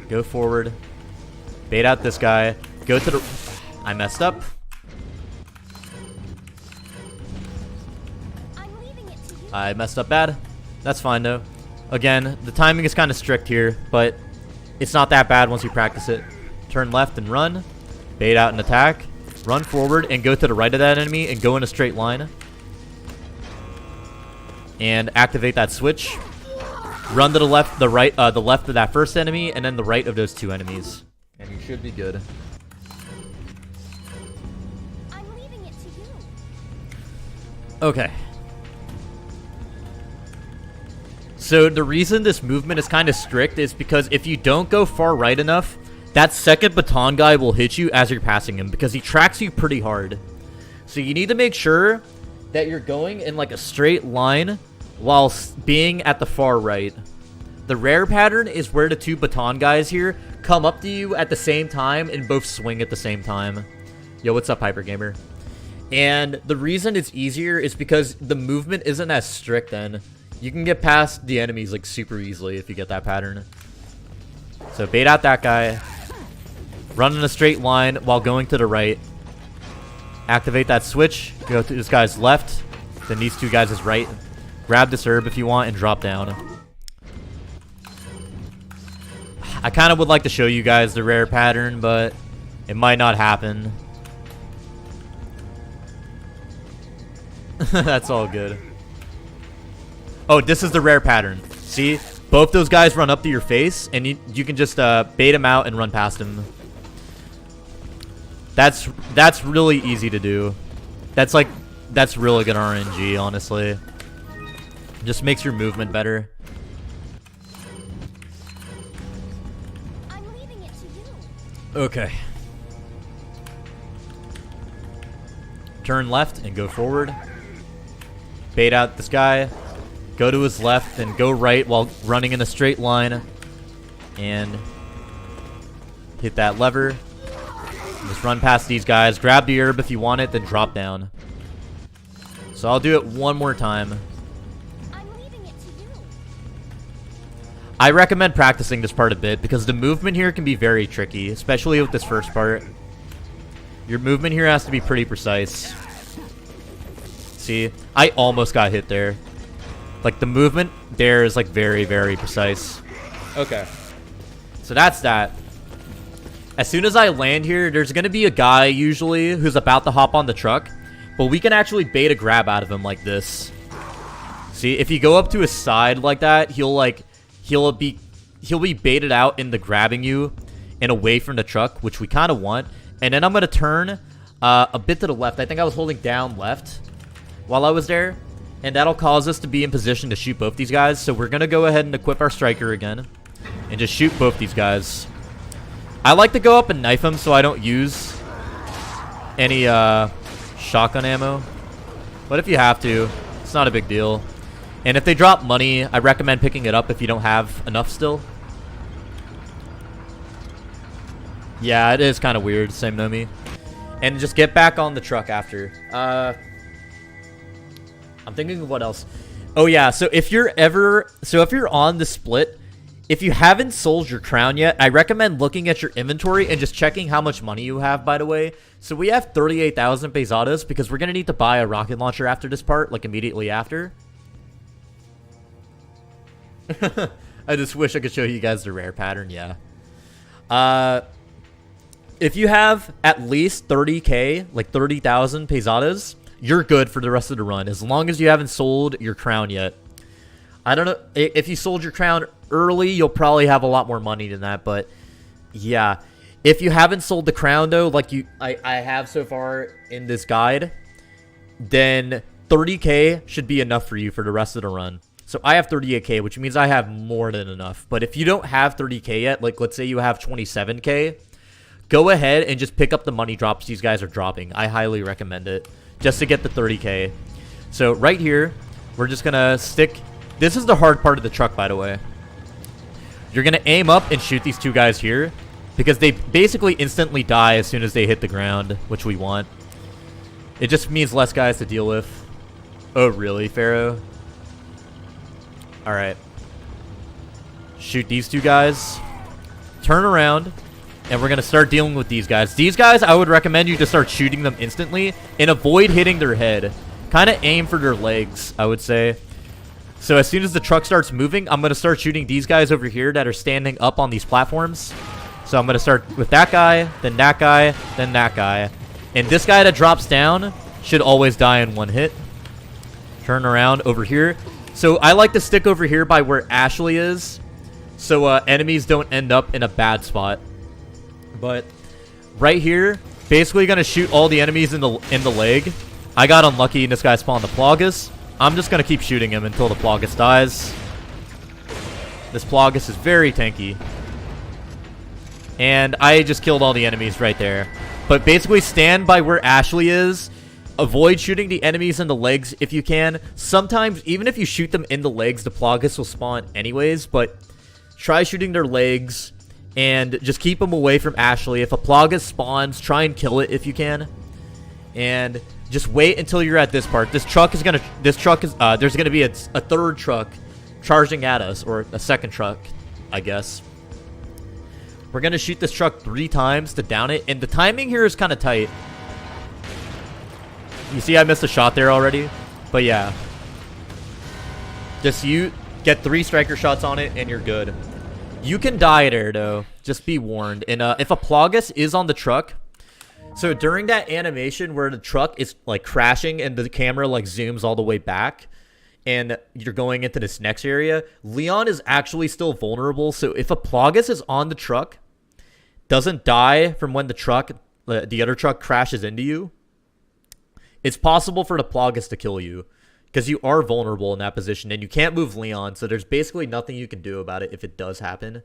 Go forward. Bait out this guy. Go to the... I messed up. I'm leaving it to you. I messed up bad. That's fine, though. Again, the timing is kind of strict here, but it's not that bad once you practice it. Turn left and run. Bait out and attack. Run forward and go to the right of that enemy and go in a straight line. And activate that switch. Run to the left, the left of that first enemy, and then the right of those 2 enemies. And you should be good. I'm leaving it to you. Okay. So the reason this movement is kind of strict is because if you don't go far right enough, that second baton guy will hit you as you're passing him because he tracks you pretty hard. So you need to make sure that you're going in like a straight line while being at the far right. The rare pattern is where the 2 baton guys here come up to you at the same time and both swing at the same time. Yo, what's up, Hyper Gamer? And the reason it's easier is because the movement isn't as strict then. You can get past the enemies like super easily if you get that pattern. So bait out that guy. Run in a straight line while going to the right. Activate that switch. Go to this guy's left. Then these two guys is right. Grab this herb if you want and drop down. I kind of would like to show you guys the rare pattern, but it might not happen. That's all good. Oh, this is the rare pattern. See? Both those guys run up to your face, and you can just bait them out and run past them. That's really easy to do. That's really good RNG, honestly. Just makes your movement better. I'm leaving it to you. Okay. Turn left and go forward. Bait out this guy. Go to his left and go right while running in a straight line. And hit that lever. Just run past these guys. Grab the herb if you want it, then drop down. So I'll do it one more time. I'm leaving it to you. I recommend practicing this part a bit because the movement here can be very tricky, especially with this first part. Your movement here has to be pretty precise. See, I almost got hit there. Like, the movement there is, like, very, very precise. Okay. So that's that. As soon as I land here, there's going to be a guy, usually, who's about to hop on the truck. But we can actually bait a grab out of him like this. See, if you go up to his side like that, he'll be baited out into grabbing you and away from the truck, which we kind of want. And then I'm going to turn a bit to the left. I think I was holding down left while I was there. And that'll cause us to be in position to shoot both these guys. So we're going to go ahead and equip our striker again. And just shoot both these guys. I like to go up and knife them so I don't use any shotgun ammo. But if you have to, it's not a big deal. And if they drop money, I recommend picking it up if you don't have enough still. Yeah, it is kind of weird. Same know me. And just get back on the truck after. I'm thinking of what else. Oh yeah, so if you're on the split, if you haven't sold your crown yet, I recommend looking at your inventory and just checking how much money you have, by the way. So we have 38,000 pesadas because we're going to need to buy a rocket launcher after this part, like immediately after. I just wish I could show you guys the rare pattern, yeah. If you have at least 30k, like 30,000 pesadas, you're good for the rest of the run, as long as you haven't sold your crown yet. I don't know, if you sold your crown early, you'll probably have a lot more money than that, but yeah. If you haven't sold the crown, though, like I have so far in this guide, then 30k should be enough for you for the rest of the run. So I have 38k, which means I have more than enough. But if you don't have 30k yet, like let's say you have 27k, go ahead and just pick up the money drops these guys are dropping. I highly recommend it, just to get the 30k. So right here, we're just gonna stick. This is the hard part of the truck, by the way. You're gonna aim up and shoot these two guys here, because they basically instantly die as soon as they hit the ground, which we want. It just means less guys to deal with. Oh really, Pharaoh? Alright. Shoot these two guys. Turn around. And we're going to start dealing with these guys. These guys, I would recommend you to start shooting them instantly. And avoid hitting their head. Kind of aim for their legs, I would say. So as soon as the truck starts moving, I'm going to start shooting these guys over here that are standing up on these platforms. So I'm going to start with that guy, then that guy, then that guy. And this guy that drops down should always die in one hit. Turn around over here. So I like to stick over here by where Ashley is, so enemies don't end up in a bad spot. But right here, basically gonna shoot all the enemies in the leg. I got unlucky and this guy spawned the Plagas. I'm just gonna keep shooting him until the Plagas dies. This Plagas is very tanky. And I just killed all the enemies right there. But basically stand by where Ashley is. Avoid shooting the enemies in the legs if you can. Sometimes, even if you shoot them in the legs, the Plagas will spawn anyways. But try shooting their legs and just keep them away from Ashley. If a Plagas spawns, try and kill it if you can. And Just wait until you're at this part. There's gonna be a third truck charging at us, or a second truck, I guess. We're gonna shoot this truck 3 times to down it, and the timing here is kind of tight. You see I missed a shot there already, but yeah. Just you get 3 striker shots on it and you're good. You can die there though, just be warned. And if a Plagas is on the truck, so during that animation where the truck is like crashing and the camera like zooms all the way back and you're going into this next area, Leon is actually still vulnerable. So if a Plagas is on the truck, doesn't die from when the other truck crashes into you, it's possible for the Plagas to kill you because you are vulnerable in that position and you can't move Leon. So there's basically nothing you can do about it if it does happen.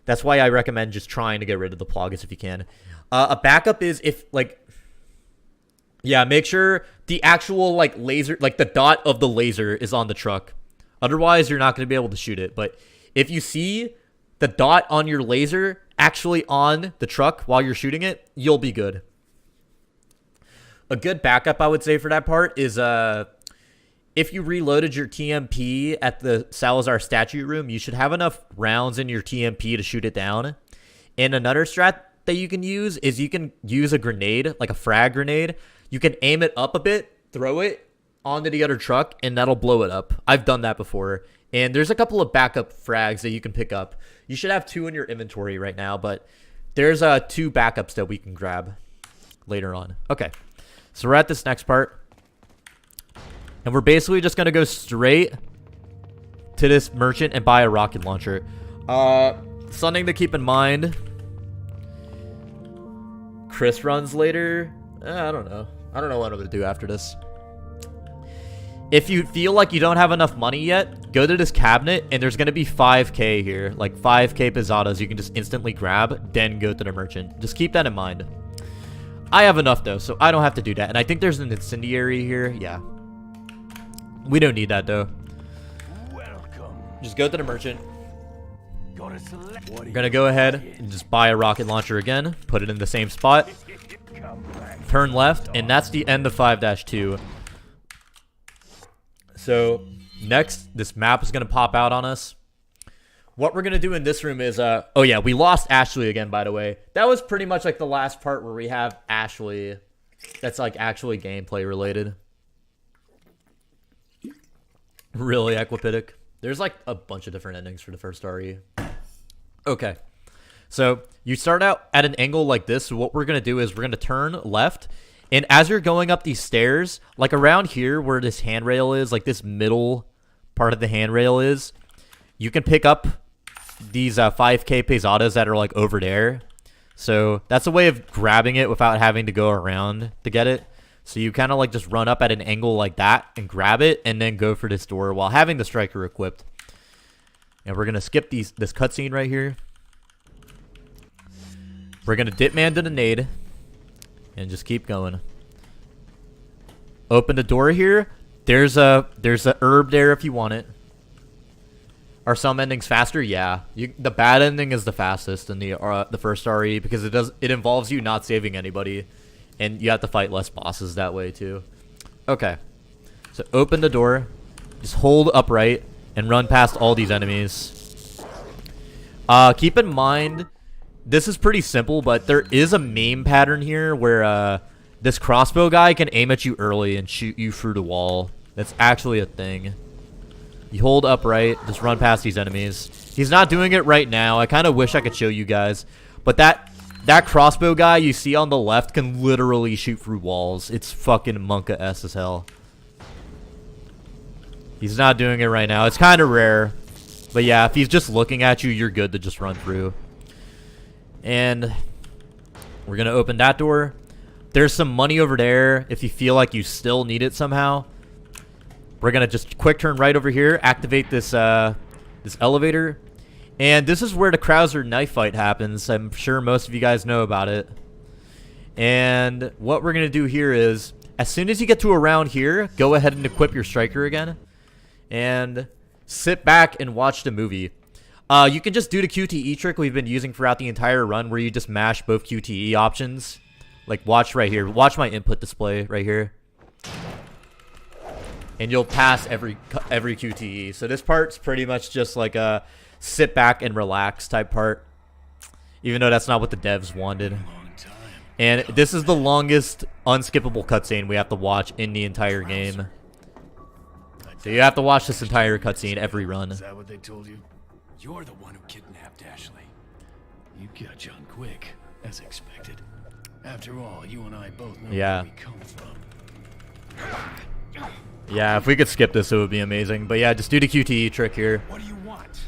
That's why I recommend just trying to get rid of the Plagas if you can. A backup is if make sure the actual like laser, like the dot of the laser is on the truck. Otherwise, you're not going to be able to shoot it. But if you see the dot on your laser actually on the truck while you're shooting it, you'll be good. A good backup, I would say, for that part is if you reloaded your TMP at the Salazar statue room, you should have enough rounds in your TMP to shoot it down. And another strat that you can use is you can use a grenade, like a frag grenade. You can aim it up a bit, throw it onto the other truck, and that'll blow it up. I've done that before. And there's a couple of backup frags that you can pick up. You should have 2 in your inventory right now, but there's 2 backups that we can grab later on. Okay. So we're at this next part, and we're basically just going to go straight to this merchant and buy a rocket launcher. Something to keep in mind. Chris runs later. I don't know. I don't know what I'm going to do after this. If you feel like you don't have enough money yet, go to this cabinet, and there's going to be 5k here. Like 5k pizzadas you can just instantly grab, then go to the merchant. Just keep that in mind. I have enough, though, so I don't have to do that. And I think there's an incendiary here. Yeah. We don't need that, though. Welcome. Just go to the merchant. We're We're going to go ahead and just buy a rocket launcher again. Put it in the same spot. Turn left, and that's the end of 5-2. So, next, this map is going to pop out on us. What we're going to do in this room is, oh yeah, we lost Ashley again, by the way. That was pretty much like the last part where we have Ashley. That's like actually gameplay related. Really, Equipidic. There's like a bunch of different endings for the first RE. Okay. So, you start out at an angle like this. So what we're going to do is we're going to turn left. And as you're going up these stairs, like around here where this handrail is, like this middle part of the handrail is, you can pick up these 5k pesadas that are like over there. So that's a way of grabbing it without having to go around to get it. So you kind of like just run up at an angle like that and grab it and then go for this door while having the striker equipped. And we're going to skip this cutscene right here. We're going to dip man to the nade and just keep going. Open the door here. There's a herb there if you want it. Are some endings faster? Yeah. The bad ending is the fastest in the first RE because it involves you not saving anybody, and you have to fight less bosses that way too. Okay. So open the door, just hold upright, and run past all these enemies. Keep in mind, this is pretty simple, but there is a meme pattern here where this crossbow guy can aim at you early and shoot you through the wall. That's actually a thing. You hold upright, just run past these enemies. He's not doing it right now. I kind of wish I could show you guys. But that crossbow guy you see on the left can literally shoot through walls. It's fucking Monka-S as hell. He's not doing it right now. It's kind of rare. But yeah, if he's just looking at you, you're good to just run through. And we're going to open that door. There's some money over there if you feel like you still need it somehow. We're going to just quick turn right over here, activate this this elevator. And this is where the Krauser knife fight happens. I'm sure most of you guys know about it. And what we're going to do here is, as soon as you get to around here, go ahead and equip your striker again. And sit back and watch the movie. You can just do the QTE trick we've been using throughout the entire run where you just mash both QTE options. Like, watch right here. Watch my input display right here. and you'll pass every QTE. So this part's pretty much just like a sit back and relax type part, even though that's not what the devs wanted. And this is the longest unskippable cutscene we have to watch in the entire game. So you have to watch this entire cutscene every run. Is that what they told you? You're the one who kidnapped Ashley. You got John quick, as expected. After all, you and I both know where we come from. Yeah, if we could skip this, it would be amazing. But yeah, just do the QTE trick here. What do you want?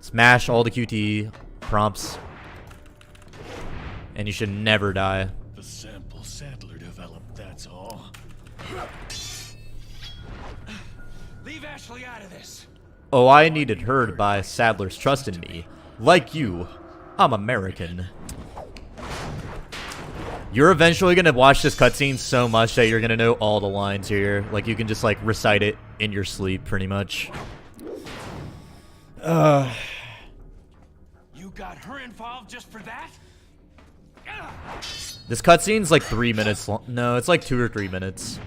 Smash all the QTE prompts. And you should never die. The sample Sadler developed, that's all. Leave Ashley out of this. Oh, I needed her to buy Sadler's trust in me. Like you, I'm American. You're eventually going to watch this cutscene so much that you're going to know all the lines here. Like, you can just, like, recite it in your sleep, pretty much. You got her involved just for that? This cutscene's like 3 minutes long. No, it's like 2 or 3 minutes.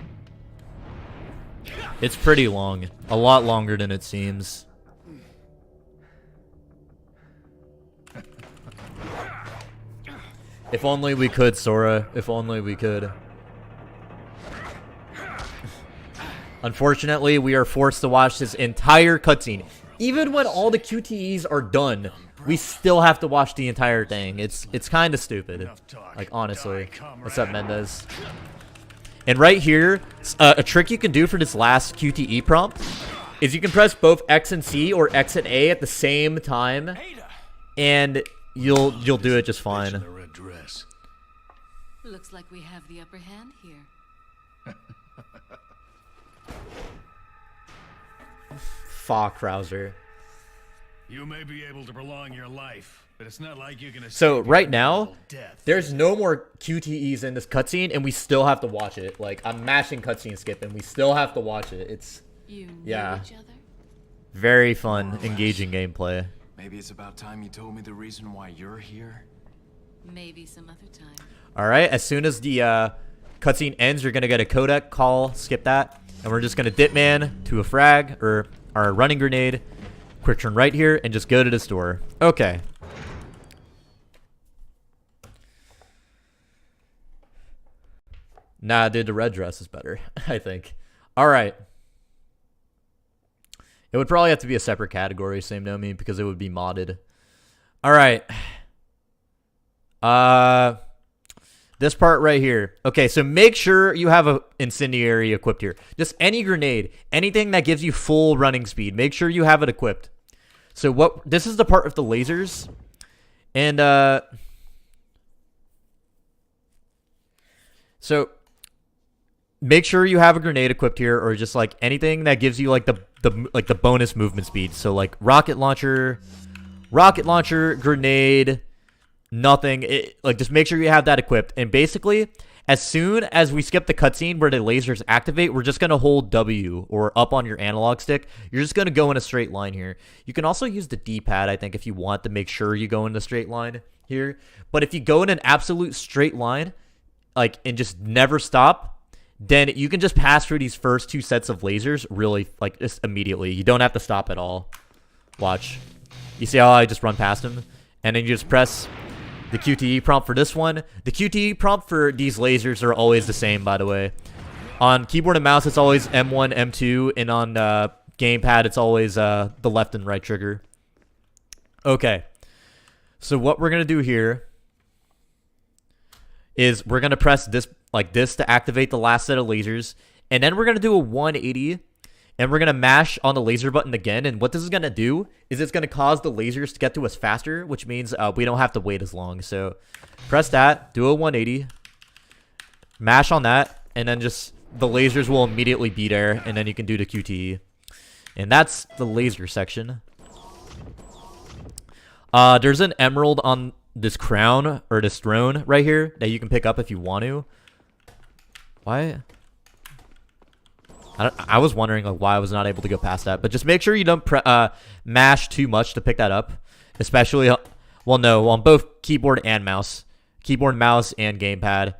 It's pretty long. A lot longer than it seems. If only we could, Sora. If only we could. Unfortunately, we are forced to watch this entire cutscene. Even when all the QTEs are done, we still have to watch the entire thing. It's kind of stupid. Like, honestly. What's up, Mendez? And right here, a trick you can do for this last QTE prompt is you can press both X and C or X and A at the same time, and you'll do it just fine. Looks like we have the upper hand here. Fuck, Krauser. You may be able to prolong your life, but it's not like you can. So right now, there's no more QTEs in this cutscene, and we still have to watch it. Like, I'm mashing cutscene skip, and we still have to watch it. It's each other? Very fun, engaging gameplay. Maybe it's about time you told me the reason why you're here. Maybe some other time. All right, as soon as the cutscene ends, you're gonna get a codec call. Skip that, and we're just gonna dip man to a frag or our running grenade. Quick turn right here and just go to the store. Okay. Nah, dude, the red dress is better, I think. All right. It would probably have to be a separate category, same to me, because it would be modded. All right. This part right here. Okay, so make sure you have a incendiary equipped here. Just any grenade, anything that gives you full running speed. Make sure you have it equipped. So this is the part of the lasers. And so make sure you have a grenade equipped here, or just like anything that gives you like the bonus movement speed. So like rocket launcher, grenade, nothing. Like, just make sure you have that equipped. And basically, as soon as we skip the cutscene where the lasers activate, we're just going to hold W or up on your analog stick. You're just going to go in a straight line here. You can also use the D-pad, I think, if you want to make sure you go in a straight line here. But if you go in an absolute straight line, like, and just never stop, then you can just pass through these first 2 sets of lasers really, like, just immediately. You don't have to stop at all. Watch. You see how I just run past him? And then you just press the QTE prompt for this one. The QTE prompt for these lasers are always the same, by the way. On keyboard and mouse, it's always M1, M2, and on gamepad, it's always the left and right trigger. Okay. So what we're going to do here is we're going to press this like this to activate the last set of lasers, and then we're going to do a 180, and we're going to mash on the laser button again. And what this is going to do is it's going to cause the lasers to get to us faster, which means we don't have to wait as long. So press that, do a 180, mash on that, and then just the lasers will immediately be there, and then you can do the QTE. And that's the laser section. There's an emerald on this crown, or this throne right here, that you can pick up if you want to. Why? I was wondering like why I was not able to go past that, but just make sure you don't mash too much to pick that up, especially well, no, on both keyboard and mouse and gamepad.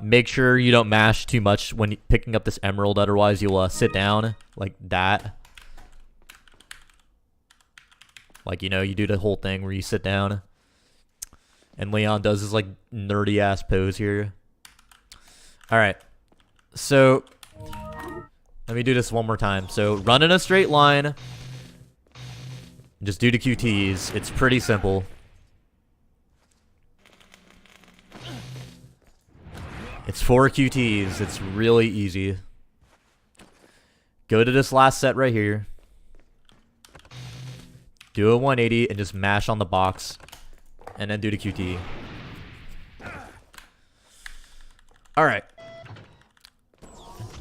Make sure you don't mash too much when picking up this emerald, otherwise you'll sit down like that. Like, you know, you do the whole thing where you sit down. And Leon does his, like, nerdy-ass pose here. Alright. So, let me do this one more time. So, run in a straight line. Just do the QTs. It's pretty simple. It's 4 QTs. It's really easy. Go to this last set right here. Do a 180 and just mash on the box. And then do the QT. Alright.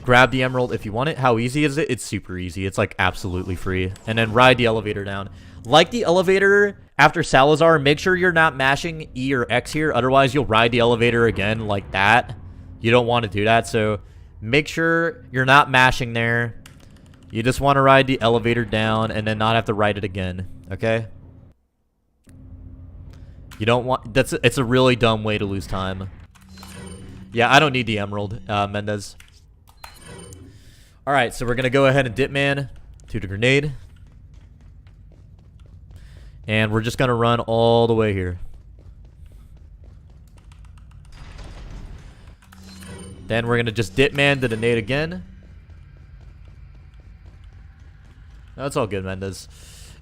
Grab the emerald if you want it. How easy is it? It's super easy. It's like absolutely free. And then ride the elevator down. Like the elevator after Salazar, make sure you're not mashing E or X here. Otherwise, you'll ride the elevator again like that. You don't want to do that. So make sure you're not mashing there. You just want to ride the elevator down and then not have to ride it again. Okay? You don't want... It's a really dumb way to lose time. Yeah, I don't need the emerald, Mendez. Alright, so we're going to go ahead and dip man to the grenade. And we're just going to run all the way here. Then we're going to just dip man to the nade again. That's all good, Mendez.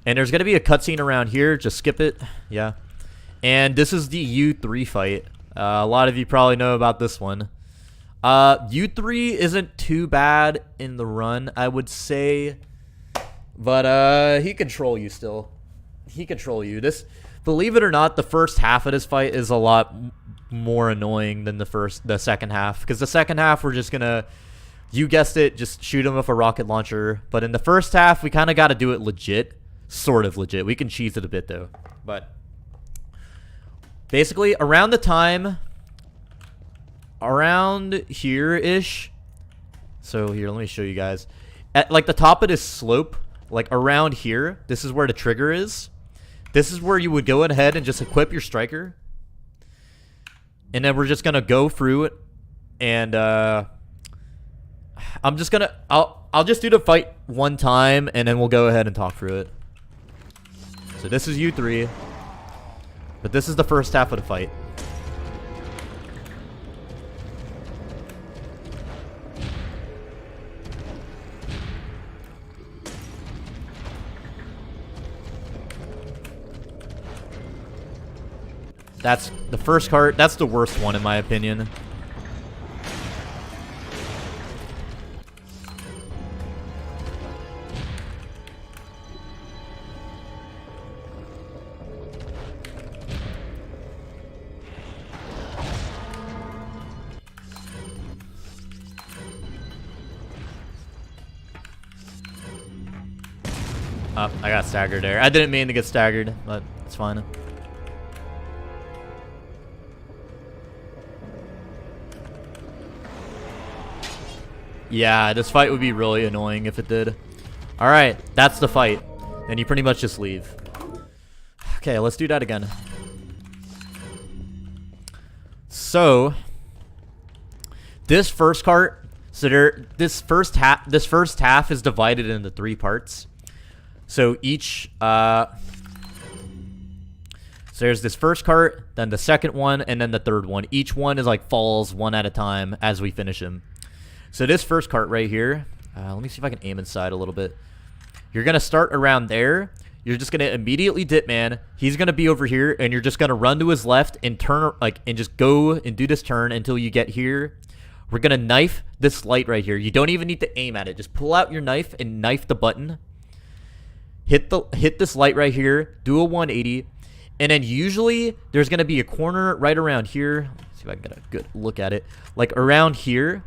And there's going to be a cutscene around here. Just skip it. Yeah. And this is the U3 fight. A lot of you probably know about this one. U3 isn't too bad in the run, I would say. But he control you still. He control you. This, believe it or not, the first half of this fight is a lot more annoying than the second half. Because the second half, we're just gonna, you guessed it, just shoot him with a rocket launcher. But in the first half, we kind of got to do it legit. Sort of legit. We can cheese it a bit, though. But basically, around the time, around here-ish. So here, let me show you guys. At like the top of this slope, like around here, this is where the trigger is. This is where you would go ahead and just equip your striker. And then we're just gonna go through it. And I'm just gonna I'll just do the fight one time and then we'll go ahead and talk through it. So this is U3. But this is the first half of the fight. That's the first cart. That's the worst one in my opinion. Oh, I got staggered there. I didn't mean to get staggered, but it's fine. Yeah, this fight would be really annoying if it did. Alright, that's the fight. And you pretty much just leave. Okay, let's do that again. So, this first cart, this first half is divided into 3 parts. So each, so there's this first cart, then the second one, and then the third one. Each one is like falls one at a time as we finish them. So this first cart right here, let me see if I can aim inside a little bit. You're going to start around there. You're just going to immediately dip man. He's going to be over here, and you're just going to run to his left and turn, like, and just go and do this turn until you get here. We're going to knife this light right here. You don't even need to aim at it. Just pull out your knife and knife the button. Hit this light right here. Do a 180. And then usually there's going to be a corner right around here. Let's see if I can get a good look at it. Like around here.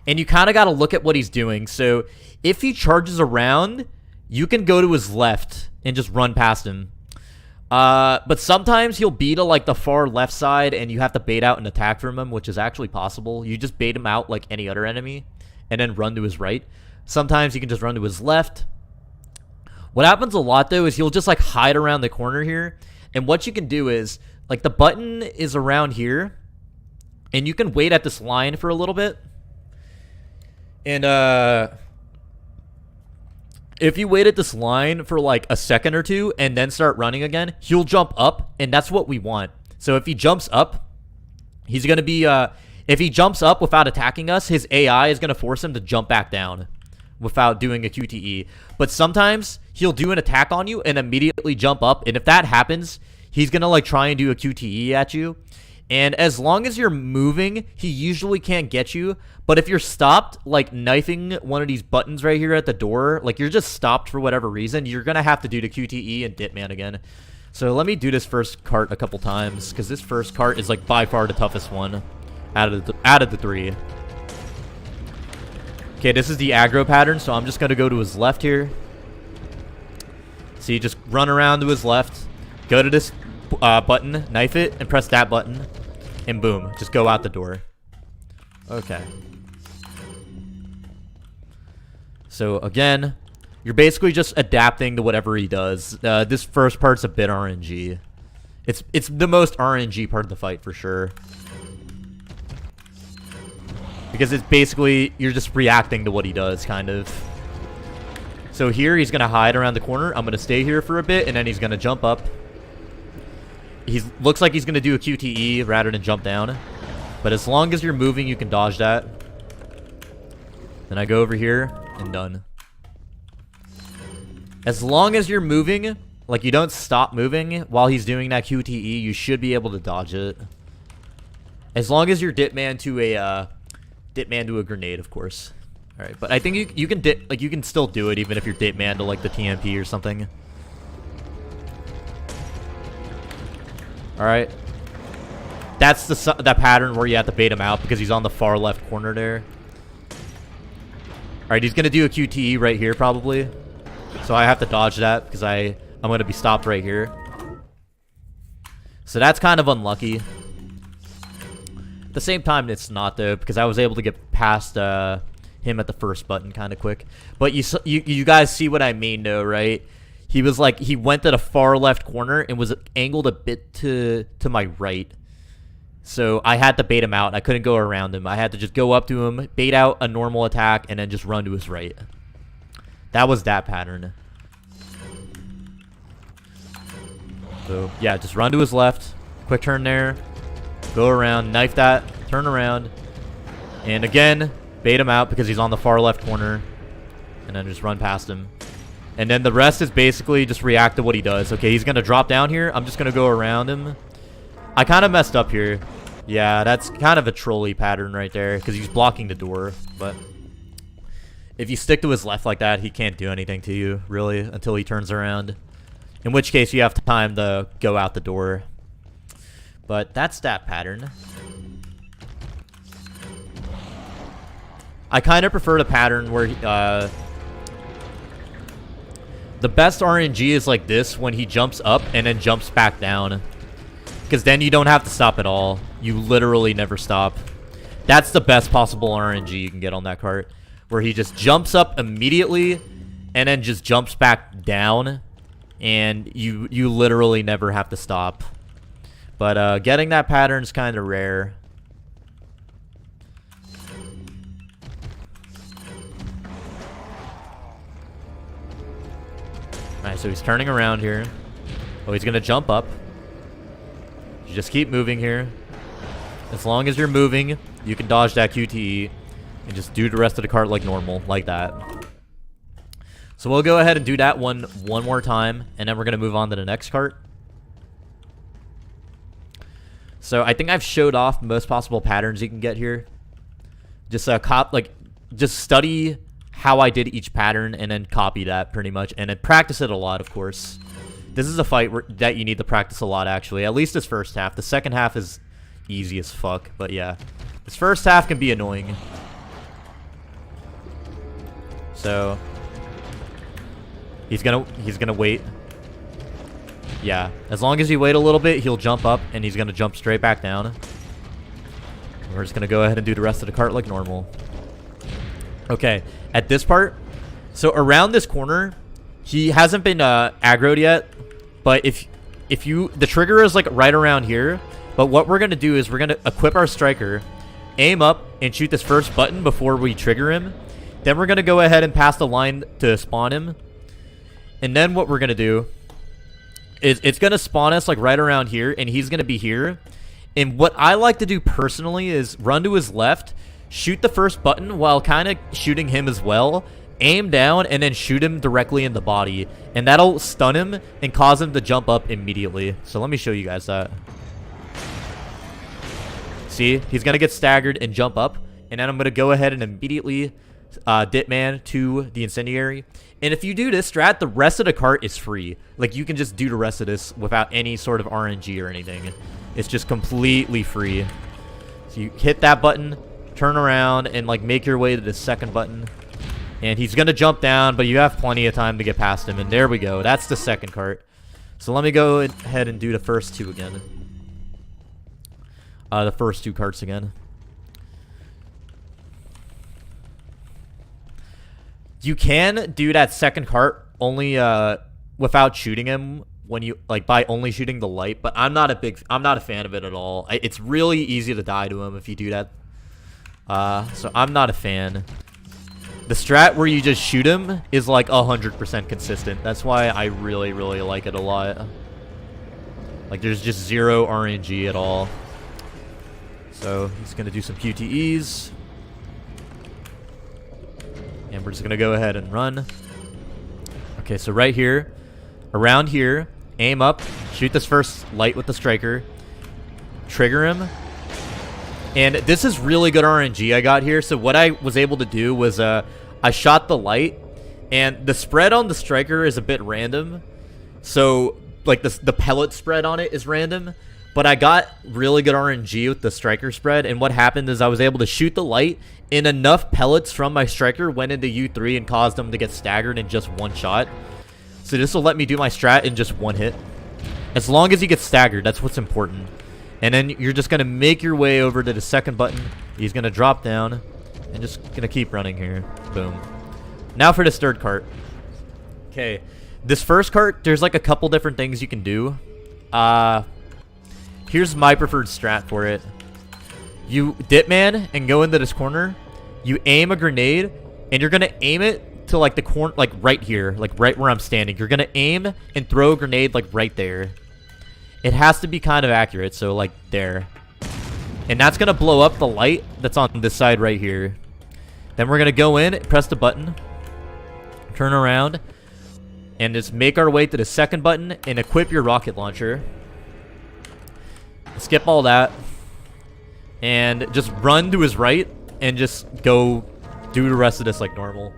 And you kind of got to look at what he's doing. So if he charges around, you can go to his left and just run past him. But sometimes he'll be to like the far left side and you have to bait out an attack from him, which is actually possible. You just bait him out like any other enemy and then run to his right. Sometimes you can just run to his left. What happens a lot though is he'll just like hide around the corner here. And what you can do is like the button is around here. And you can wait at this line for a little bit. And if you wait at this line for like a second or two and then start running again, he'll jump up, and that's what we want. So if he jumps up, he's going to be, if he jumps up without attacking us, his AI is going to force him to jump back down without doing a QTE. But sometimes he'll do an attack on you and immediately jump up, and if that happens, he's going to like try and do a QTE at you. And as long as you're moving, he usually can't get you. But if you're stopped, like knifing one of these buttons right here at the door, like you're just stopped for whatever reason, you're going to have to do the QTE and Ditman again. So let me do this first cart a couple times, because this first cart is like by far the toughest one out of the three. Okay, this is the aggro pattern, so I'm just going to go to his left here. See, just run around to his left, go to this button, knife it, and press that button, and boom, just go out the door. Okay. So again, you're basically just adapting to whatever he does. This first part's a bit RNG. It's the most RNG part of the fight for sure. Because it's basically, you're just reacting to what he does, kind of. So here, he's going to hide around the corner. I'm going to stay here for a bit, and then he's going to jump up. He looks like he's going to do a QTE rather than jump down. But as long as you're moving, you can dodge that. Then I go over here, and done. As long as you're moving, like you don't stop moving while he's doing that QTE, you should be able to dodge it. As long as you're Ditman to a grenade, of course. All right, but I think you can still do it even if you're Ditman to like the TMP or something. All right, that's that pattern where you have to bait him out because he's on the far left corner there. All right, he's gonna do a QTE right here probably, so I have to dodge that because I'm gonna be stopped right here. So that's kind of unlucky. At the same time, it's not though, because I was able to get past him at the first button kind of quick. But you guys see what I mean though, right? He was like, he went to the far left corner and was angled a bit to my right. So I had to bait him out. I couldn't go around him. I had to just go up to him, bait out a normal attack, and then just run to his right. That was that pattern. So yeah, just run to his left. Quick turn there. Go around, knife that, turn around, and again, bait him out because he's on the far left corner, and then just run past him. And then the rest is basically just react to what he does. Okay, he's going to drop down here. I'm just going to go around him. I kind of messed up here. Yeah, that's kind of a trolley pattern right there because he's blocking the door. But if you stick to his left like that, he can't do anything to you, really, until he turns around. In which case, you have time to go out the door. But that's that pattern. I kind of prefer the pattern where the best RNG is like this when he jumps up and then jumps back down. Because then you don't have to stop at all. You literally never stop. That's the best possible RNG you can get on that cart. Where he just jumps up immediately and then just jumps back down. And you literally never have to stop. But getting that pattern is kind of rare. Alright, so he's turning around here. Oh, he's going to jump up. You just keep moving here. As long as you're moving, you can dodge that QTE. And just do the rest of the cart like normal, like that. So we'll go ahead and do that one more time. And then we're going to move on to the next cart. So I think I've showed off most possible patterns you can get here. Just just study how I did each pattern and then copy that pretty much, and then practice it a lot, of course. This is a fight that you need to practice a lot, actually. At least this first half. The second half is easy as fuck, but yeah, this first half can be annoying. So he's gonna wait. Yeah, as long as you wait a little bit, he'll jump up, and he's going to jump straight back down. We're just going to go ahead and do the rest of the cart like normal. Okay, at this part, so around this corner, he hasn't been aggroed yet, but if the trigger is like right around here, But what we're going to do is we're going to equip our striker, aim up, and shoot this first button before we trigger him. Then we're going to go ahead and pass the line to spawn him. And then what we're going to do is it's going to spawn us like right around here, and he's going to be here. And what I like to do personally is run to his left, shoot the first button while kind of shooting him as well, aim down, and then shoot him directly in the body. And that'll stun him and cause him to jump up immediately. So let me show you guys that. See, he's going to get staggered and jump up. And then I'm going to go ahead and immediately dip man to the incendiary. And if you do this strat, the rest of the cart is free. Like, you can just do the rest of this without any sort of RNG or anything. It's just completely free. So you hit that button, turn around, and like make your way to the second button. And he's going to jump down, but you have plenty of time to get past him. And there we go. That's the second cart. So let me go ahead and do the first two again. The first two carts again. You can do that second cart only without shooting him when you like by only shooting the light, but I'm not a fan of it at all. It's really easy to die to him if you do that. So I'm not a fan. The strat where you just shoot him is like 100% consistent. That's why I really, really like it a lot. Like, there's just zero RNG at all. So he's gonna do some QTEs. And we're just going to go ahead and run. Okay, so right here, around here, aim up, shoot this first light with the striker, trigger him. And this is really good RNG I got here. So what I was able to do was I shot the light, and the spread on the striker is a bit random. So like the pellet spread on it is random. But I got really good RNG with the striker spread, and what happened is I was able to shoot the light, and enough pellets from my striker went into U3 and caused them to get staggered in just one shot. So this will let me do my strat in just one hit. As long as he gets staggered, that's what's important. And then you're just going to make your way over to the second button. He's going to drop down, and just going to keep running here. Boom. Now for this third cart. Okay. This first cart, there's like a couple different things you can do. Here's my preferred strat for it. You dip man and go into this corner. You aim a grenade, and you're gonna aim it to like the corner, like right here, like right where I'm standing. You're gonna aim and throw a grenade like right there. It has to be kind of accurate, so like there. And that's gonna blow up the light that's on this side right here. Then we're gonna go in, press the button, turn around, and just make our way to the second button and equip your rocket launcher. Skip all that and just run to his right and just go do the rest of this like normal.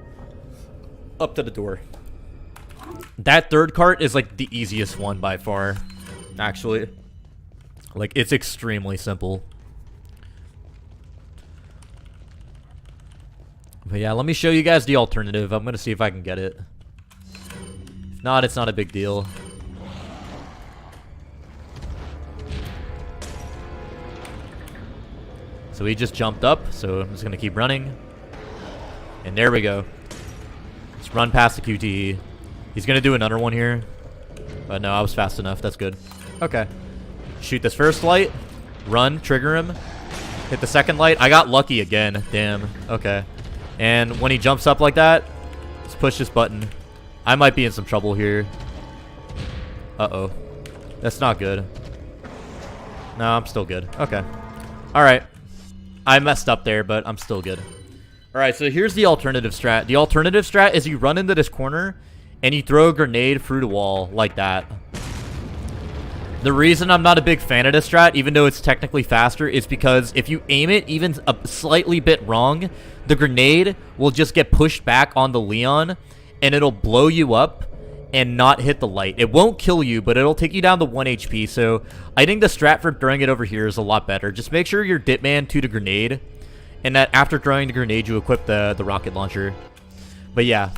Up to the door. That third cart is like the easiest one by far, actually. Like, it's extremely simple. But yeah, let me show you guys the alternative. I'm gonna see if I can get it. If not, it's not a big deal. So he just jumped up, so I'm just going to keep running. And there we go. Just run past the QTE. He's going to do another one here. But no, I was fast enough. That's good. Okay. Shoot this first light. Run. Trigger him. Hit the second light. I got lucky again. Damn. Okay. And when he jumps up like that, just push this button. I might be in some trouble here. Uh-oh. That's not good. No, I'm still good. Okay. Alright. I messed up there, but I'm still good. Alright, so here's the alternative strat. The alternative strat is you run into this corner, and you throw a grenade through the wall, like that. The reason I'm not a big fan of this strat, even though it's technically faster, is because if you aim it even a slightly bit wrong, the grenade will just get pushed back on the Leon, and it'll blow you up and not hit the light. It won't kill you, but it'll take you down to 1 HP, so I think the strat for throwing it over here is a lot better. Just make sure you're dip man to the grenade, and that after throwing the grenade, you equip the rocket launcher. But yeah,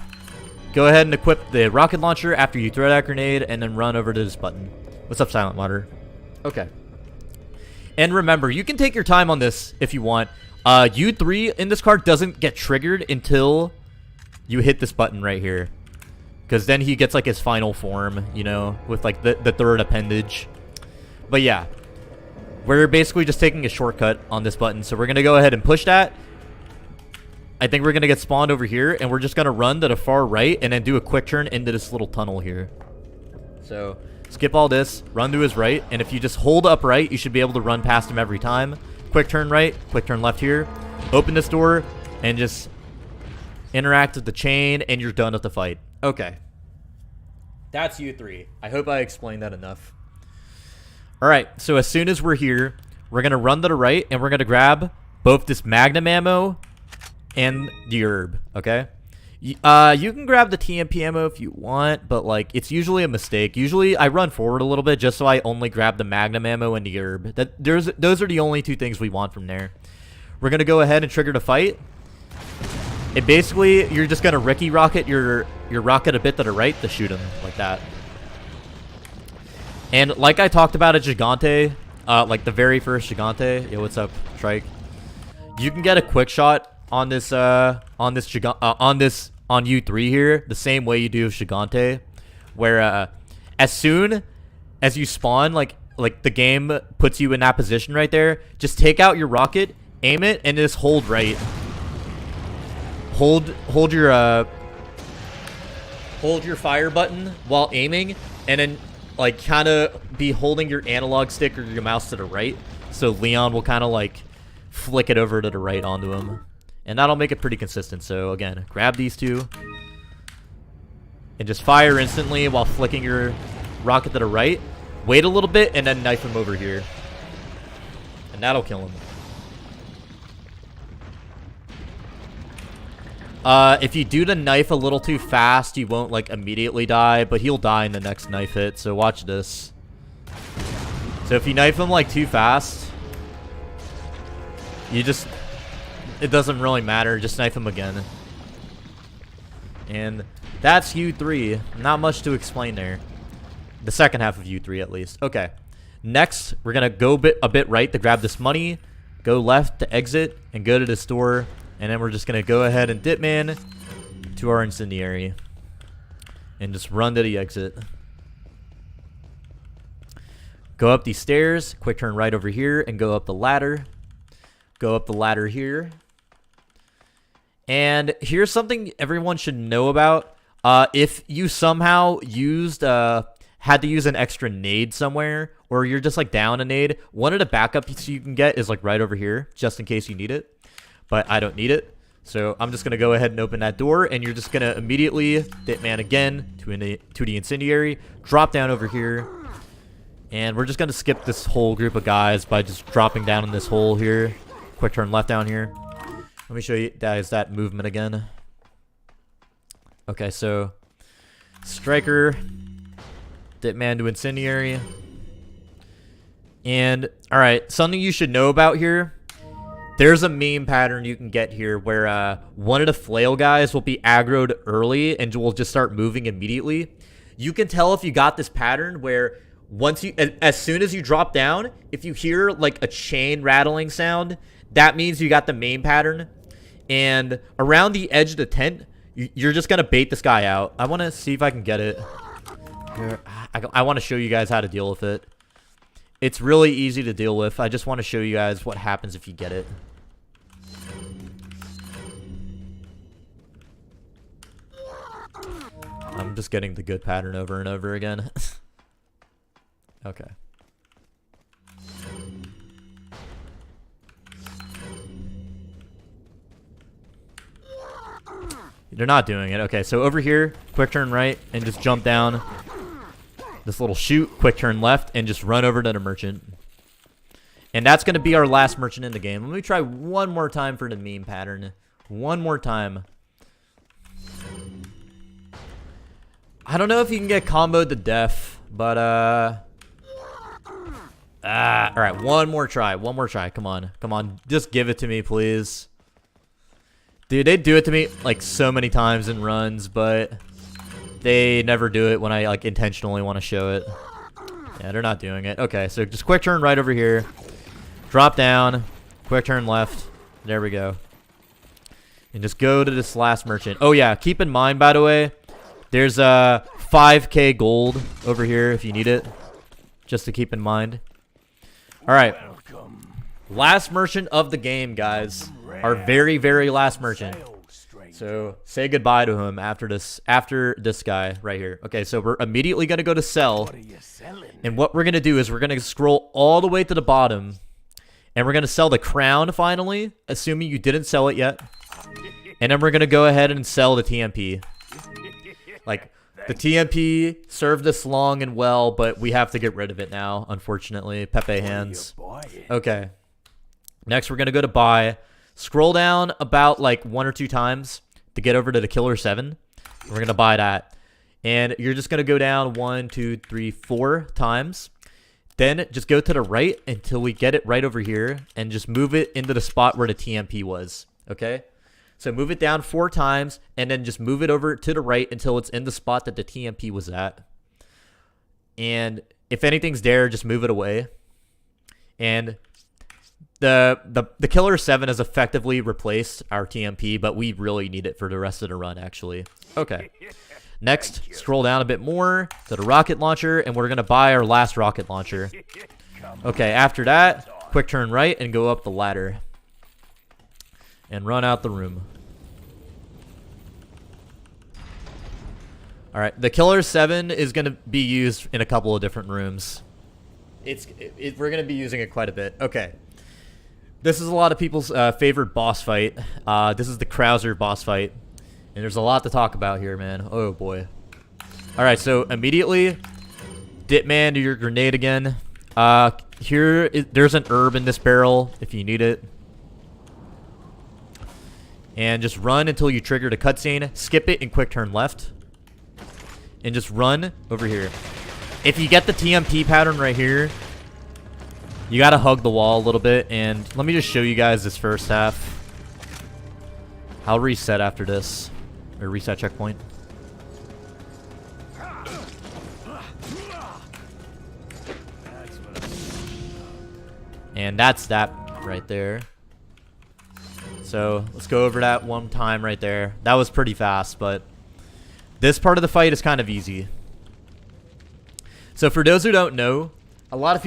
go ahead and equip the rocket launcher after you throw that grenade, and then run over to this button. What's up, Silent Water? Okay. And remember, you can take your time on this if you want. U3 in this card doesn't get triggered until you hit this button right here. Because then he gets, like, his final form, you know, with, like, the third appendage. But, yeah. we're basically just taking a shortcut on this button. So we're going to go ahead and push that. I think we're going to get spawned over here, and we're just going to run to the far right and then do a quick turn into this little tunnel here. So skip all this, run to his right, and if you just hold upright, you should be able to run past him every time. Quick turn right, quick turn left here. Open this door, and just interact with the chain, and you're done with the fight. Okay. That's U3. I hope I explained that enough. Alright, so as soon as we're here, we're going to run to the right, and we're going to grab both this Magnum ammo and the herb, okay? You can grab the TMP ammo if you want, but, like, it's usually a mistake. Usually, I run forward a little bit just so I only grab the Magnum ammo and the herb. Those are the only two things we want from there. We're going to go ahead and trigger the fight. And basically, you're just going to Ricky rocket your rocket a bit to the right to shoot him, like that. And like I talked about at Gigante, like the very first Gigante. Yo, what's up, Trike? You can get a quick shot on this on U3 here the same way you do with Gigante, where as soon as you spawn, like the game puts you in that position right there, just take out your rocket, aim it, and just hold right. Hold your fire button while aiming, and then like kind of be holding your analog stick or your mouse to the right, so Leon will kind of like flick it over to the right onto him. And that'll make it pretty consistent. So again, grab these two and just fire instantly while flicking your rocket to the right. Wait a little bit and then knife him over here. And that'll kill him. If you do the knife a little too fast, you won't like immediately die, but he'll die in the next knife hit. So watch this. So if you knife him like too fast, you just... it doesn't really matter. Just knife him again. And that's U3. Not much to explain there. The second half of U3 at least. Okay. Next, we're going to go a bit right to grab this money. Go left to exit and go to this door. And then we're just going to go ahead and dip man to our incendiary. And just run to the exit. Go up these stairs. Quick turn right over here and go up the ladder. Go up the ladder here. And here's something everyone should know about. If you somehow had to use an extra nade somewhere, or you're just like down a nade, one of the backups you can get is like right over here, just in case you need it. But I don't need it. So I'm just going to go ahead and open that door, and you're just going to immediately dip man again to the incendiary, drop down over here. And we're just going to skip this whole group of guys by just dropping down in this hole here. Quick turn left down here. Let me show you guys that movement again. Okay, so striker, dip man to incendiary. And all right, something you should know about here. There's a meme pattern you can get here where one of the flail guys will be aggroed early and will just start moving immediately. You can tell if you got this pattern where as soon as you drop down, if you hear like a chain rattling sound, that means you got the main pattern. And around the edge of the tent, you're just going to bait this guy out. I want to see if I can get it. Here, I want to show you guys how to deal with it. It's really easy to deal with. I just want to show you guys what happens if you get it. I'm just getting the good pattern over and over again. Okay. They're not doing it. Okay, so over here, quick turn right and just jump down this little chute, quick turn left, and just run over to the merchant. And that's going to be our last merchant in the game. Let me try one more time for the meme pattern. One more time. I don't know if you can get comboed to death, but alright, one more try. One more try. Come on. Come on. Just give it to me, please. Dude, they do it to me like so many times in runs, but they never do it when I like intentionally want to show it. Yeah, they're not doing it. Okay, so just quick turn right over here. Drop down. Quick turn left. There we go. And just go to this last merchant. Oh yeah, keep in mind, by the way, there's 5k gold over here if you need it. Just to keep in mind. Alright. Last merchant of the game, guys. Our very, very last merchant. So say goodbye to him after this guy right here. Okay, so we're immediately going to go to sell. And what we're going to do is we're going to scroll all the way to the bottom. And we're going to sell the crown finally, assuming you didn't sell it yet. And then we're going to go ahead and sell the TMP. Like, the TMP served us long and well, but we have to get rid of it now, unfortunately. Pepe hands. Okay. Next, we're going to go to buy. Scroll down about, like, 1 or 2 times to get over to the Killer 7. We're going to buy that. And you're just going to go down 1, 2, 3, 4 times. Then just go to the right until we get it right over here. And just move it into the spot where the TMP was. Okay? So move it down 4 times, and then just move it over to the right until it's in the spot that the TMP was at. And if anything's there, just move it away. And the Killer 7 has effectively replaced our TMP, but we really need it for the rest of the run, actually. Okay. Next, scroll down a bit more to the rocket launcher, and we're going to buy our last rocket launcher. Okay, after that, quick turn right and go up the ladder. And run out the room. Alright, the Killer 7 is going to be used in a couple of different rooms. We're going to be using it quite a bit. Okay. This is a lot of people's favorite boss fight. This is the Krauser boss fight. And there's a lot to talk about here, man. Oh, boy. Alright, so immediately, dip man to your grenade again. There's an herb in this barrel if you need it. And just run until you trigger the cutscene. Skip it and quick turn left. And just run over here. If you get the TMP pattern right here, you gotta hug the wall a little bit. And let me just show you guys this first half. I'll reset after this. Or reset checkpoint. And that's that right there. So let's go over that one time right there. That was pretty fast, but this part of the fight is kind of easy. So for those who don't know, a lot of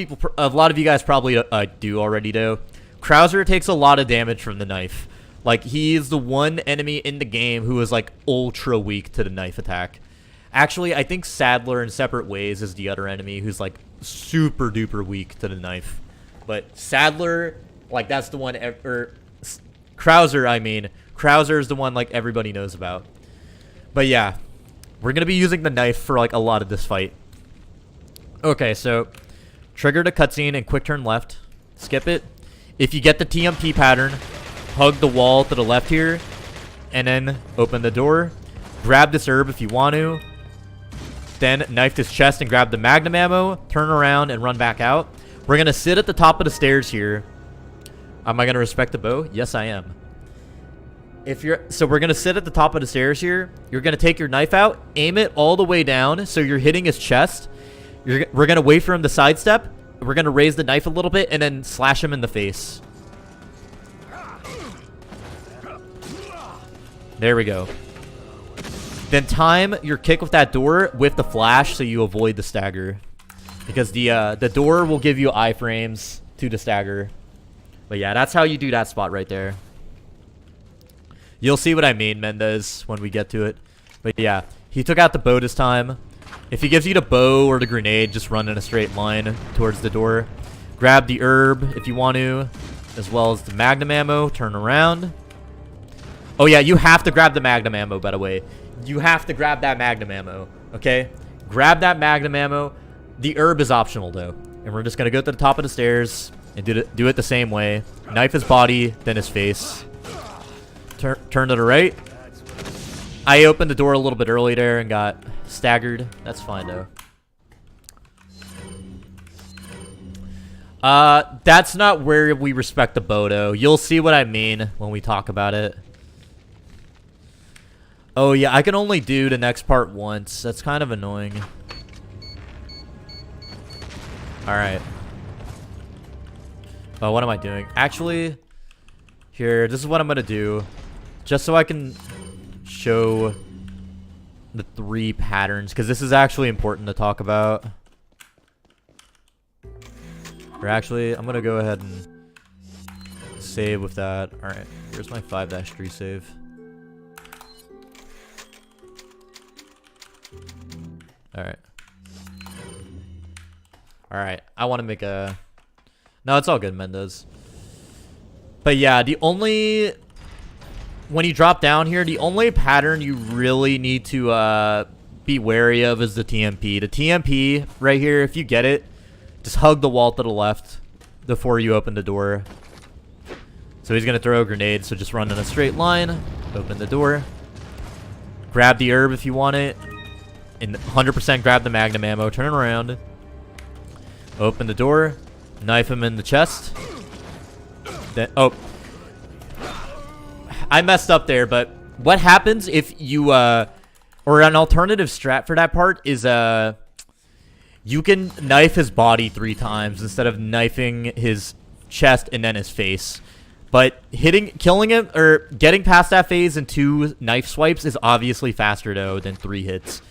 you guys probably do already know. Krauser takes a lot of damage from the knife. Like, he is the one enemy in the game who is like ultra weak to the knife attack. Actually, I think Sadler in Separate Ways is the other enemy who's like super duper weak to the knife. But Sadler, like, that's the one. Krauser, I mean. Krauser is the one, like, everybody knows about. But, yeah. We're going to be using the knife for, like, a lot of this fight. Okay, so trigger the cutscene and quick turn left. Skip it. If you get the TMP pattern, hug the wall to the left here. And then open the door. Grab this herb if you want to. Then knife this chest and grab the magnum ammo. Turn around and run back out. We're going to sit at the top of the stairs here. Am I going to respect the bow? Yes, I am. So we're going to sit at the top of the stairs here. You're going to take your knife out, aim it all the way down so you're hitting his chest. We're going to wait for him to sidestep. We're going to raise the knife a little bit and then slash him in the face. There we go. Then time your kick with that door with the flash so you avoid the stagger. Because the door will give you iframes to the stagger. But yeah, that's how you do that spot right there. You'll see what I mean, Mendez, when we get to it. But yeah, he took out the bow this time. If he gives you the bow or the grenade, just run in a straight line towards the door. Grab the herb if you want to, as well as the magnum ammo. Turn around. Oh yeah, you have to grab the magnum ammo, by the way. You have to grab that magnum ammo, okay? Grab that magnum ammo. The herb is optional, though. And we're just going to go to the top of the stairs and do it the same way. Knife his body, then his face. Turn to the right. I opened the door a little bit early there and got staggered. That's fine, though. That's not where we respect the bow, though. You'll see what I mean when we talk about it. Oh, yeah, I can only do the next part once. That's kind of annoying. Alright. Oh, what am I doing? Actually, here, this is what I'm going to do. Just so I can show the 3 patterns. Because this is actually important to talk about. Or actually, I'm going to go ahead and save with that. Alright, here's my 5-3 save. Alright. Alright, I want to make a... No, it's all good, Mendez. But yeah, the only... When you drop down here, the only pattern you really need to be wary of is the TMP. The TMP right here, if you get it, just hug the wall to the left before you open the door. So he's going to throw a grenade, so just run in a straight line, open the door. Grab the herb if you want it, and 100% grab the magnum ammo, turn around. Open the door, knife him in the chest. Then, oh. I messed up there, but what happens if you, or an alternative strat for that part is, you can knife his body 3 times instead of knifing his chest and then his face. But killing him, or getting past that phase in 2 knife swipes is obviously faster, though, than 3 hits.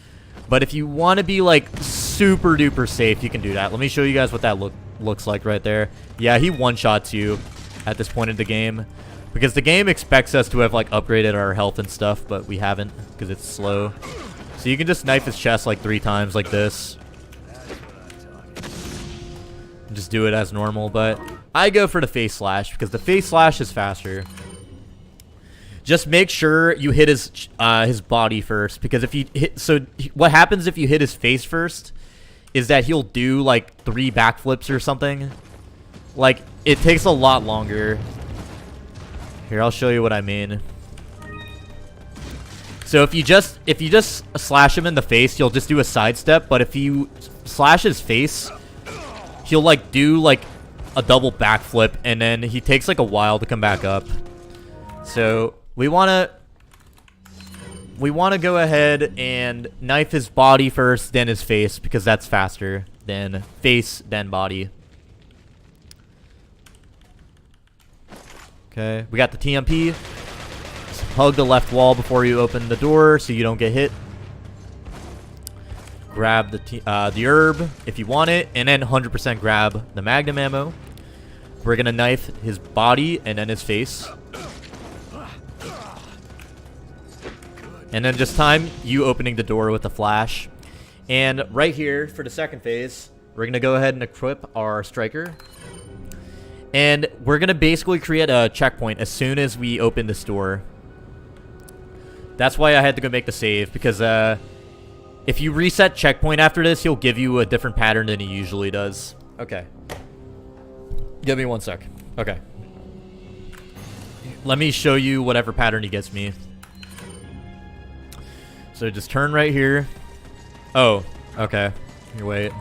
But if you want to be, like, super duper safe, you can do that. Let me show you guys what that looks like right there. Yeah, he one-shots you at this point in the game. Because the game expects us to have, like, upgraded our health and stuff, but we haven't, because it's slow. So you can just knife his chest, like, 3 times like this. And just do it as normal, but I go for the face slash, because the face slash is faster. Just make sure you hit his body first, because if you hit... So what happens if you hit his face first is that he'll do, like, 3 backflips or something. Like, it takes a lot longer. Here, I'll show you what I mean. So if you just slash him in the face, he'll just do a sidestep. But if you slash his face, he'll like do like a double backflip, and then he takes like a while to come back up. So we wanna go ahead and knife his body first, then his face, because that's faster than face, then body. Okay, we got the TMP. Just hug the left wall before you open the door so you don't get hit. Grab the herb if you want it, and then 100% grab the magnum ammo. We're gonna knife his body and then his face. And then just time you opening the door with the flash. And right here for the second phase, we're gonna go ahead and equip our striker. And we're going to basically create a checkpoint as soon as we open this door. That's why I had to go make the save, because if you reset checkpoint after this, he'll give you a different pattern than he usually does. Okay. Give me 1 sec. Okay. Let me show you whatever pattern he gets me. So just turn right here. Oh, okay. Here, wait.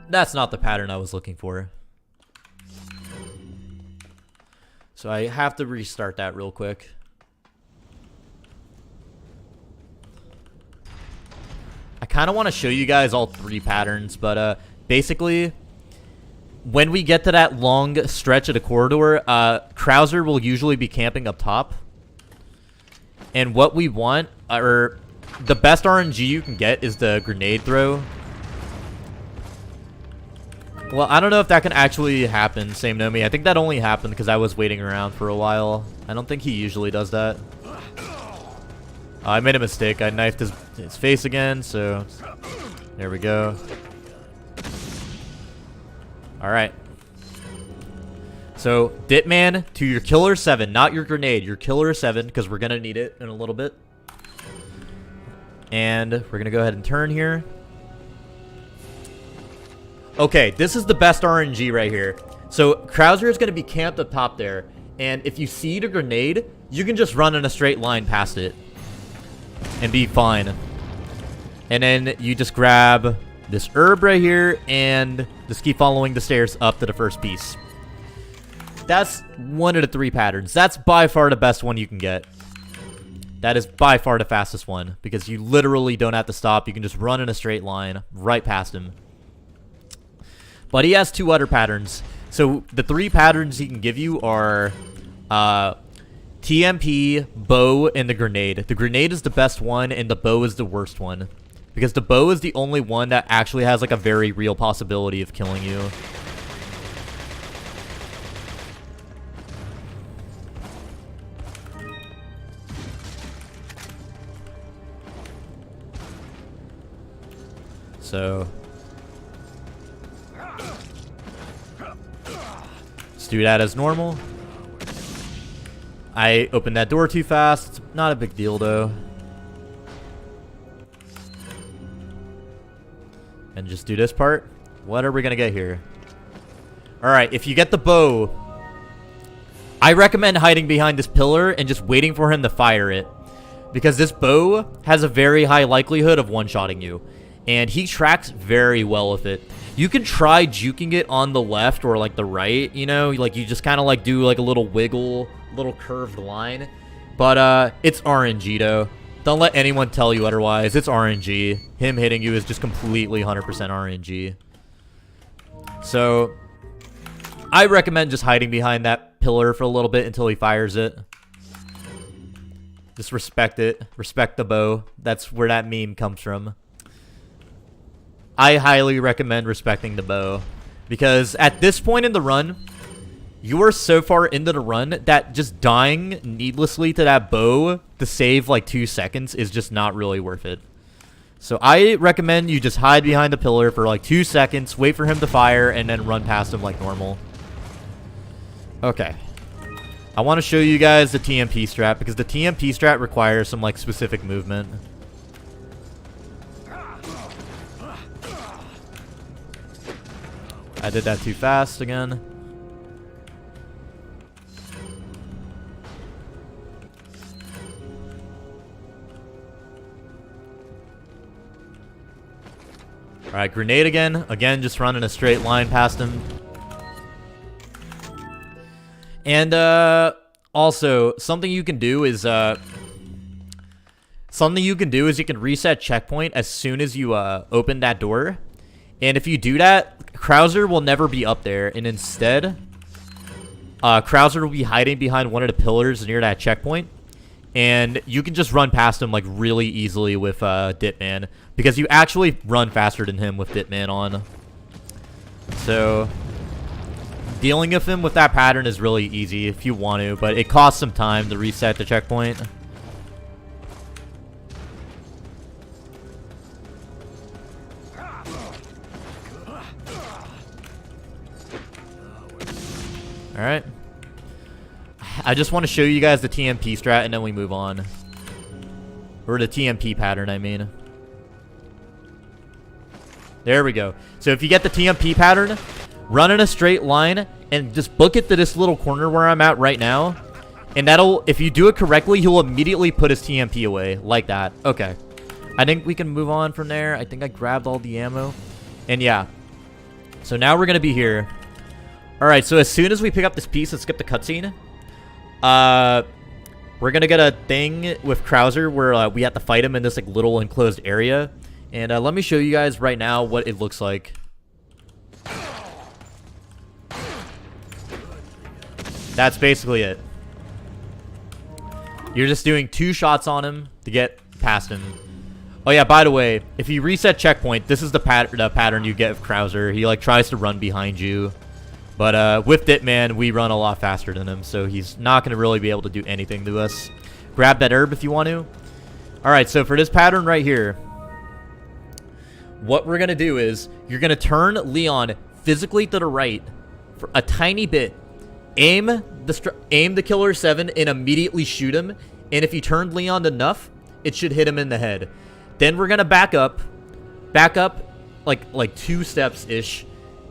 That's not the pattern I was looking for. So I have to restart that real quick. I kind of want to show you guys all 3 patterns, but basically, when we get to that long stretch of the corridor, Krauser will usually be camping up top. And what we want, or the best RNG you can get, is the grenade throw. Well, I don't know if that can actually happen, Same Nomi. I think that only happened because I was waiting around for a while. I don't think he usually does that. I made a mistake. I knifed his face again, so... There we go. Alright. So, Ditman to your Killer 7, not your grenade. Your Killer 7, because we're going to need it in a little bit. And we're going to go ahead and turn here. Okay, this is the best RNG right here. So, Krauser is going to be camped up top there. And if you see the grenade, you can just run in a straight line past it. And be fine. And then you just grab this herb right here and just keep following the stairs up to the first piece. That's one of the 3 patterns. That's by far the best one you can get. That is by far the fastest one, because you literally don't have to stop. You can just run in a straight line right past him. But he has 2 other patterns. So the 3 patterns he can give you are TMP, bow, and the grenade. The grenade is the best one, and the bow is the worst one. Because the bow is the only one that actually has like a very real possibility of killing you. So let's do that as normal. I opened that door too fast. It's not a big deal though. And just do this part. What are we gonna get here? Alright, if you get the bow, I recommend hiding behind this pillar and just waiting for him to fire it. Because this bow has a very high likelihood of one-shotting you. And he tracks very well with it. You can try juking it on the left or like the right, you know? Like you just kind of like do like a little wiggle, little curved line. But it's RNG though. Don't let anyone tell you otherwise. It's RNG. Him hitting you is just completely 100% RNG. So I recommend just hiding behind that pillar for a little bit until he fires it. Just respect it. Respect the bow. That's where that meme comes from. I highly recommend respecting the bow. Because at this point in the run, you are so far into the run that just dying needlessly to that bow to save like 2 seconds is just not really worth it. So I recommend you just hide behind the pillar for like 2 seconds, wait for him to fire, and then run past him like normal. Okay. I want to show you guys the TMP strat because the TMP strat requires some like specific movement. I did that too fast again. Alright, grenade again. Again, just running a straight line past him. And also, something you can do is you can reset checkpoint as soon as you open that door. And if you do that, Krauser will never be up there. And instead, Krauser will be hiding behind one of the pillars near that checkpoint. And you can just run past him like really easily with Ditman. Because you actually run faster than him with Ditman on. So dealing with him with that pattern is really easy if you want to. But it costs some time to reset the checkpoint. Alright. I just want to show you guys the TMP strat and then we move on. Or the TMP pattern, I mean. There we go. So if you get the TMP pattern, run in a straight line and just book it to this little corner where I'm at right now. And that'll, if you do it correctly, he'll immediately put his TMP away. Like that. Okay. I think we can move on from there. I think I grabbed all the ammo. And yeah. So now we're going to be here. Alright, so as soon as we pick up this piece, let's skip the cutscene. We're gonna get a thing with Krauser where we have to fight him in this like little enclosed area. And let me show you guys right now what it looks like. That's basically it. You're just doing 2 shots on him to get past him. Oh yeah, by the way, if you reset checkpoint, this is the pattern you get with Krauser. He like tries to run behind you. But with Ditman, we run a lot faster than him, so he's not going to really be able to do anything to us. Grab that herb if you want to. Alright, so for this pattern right here, what we're going to do is, you're going to turn Leon physically to the right for a tiny bit. Aim the Killer 7 and immediately shoot him. And if you turned Leon enough, it should hit him in the head. Then we're going to back up like 2 steps-ish.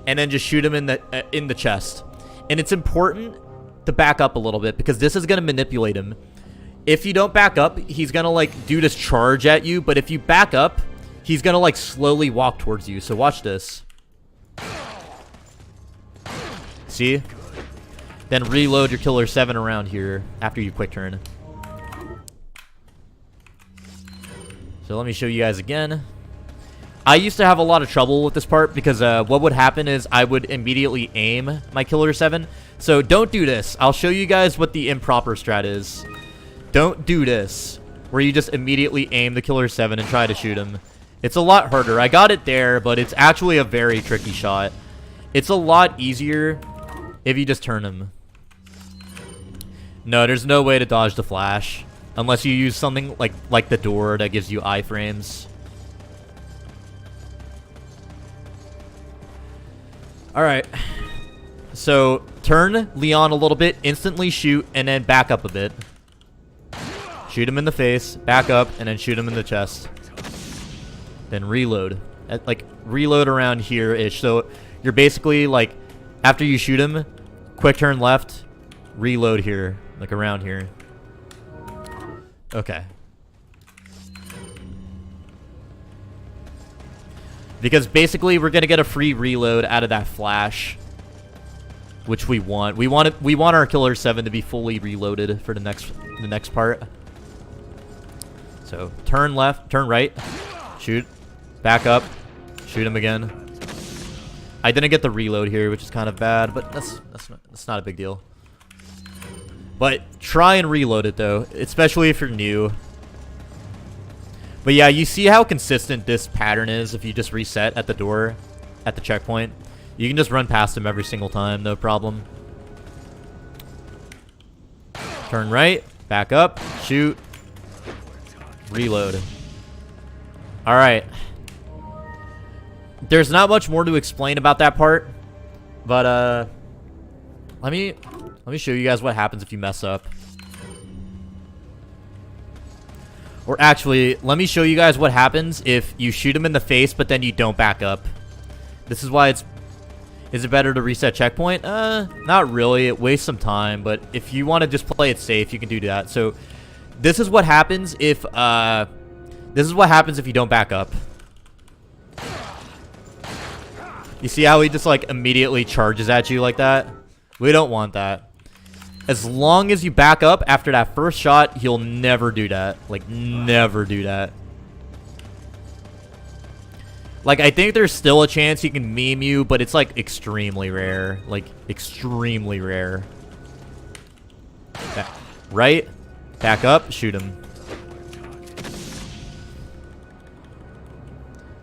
And then just shoot him in the chest. And it's important to back up a little bit because this is going to manipulate him. If you don't back up, he's going to like do this charge at you. But if you back up, he's going to like slowly walk towards you. So watch this. See? Then reload your Killer 7 around here after you quick turn. So let me show you guys again. I used to have a lot of trouble with this part because what would happen is I would immediately aim my Killer 7. So don't do this. I'll show you guys what the improper strat is. Don't do this, where you just immediately aim the Killer 7 and try to shoot him. It's a lot harder. I got it there, but it's actually a very tricky shot. It's a lot easier if you just turn him. No, there's no way to dodge the flash. Unless you use something like the door that gives you iframes. Alright. So, turn Leon a little bit, instantly shoot, and then back up a bit. Shoot him in the face, back up, and then shoot him in the chest. Then reload. Like, reload around here-ish. So, you're basically, like, after you shoot him, quick turn left, reload here. Like, around here. Okay. Because basically, we're gonna get a free reload out of that flash. Which we want. We want our Killer 7 to be fully reloaded for the next part. So turn left, turn right, shoot, back up, shoot him again. I didn't get the reload here, which is kind of bad, but that's not a big deal. But try and reload it though, especially if you're new. But yeah, you see how consistent this pattern is if you just reset at the door, at the checkpoint. You can just run past him every single time, no problem. Turn right, back up, shoot, reload. Alright. There's not much more to explain about that part. But, let me show you guys what happens if you mess up. Or actually, let me show you guys what happens if you shoot him in the face, but then you don't back up. This is why it's... Is it better to reset checkpoint? Not really. It wastes some time, but if you want to just play it safe, you can do that. So, this is what happens if, you don't back up. You see how he just, like, immediately charges at you like that? We don't want that. As long as you back up after that first shot, he'll never do that. Like, never do that. Like, I think there's still a chance he can meme you, but it's, like, extremely rare. Like, extremely rare. Right? Back up, shoot him.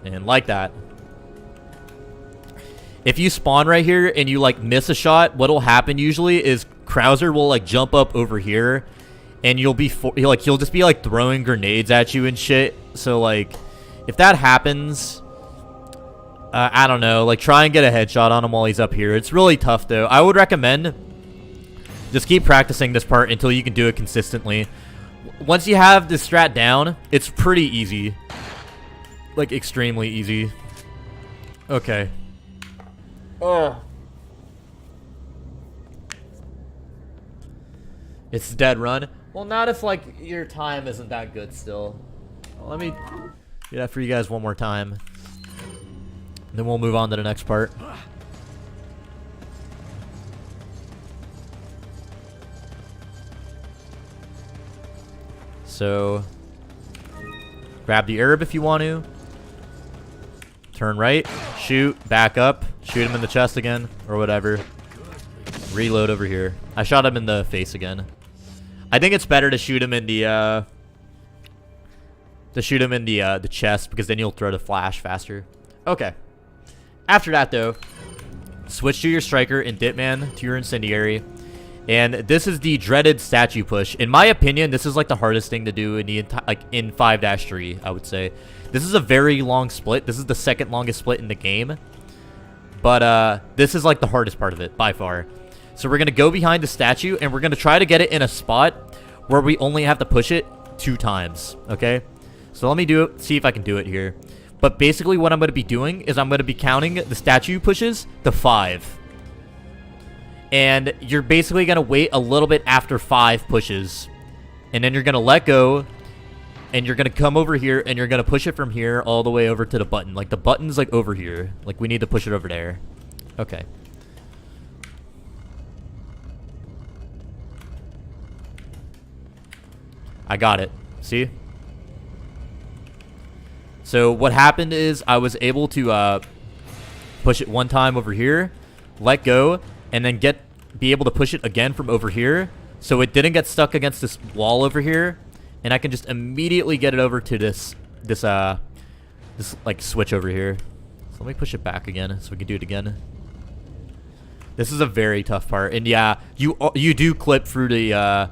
And like that. If you spawn right here and you, like, miss a shot, what'll happen usually is Krauser will, like, jump up over here. And he'll just be, like, throwing grenades at you and shit. So, like, if that happens... I don't know, like, try and get a headshot on him while he's up here. It's really tough, though. I would recommend just keep practicing this part until you can do it consistently. Once you have this strat down, it's pretty easy. Like, extremely easy. Okay. Oh. It's dead run. Well, not if, like, your time isn't that good still. Well, let me do that for you guys one more time. Then we'll move on to the next part. So, grab the herb if you want to. Turn right, shoot, back up, shoot him in the chest again, or whatever. Reload over here. I shot him in the face again. I think it's better to shoot him in the chest, because then you'll throw the flash faster. Okay. After that, though, switch to your striker and Ditman to your incendiary. And this is the dreaded statue push. In my opinion, this is like the hardest thing to do in the in 5-3, I would say. This is a very long split. This is the second longest split in the game. But this is like the hardest part of it, by far. So we're going to go behind the statue, and we're going to try to get it in a spot where we only have to push it 2 times, okay? So let me do it, see if I can do it here. But basically what I'm going to be doing is I'm going to be counting the statue pushes to 5. And you're basically going to wait a little bit after 5 pushes. And then you're going to let go. And you're going to come over here and you're going to push it from here all the way over to the button. Like the button's like over here. Like we need to push it over there. Okay. I got it. See? So what happened is I was able to push it one time over here, let go, and then be able to push it again from over here. So it didn't get stuck against this wall over here, and I can just immediately get it over to this like switch over here. So let me push it back again so we can do it again. This is a very tough part, and yeah, you do clip through the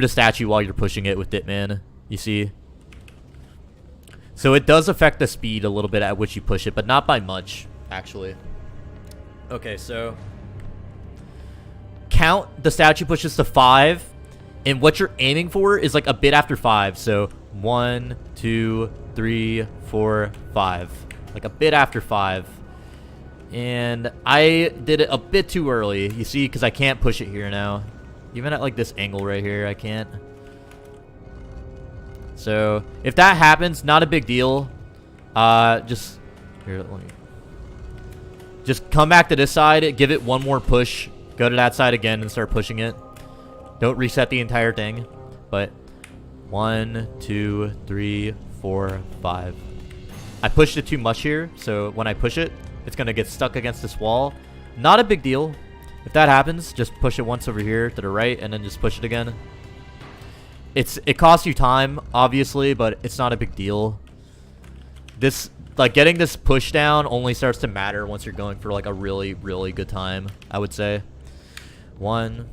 statue while you're pushing it with Ditman. You see. So it does affect the speed a little bit at which you push it, but not by much, actually. Okay, so count the statue pushes to 5, and what you're aiming for is like a bit after 5. So 1, 2, 3, 4, 5, like a bit after 5. And I did it a bit too early, you see, because I can't push it here now. Even at like this angle right here, I can't. So if that happens, not a big deal. Just here, let me just come back to this side, give it one more push, go to that side again and start pushing it. Don't reset the entire thing. But 1, 2, 3, 4, 5. I pushed it too much here, so when I push it, it's gonna get stuck against this wall. Not a big deal. If that happens, just push it once over here to the right and then just push it again. It costs you time, obviously, but it's not a big deal. This, like, getting this push down only starts to matter once you're going for like a really, really good time, I would say. 1.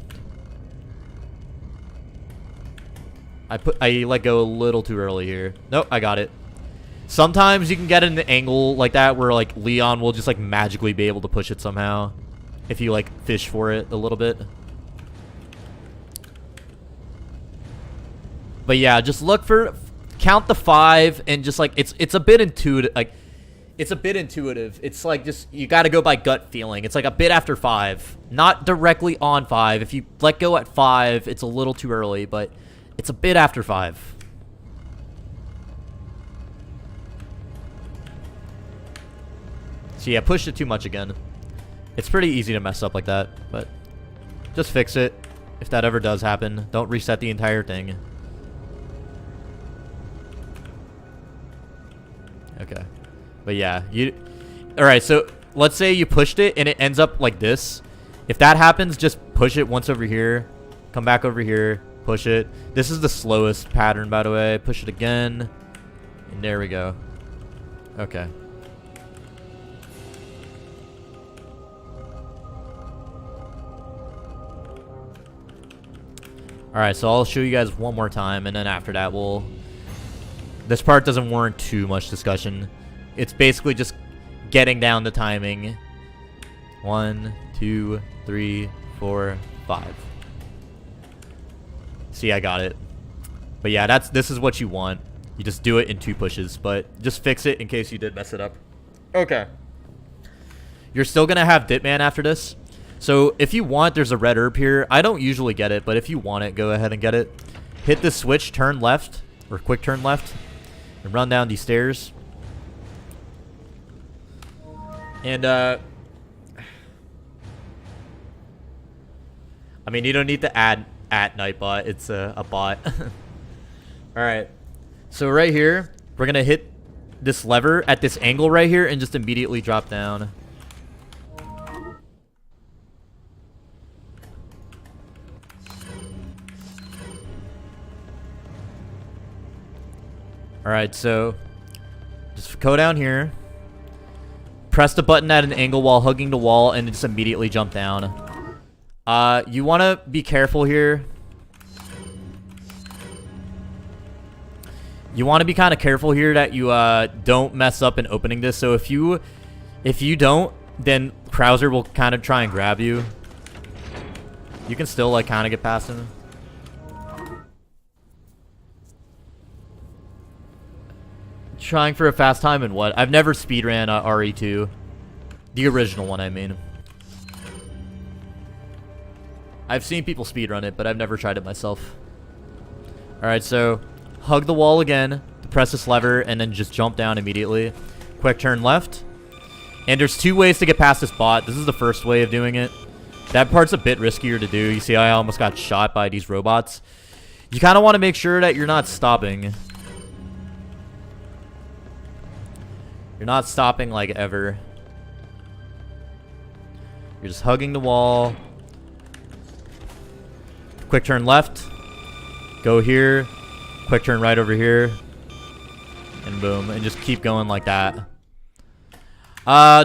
I let go a little too early here. Nope, I got it. Sometimes you can get an angle like that where like Leon will just like magically be able to push it somehow if you like fish for it a little bit. But yeah, just look for, count the 5 and just like it's a bit intuitive. Like it's a bit intuitive. It's like just you got to go by gut feeling. It's like a bit after 5, not directly on 5. If you let go at 5, it's a little too early, but it's a bit after 5. So yeah, pushed it too much again. It's pretty easy to mess up like that, but just fix it if that ever does happen. Don't reset the entire thing. Okay. But yeah, alright, so let's say you pushed it and it ends up like this. If that happens, just push it once over here. Come back over here. Push it. This is the slowest pattern, by the way. Push it again. And there we go. Okay. Alright, so I'll show you guys one more time, and then after that we'll... This part doesn't warrant too much discussion. It's basically just getting down the timing. 1, 2, 3, 4, 5. See, I got it. But yeah, this is what you want. You just do it in 2 pushes, but just fix it in case you did mess it up. Okay. You're still gonna have Ditman after this. So if you want, there's a red herb here. I don't usually get it, but if you want it, go ahead and get it. Hit the switch, turn left, or quick turn left, and run down these stairs. And, I mean, you don't need to add at Nightbot. It's a bot. Alright. So right here, we're going to hit this lever at this angle right here and just immediately drop down. Alright, so just go down here. Press the button at an angle while hugging the wall and just immediately jump down. You want to be careful here. You want to be kind of careful here that you don't mess up in opening this. So if you don't, then Krauser will kind of try and grab you. You can still like kind of get past him. Trying for a fast time in what? I've never speedran RE2. The original one, I mean. I've seen people speedrun it, but I've never tried it myself. Alright, so hug the wall again, press this lever, and then just jump down immediately. Quick turn left. And there's 2 ways to get past this bot. This is the first way of doing it. That part's a bit riskier to do. You see, I almost got shot by these robots. You kind of want to make sure that you're not stopping. You're not stopping like ever. You're just hugging the wall. Quick turn left. Go here. Quick turn right over here. And boom. And just keep going like that.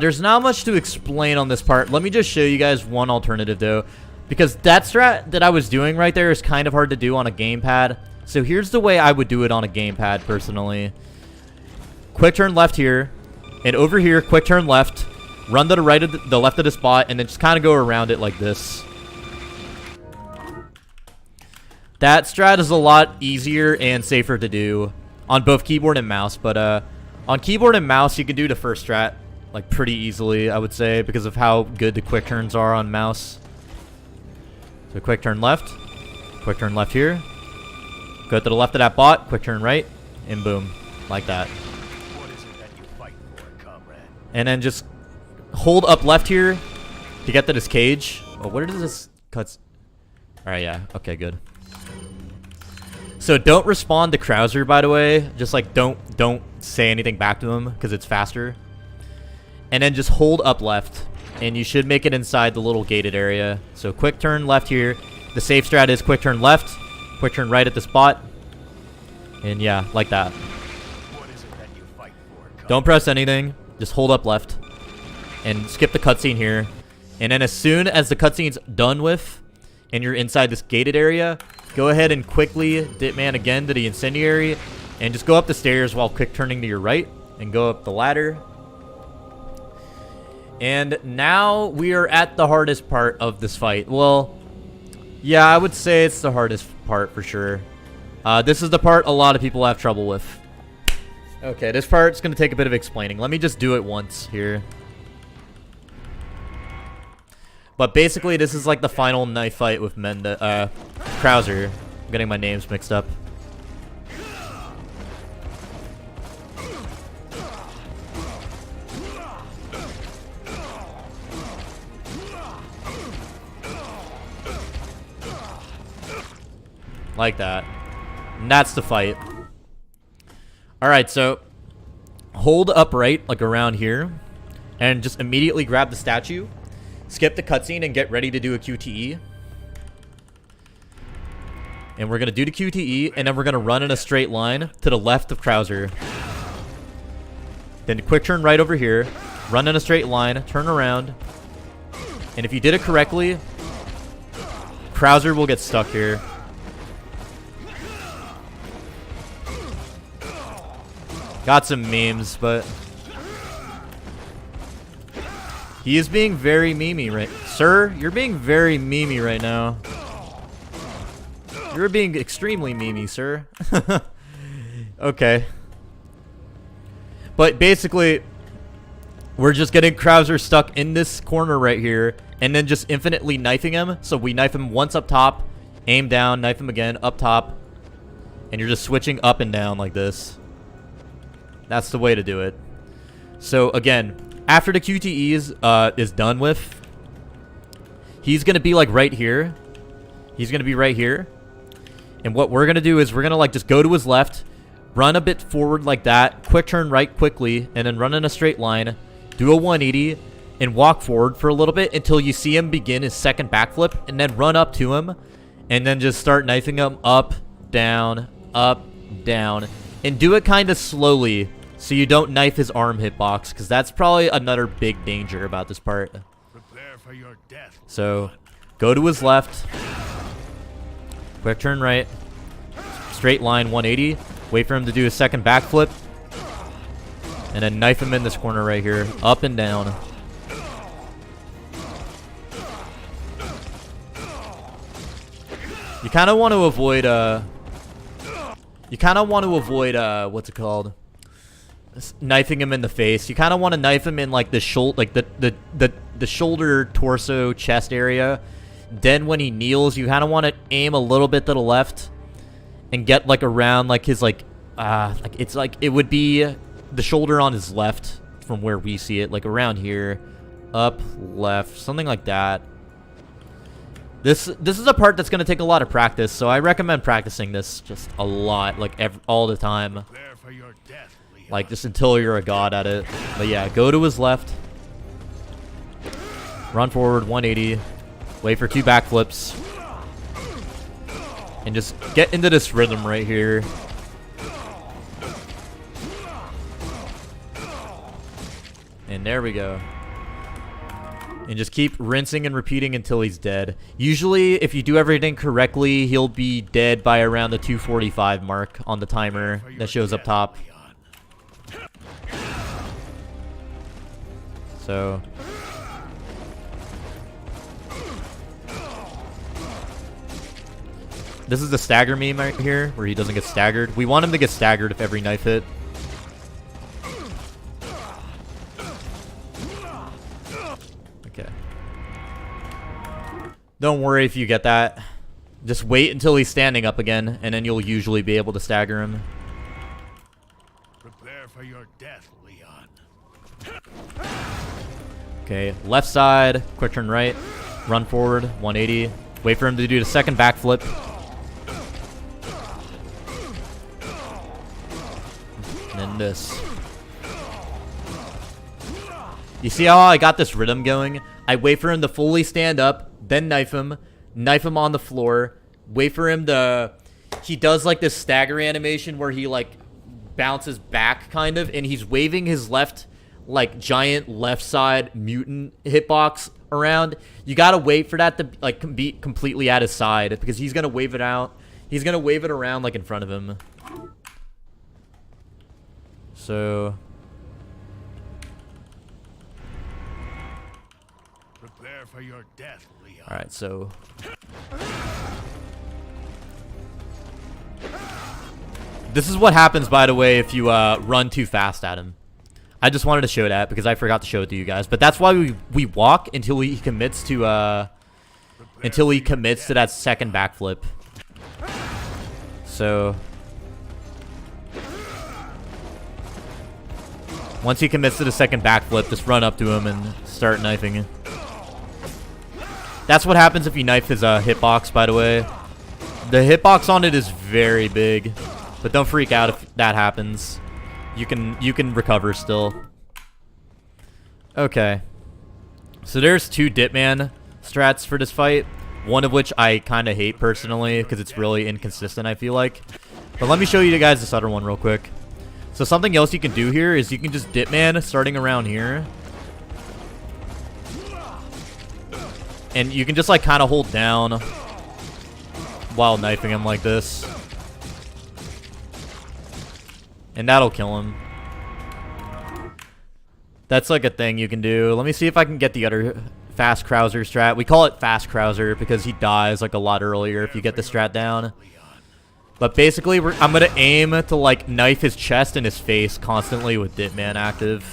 There's not much to explain on this part. Let me just show you guys one alternative though. Because that strat that I was doing right there is kind of hard to do on a gamepad. So here's the way I would do it on a gamepad personally. Quick turn left here. And over here, quick turn left. Run to the right of the left of the spot, and then just kind of go around it like this. That strat is a lot easier and safer to do on both keyboard and mouse, but on keyboard and mouse, you can do the first strat like pretty easily, I would say, because of how good the quick turns are on mouse. So quick turn left here. Go to the left of that bot, quick turn right, and boom, like that. What is it that you fight for, comrade? And then just hold up left here to get to this cage. Oh, where does this cuts? All right, yeah, okay, good. So don't respond to Krauser, by the way. Just like don't say anything back to him because it's faster. And then just hold up left, and you should make it inside the little gated area. So quick turn left here. The safe strat is quick turn left, quick turn right at the spot, and yeah, like that. What is it that you fight for, Don't press anything. Just hold up left, and skip the cutscene here. And then as soon as the cutscene's done with, and you're inside this gated area, go ahead and quickly dip man again to the incendiary, and just go up the stairs while quick turning to your right, and go up the ladder. And now we are at the hardest part of this fight. Well, yeah, I would say it's the hardest part for sure. This is the part a lot of people have trouble with. Okay, this part's going to take a bit of explaining. Let me just do it once here. But basically, this is like the final knife fight with Krauser. I'm getting my names mixed up. Like that. And that's the fight. Alright, so hold upright, like around here, and just immediately grab the statue. Skip the cutscene and get ready to do a QTE. And we're going to do the QTE, and then we're going to run in a straight line to the left of Krauser. Then quick turn right over here. Run in a straight line, turn around. And if you did it correctly, Krauser will get stuck here. Got some memes, but he is being very memey right. Sir, you're being very memey right now. You're being extremely memey, sir. Okay. But basically, we're just getting Krauser stuck in this corner right here, and then just infinitely knifing him. So we knife him once up top, aim down, knife him again, up top, and you're just switching up and down like this. That's the way to do it. So again, after the QTE is done with, he's going to be like right here. He's going to be right here. And what we're going to do is we're going to like just go to his left, run a bit forward like that, quick turn right quickly, and then run in a straight line, do a 180, and walk forward for a little bit until you see him begin his second backflip, and then run up to him, and then just start knifing him up, down, and do it kind of slowly so you don't knife his arm hitbox, because that's probably another big danger about this part. Prepare for your death. So go to his left, quick turn right, straight line 180, wait for him to do a second backflip, and then knife him in this corner right here, up and down. You kind of want to avoid what's it called? Knifing him in the face. You kind of want to knife him in like the shoulder, like the shoulder, torso, chest area. Then when he kneels, you kind of want to aim a little bit to the left and get like around like his like it's like it would be the shoulder on his left from where we see it, like around here, up, left, something like that. This is a part that's going to take a lot of practice, so I recommend practicing this just a lot, like all the time. Prepare for your death, Leon. Like, just until you're a god at it. But yeah, go to his left. Run forward, 180. Wait for 2 backflips. And just get into this rhythm right here. And there we go. And just keep rinsing and repeating until he's dead. Usually, if you do everything correctly, he'll be dead by around the 245 mark on the timer that shows up top. So this is the stagger meme right here, where he doesn't get staggered. We want him to get staggered if every knife hit. Okay. Don't worry if you get that. Just wait until he's standing up again, and then you'll usually be able to stagger him. Prepare for your death, Leon. Okay, left side, quick turn right, run forward, 180. Wait for him to do the second backflip. And then this. You see how I got this rhythm going? I wait for him to fully stand up, then knife him on the floor, wait for him to... He does like this stagger animation where he like bounces back kind of, and he's waving his left, like giant left side mutant hitbox around. You gotta wait for that to like be completely at his side, because he's gonna wave it out. He's gonna wave it around like in front of him. So... Prepare for your death, Leon. Alright, so... This is what happens, by the way, if you run too fast at him. I just wanted to show that because I forgot to show it to you guys. But that's why we walk until he commits to that second backflip. So once he commits to the second backflip, just run up to him and start knifing him. That's what happens if you knife his hitbox, by the way. The hitbox on it is very big, but don't freak out if that happens. You can recover still. Okay. So there's two Dipman strats for this fight. One of which I kind of hate personally because it's really inconsistent, I feel like. But let me show you guys this other one real quick. So something else you can do here is you can just Dipman starting around here. And you can just like kind of hold down while knifing him like this. And that'll kill him. That's like a thing you can do. Let me see if I can get the other fast Krauser strat. We call it fast Krauser because he dies like a lot earlier if you get the strat down. But basically, I'm going to aim to like knife his chest and his face constantly with Dipman active.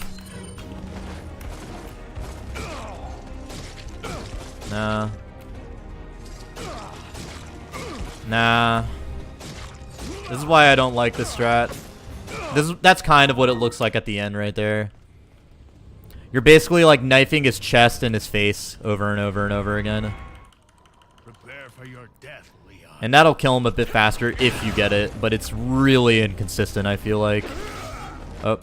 Nah. Nah. This is why I don't like this strat. That's kind of what it looks like at the end right there. You're basically like knifing his chest and his face over and over and over again. Prepare for your death, Leon. And that'll kill him a bit faster if you get it, but it's really inconsistent, I feel like. Oh.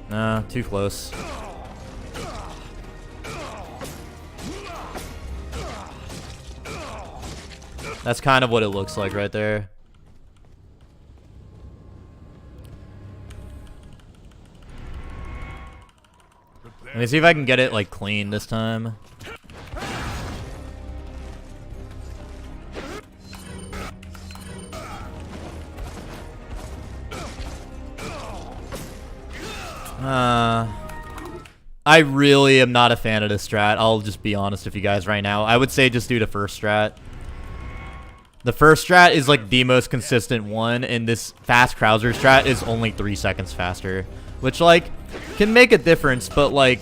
Nah, too close. That's kind of what it looks like right there. Let me see if I can get it like clean this time. I really am not a fan of this strat. I'll just be honest with you guys right now. I would say just do the first strat. The first strat is like the most consistent one, and this fast Krauser strat is only 3 seconds faster, which like can make a difference, but like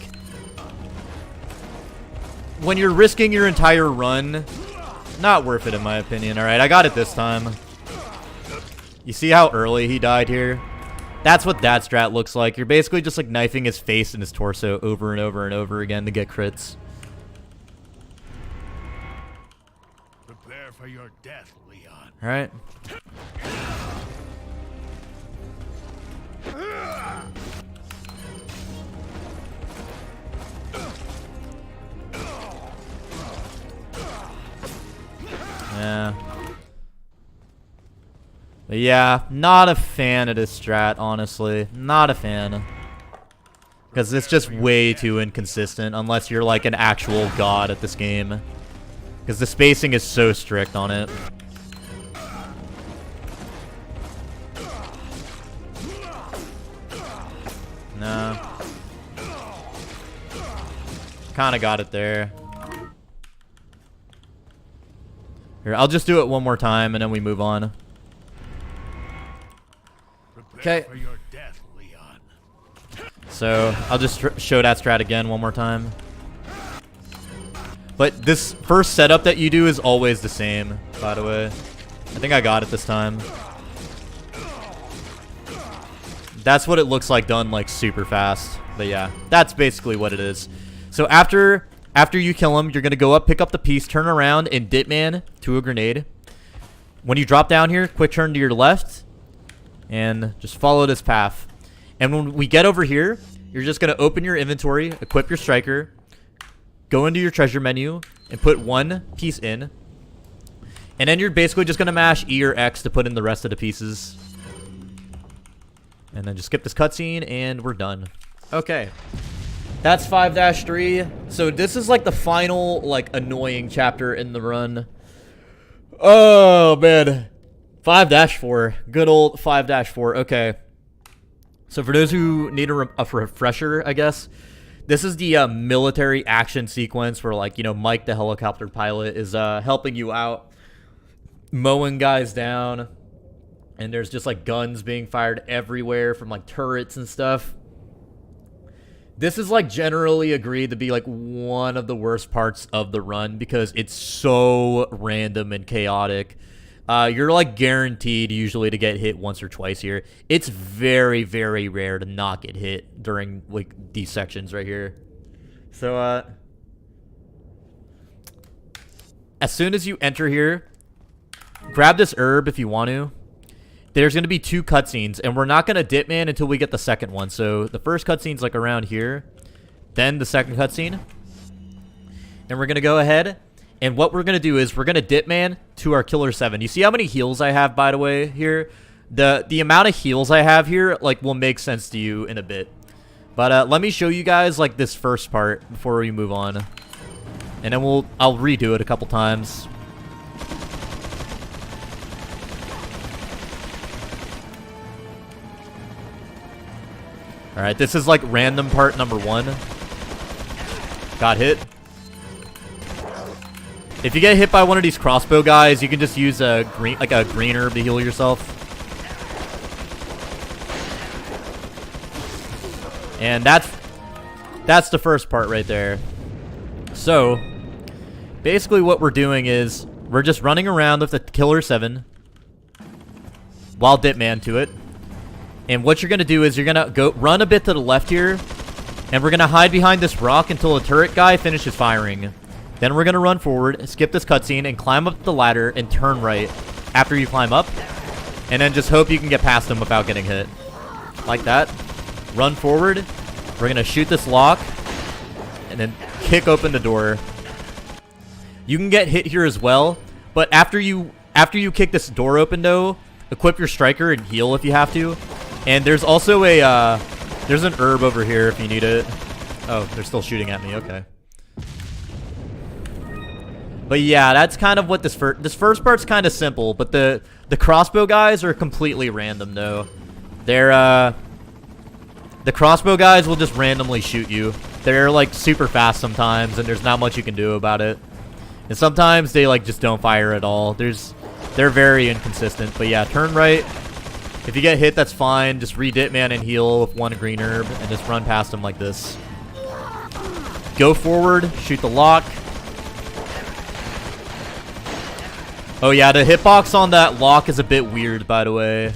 when you're risking your entire run, not worth it in my opinion. Alright, I got it this time. You see how early he died here? That's what that strat looks like. You're basically just like knifing his face and his torso over and over and over again to get crits. Prepare for your death, Leon. Alright. Yeah. But yeah, not a fan of this strat, honestly. Not a fan. Because it's just way too inconsistent unless you're like an actual god at this game. Because the spacing is so strict on it. Kind of got it there. Here, I'll just do it one more time and then we move on. Okay. So I'll just show that strat again one more time. But this first setup that you do is always the same, by the way. I think I got it this time. That's what it looks like done like super fast. But yeah, that's basically what it is. So after you kill him, you're going to go up, pick up the piece, turn around, and dip man to a grenade. When you drop down here, quick turn to your left, and just follow this path. And when we get over here, you're just going to open your inventory, equip your striker, go into your treasure menu, and put one piece in. And then you're basically just going to mash E or X to put in the rest of the pieces. And then just skip this cutscene, and we're done. Okay. That's 5-3. So this is like the final, like, annoying chapter in the run. Oh, man. 5-4. Good old 5-4. Okay. So for those who need a refresher, I guess, this is the military action sequence where, like, you know, Mike, the helicopter pilot, is helping you out, mowing guys down. And there's just, like, guns being fired everywhere from, like, turrets and stuff. This is, like, generally agreed to be, like, one of the worst parts of the run because it's so random and chaotic. You're, like, guaranteed usually to get hit once or twice here. It's very, very rare to not get hit during, like, these sections right here. So, as soon as you enter here, grab this herb if you want to. There's going to be 2 cutscenes, and we're not going to dip man until we get the second one. So the first cutscene's like around here, then the second cutscene. And we're going to go ahead, and what we're going to do is we're going to dip man to our killer 7. You see how many heals I have, by the way, here? The amount of heals I have here, like, will make sense to you in a bit. But let me show you guys, like, this first part before we move on. And then I'll redo it a couple times. Alright, this is like random part number 1. Got hit. If you get hit by one of these crossbow guys, you can just use a green herb to heal yourself. And that's the first part right there. So, basically what we're doing is we're just running around with the killer 7 while dip man to it. And what you're going to do is you're going to go run a bit to the left here. And we're going to hide behind this rock until a turret guy finishes firing. Then we're going to run forward, skip this cutscene, and climb up the ladder and turn right after you climb up. And then just hope you can get past him without getting hit. Like that. Run forward. We're going to shoot this lock. And then kick open the door. You can get hit here as well. But after you kick this door open, though, equip your striker and heal if you have to. And there's also a, there's an herb over here if you need it. Oh, they're still shooting at me. Okay. But yeah, that's kind of what this first part's kind of simple. But the crossbow guys are completely random, though. They're, the crossbow guys will just randomly shoot you. They're, like, super fast sometimes, and there's not much you can do about it. And sometimes they, like, just don't fire at all. They're very inconsistent. But yeah, turn right. If you get hit, that's fine. Just re-dip man and heal with 1 green herb and just run past him like this. Go forward, shoot the lock. Oh yeah, the hitbox on that lock is a bit weird, by the way.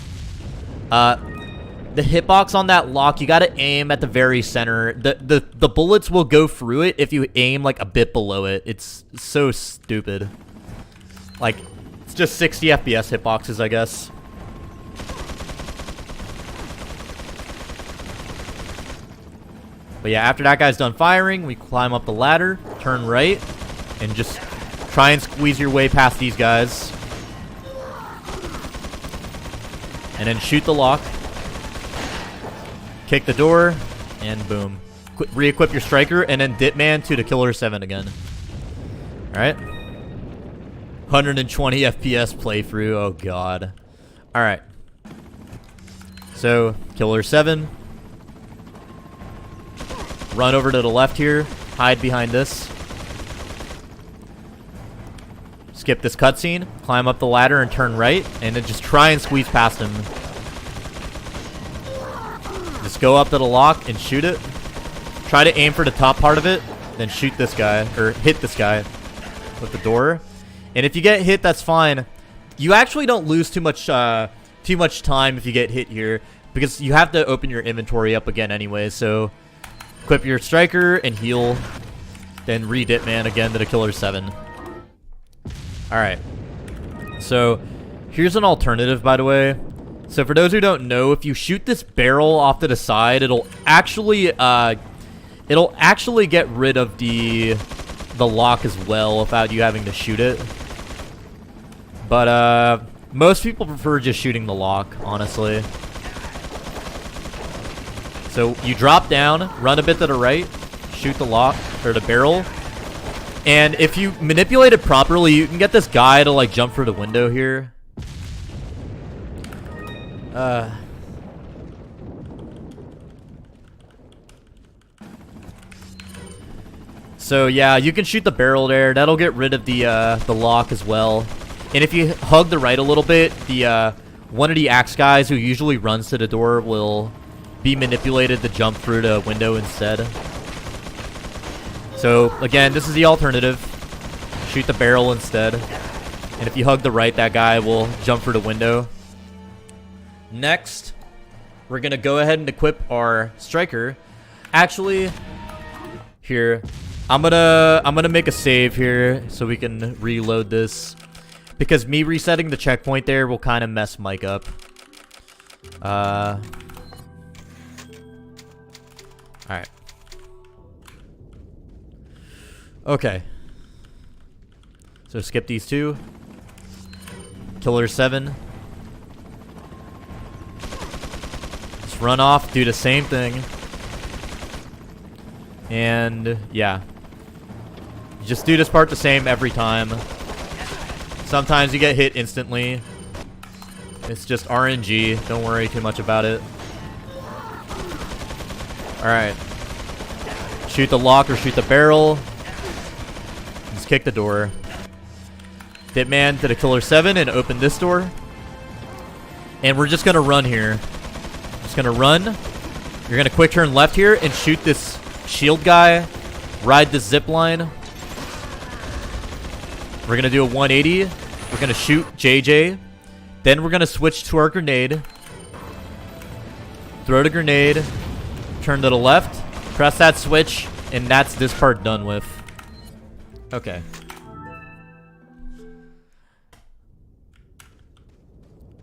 The hitbox on that lock, you gotta aim at the very center. The bullets will go through it if you aim like a bit below it. It's so stupid. Like, it's just 60 FPS hitboxes, I guess. But yeah, after that guy's done firing, we climb up the ladder, turn right, and just try and squeeze your way past these guys. And then shoot the lock. Kick the door, and boom. Re-equip your striker, and then dip man to the killer 7 again. Alright. 120 FPS playthrough, oh god. Alright. So, killer 7. Run over to the left here. Hide behind this. Skip this cutscene. Climb up the ladder and turn right. And then just try and squeeze past him. Just go up to the lock and shoot it. Try to aim for the top part of it. Then shoot this guy. Or hit this guy with the door. And if you get hit, that's fine. You actually don't lose too much time if you get hit here, because you have to open your inventory up again anyway. So equip your striker and heal, then re-dip man again to the killer 7. Alright, so here's an alternative, by the way. So for those who don't know, if you shoot this barrel off to the side, it'll actually get rid of the lock as well without you having to shoot it. But most people prefer just shooting the lock, honestly. So you drop down, run a bit to the right, shoot the lock, or the barrel. And if you manipulate it properly, you can get this guy to like jump through the window here. So yeah, you can shoot the barrel there. That'll get rid of the lock as well. And if you hug the right a little bit, the one of the axe guys who usually runs to the door will be manipulated to jump through the window instead. So again, this is the alternative. Shoot the barrel instead. And if you hug the right, that guy will jump through the window. Next, we're gonna go ahead and equip our striker. Actually, here, I'm gonna make a save here so we can reload this, because me resetting the checkpoint there will kind of mess Mike up. Alright. Okay. So skip these two. Killer 7. Just run off, do the same thing. And yeah. You just do this part the same every time. Sometimes you get hit instantly. It's just RNG. Don't worry too much about it. Alright. Shoot the lock or shoot the barrel. Just kick the door. Dip man to the killer 7 and open this door. And we're just gonna run here. Just gonna run. You're gonna quick turn left here and shoot this shield guy. Ride this zip line. We're gonna do a 180. We're gonna shoot JJ. Then we're gonna switch to our grenade. Throw the grenade. Turn to the left. Press that switch. And that's this part done with. Okay.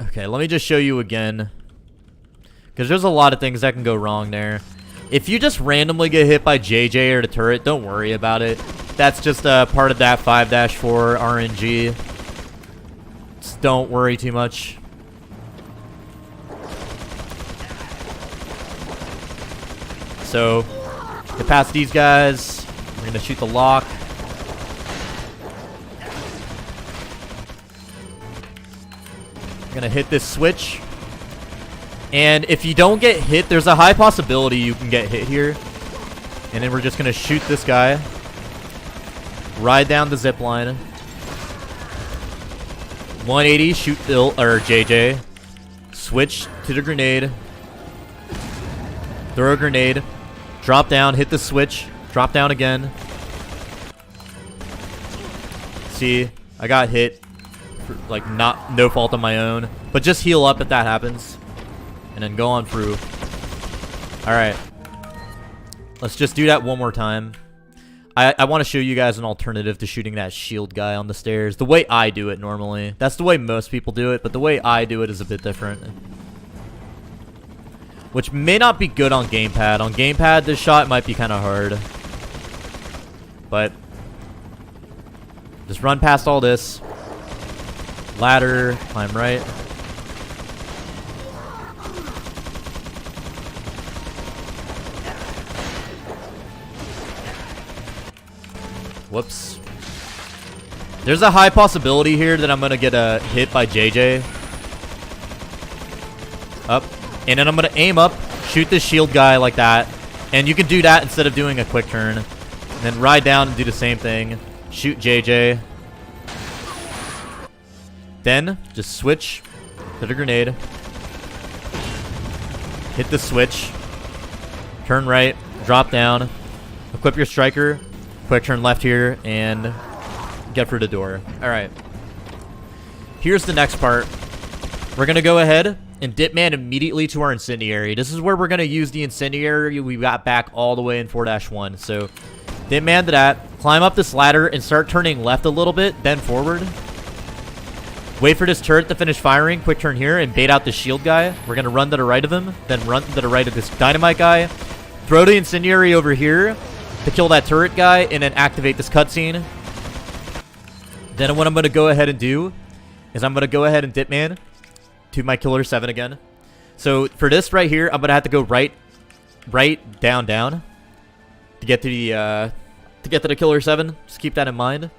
Okay, let me just show you again. Because there's a lot of things that can go wrong there. If you just randomly get hit by JJ or the turret, don't worry about it. That's just part of that 5-4 RNG. Just don't worry too much. So, get past these guys. We're going to shoot the lock. We're going to hit this switch. And if you don't get hit, there's a high possibility you can get hit here. And then we're just going to shoot this guy. Ride down the zip line. 180, shoot Bill or JJ. Switch to the grenade. Throw a grenade. Drop down, hit the switch. Drop down again. See, I got hit. For, like, no fault of my own. But just heal up if that happens. And then go on through. Alright. Let's just do that one more time. I want to show you guys an alternative to shooting that shield guy on the stairs. The way I do it normally. That's the way most people do it, but the way I do it is a bit different. Which may not be good on gamepad. On gamepad, this shot might be kind of hard. But just run past all this. Ladder, climb right. Whoops. There's a high possibility here that I'm going to get hit by JJ. Up. And then I'm going to aim up, shoot this shield guy like that. And you can do that instead of doing a quick turn. And then ride down and do the same thing. Shoot JJ. Then, just switch to the grenade. Hit the switch. Turn right. Drop down. Equip your striker. Quick turn left here. And get through the door. Alright. Here's the next part. We're going to go ahead and dip man immediately to our incendiary. This is where we're going to use the incendiary we got back all the way in 4-1. So, dip man to that. Climb up this ladder and start turning left a little bit, then forward. Wait for this turret to finish firing. Quick turn here and bait out the shield guy. We're going to run to the right of him, then run to the right of this dynamite guy. Throw the incendiary over here to kill that turret guy and then activate this cutscene. Then what I'm going to go ahead and do is I'm going to go ahead and dip man to my killer 7 again. So for this right here, I'm going to have to go right, down to get to the killer 7. Just keep that in mind.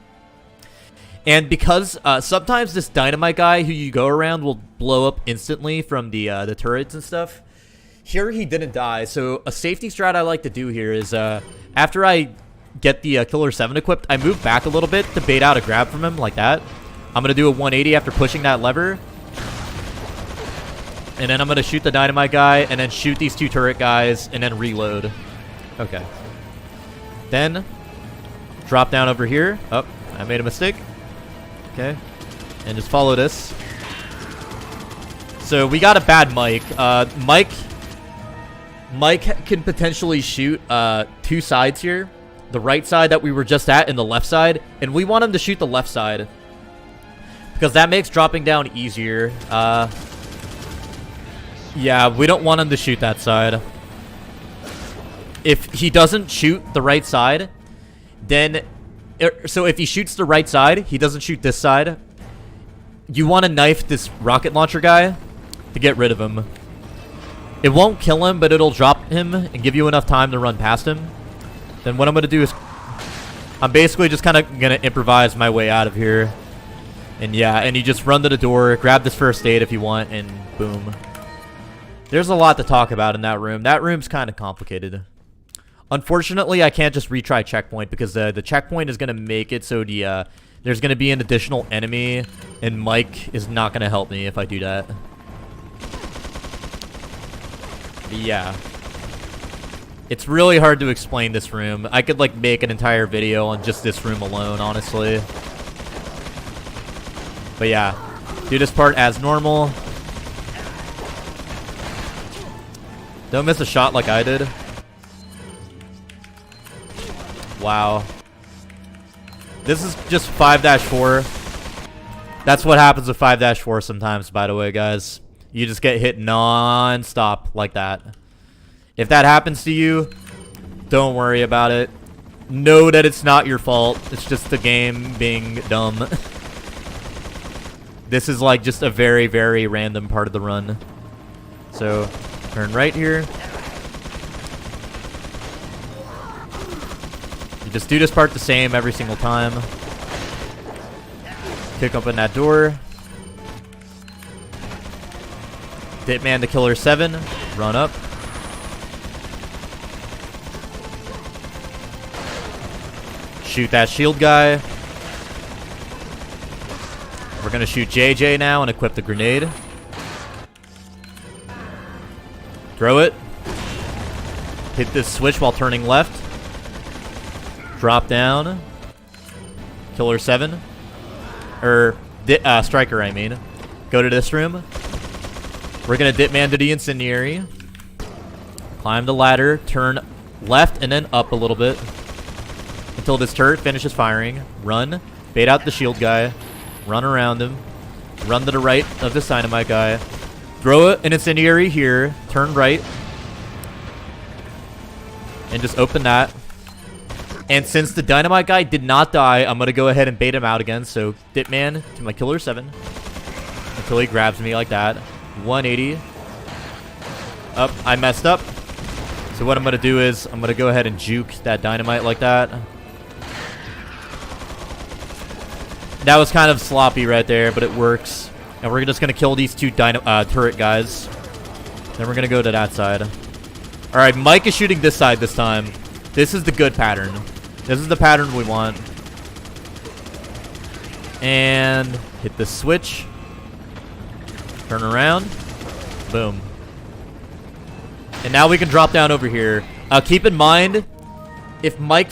And because sometimes this dynamite guy who you go around will blow up instantly from the turrets and stuff. Here he didn't die, so a safety strat I like to do here is after I get the killer 7 equipped, I move back a little bit to bait out a grab from him like that. I'm going to do a 180 after pushing that lever. And then I'm going to shoot the dynamite guy and then shoot these 2 turret guys and then reload. Okay. Then drop down over here. Oh, I made a mistake. Okay. And just follow this. So we got a bad Mike. Mike can potentially shoot 2 sides here. The right side that we were just at and the left side. And we want him to shoot the left side, because that makes dropping down easier. Yeah, we don't want him to shoot that side. If he doesn't shoot the right side, then... So if he shoots the right side, he doesn't shoot this side. You want to knife this rocket launcher guy to get rid of him. It won't kill him, but it'll drop him and give you enough time to run past him. Then what I'm going to do is... I'm basically just kind of going to improvise my way out of here. And yeah, and you just run to the door, grab this first aid if you want, and boom. There's a lot to talk about in that room. That room's kind of complicated. Unfortunately, I can't just retry checkpoint because the checkpoint is going to make it so there's going to be an additional enemy, and Mike is not going to help me if I do that. But yeah. It's really hard to explain this room. I could like make an entire video on just this room alone, honestly. But yeah, do this part as normal. Don't miss a shot like I did. Wow. This is just 5-4. That's what happens with 5-4 sometimes, by the way, guys. You just get hit non-stop like that. If that happens to you, don't worry about it. Know that it's not your fault. It's just the game being dumb. This is like just a very, very random part of the run. So, turn right here. You just do this part the same every single time. Kick open that door. Hitman to killer 7. Run up. Shoot that shield guy. We're going to shoot JJ now and equip the grenade. Throw it. Hit this switch while turning left. Drop down. Killer 7. Or, Striker, I mean. Go to this room. We're going to dip man to the incendiary. Climb the ladder. Turn left and then up a little bit. Until this turret finishes firing. Run. Bait out the shield guy. Run around him. Run to the right of this dynamite guy. Throw an incendiary here. Turn right. And just open that. And since the dynamite guy did not die, I'm going to go ahead and bait him out again. So, dip man to my killer 7. Until he grabs me like that. 180. Up. I messed up. So what I'm going to do is I'm going to go ahead and juke that dynamite like that. That was kind of sloppy right there, but it works. And we're just going to kill these 2 turret guys. Then we're going to go to that side. Alright, Mike is shooting this side this time. This is the good pattern. This is the pattern we want. And hit the switch. Turn around. Boom. And now we can drop down over here. Keep in mind, if Mike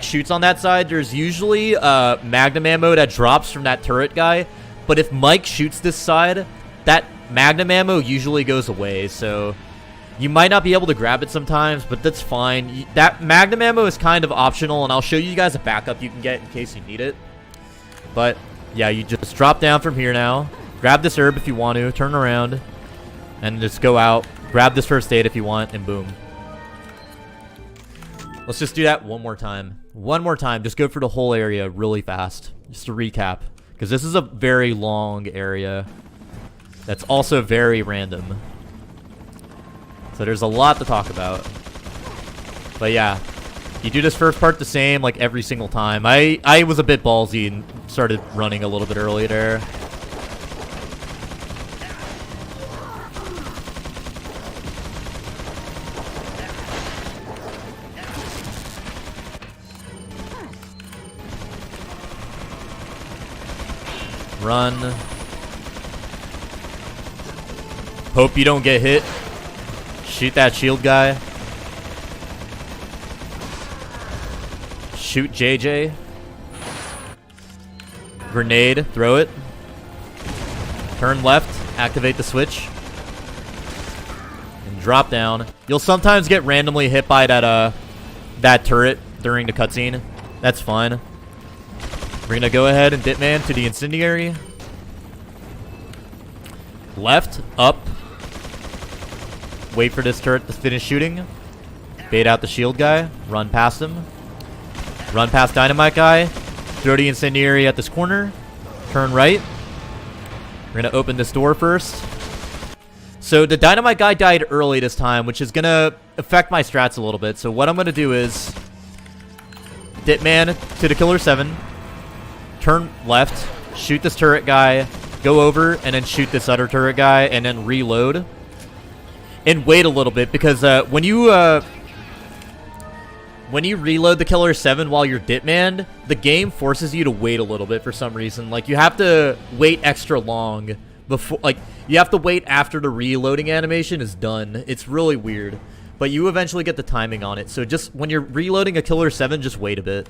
shoots on that side, there's usually magnum ammo that drops from that turret guy. But if Mike shoots this side, that magnum ammo usually goes away. So you might not be able to grab it sometimes, but that's fine. That magnum ammo is kind of optional, and I'll show you guys a backup you can get in case you need it. But yeah, you just drop down from here now. Grab this herb if you want to. Turn around. And just go out. Grab this first aid if you want, and boom. Let's just do that one more time. One more time. Just go for the whole area really fast. Just to recap. Because this is a very long area. That's also very random. So there's a lot to talk about. But yeah. You do this first part the same like every single time. I was a bit ballsy and started running a little bit early there. Run. Hope you don't get hit. Shoot that shield guy. Shoot JJ. Grenade. Throw it. Turn left. Activate the switch. And drop down. You'll sometimes get randomly hit by that turret during the cutscene. That's fine. We're gonna go ahead and Ditman to the incendiary. Left, up. Wait for this turret to finish shooting. Bait out the shield guy. Run past him. Run past dynamite guy. Throw the incendiary at this corner. Turn right. We're gonna open this door first. So the dynamite guy died early this time, which is gonna affect my strats a little bit. So what I'm gonna do is Ditman to the killer 7. Turn left, shoot this turret guy, go over, and then shoot this other turret guy, and then reload. And wait a little bit, because when you reload the killer 7 while you're Ditman, the game forces you to wait a little bit for some reason. Like, you have to wait extra long before, like, you have to wait after the reloading animation is done. It's really weird. But you eventually get the timing on it. So just, when you're reloading a killer 7, just wait a bit.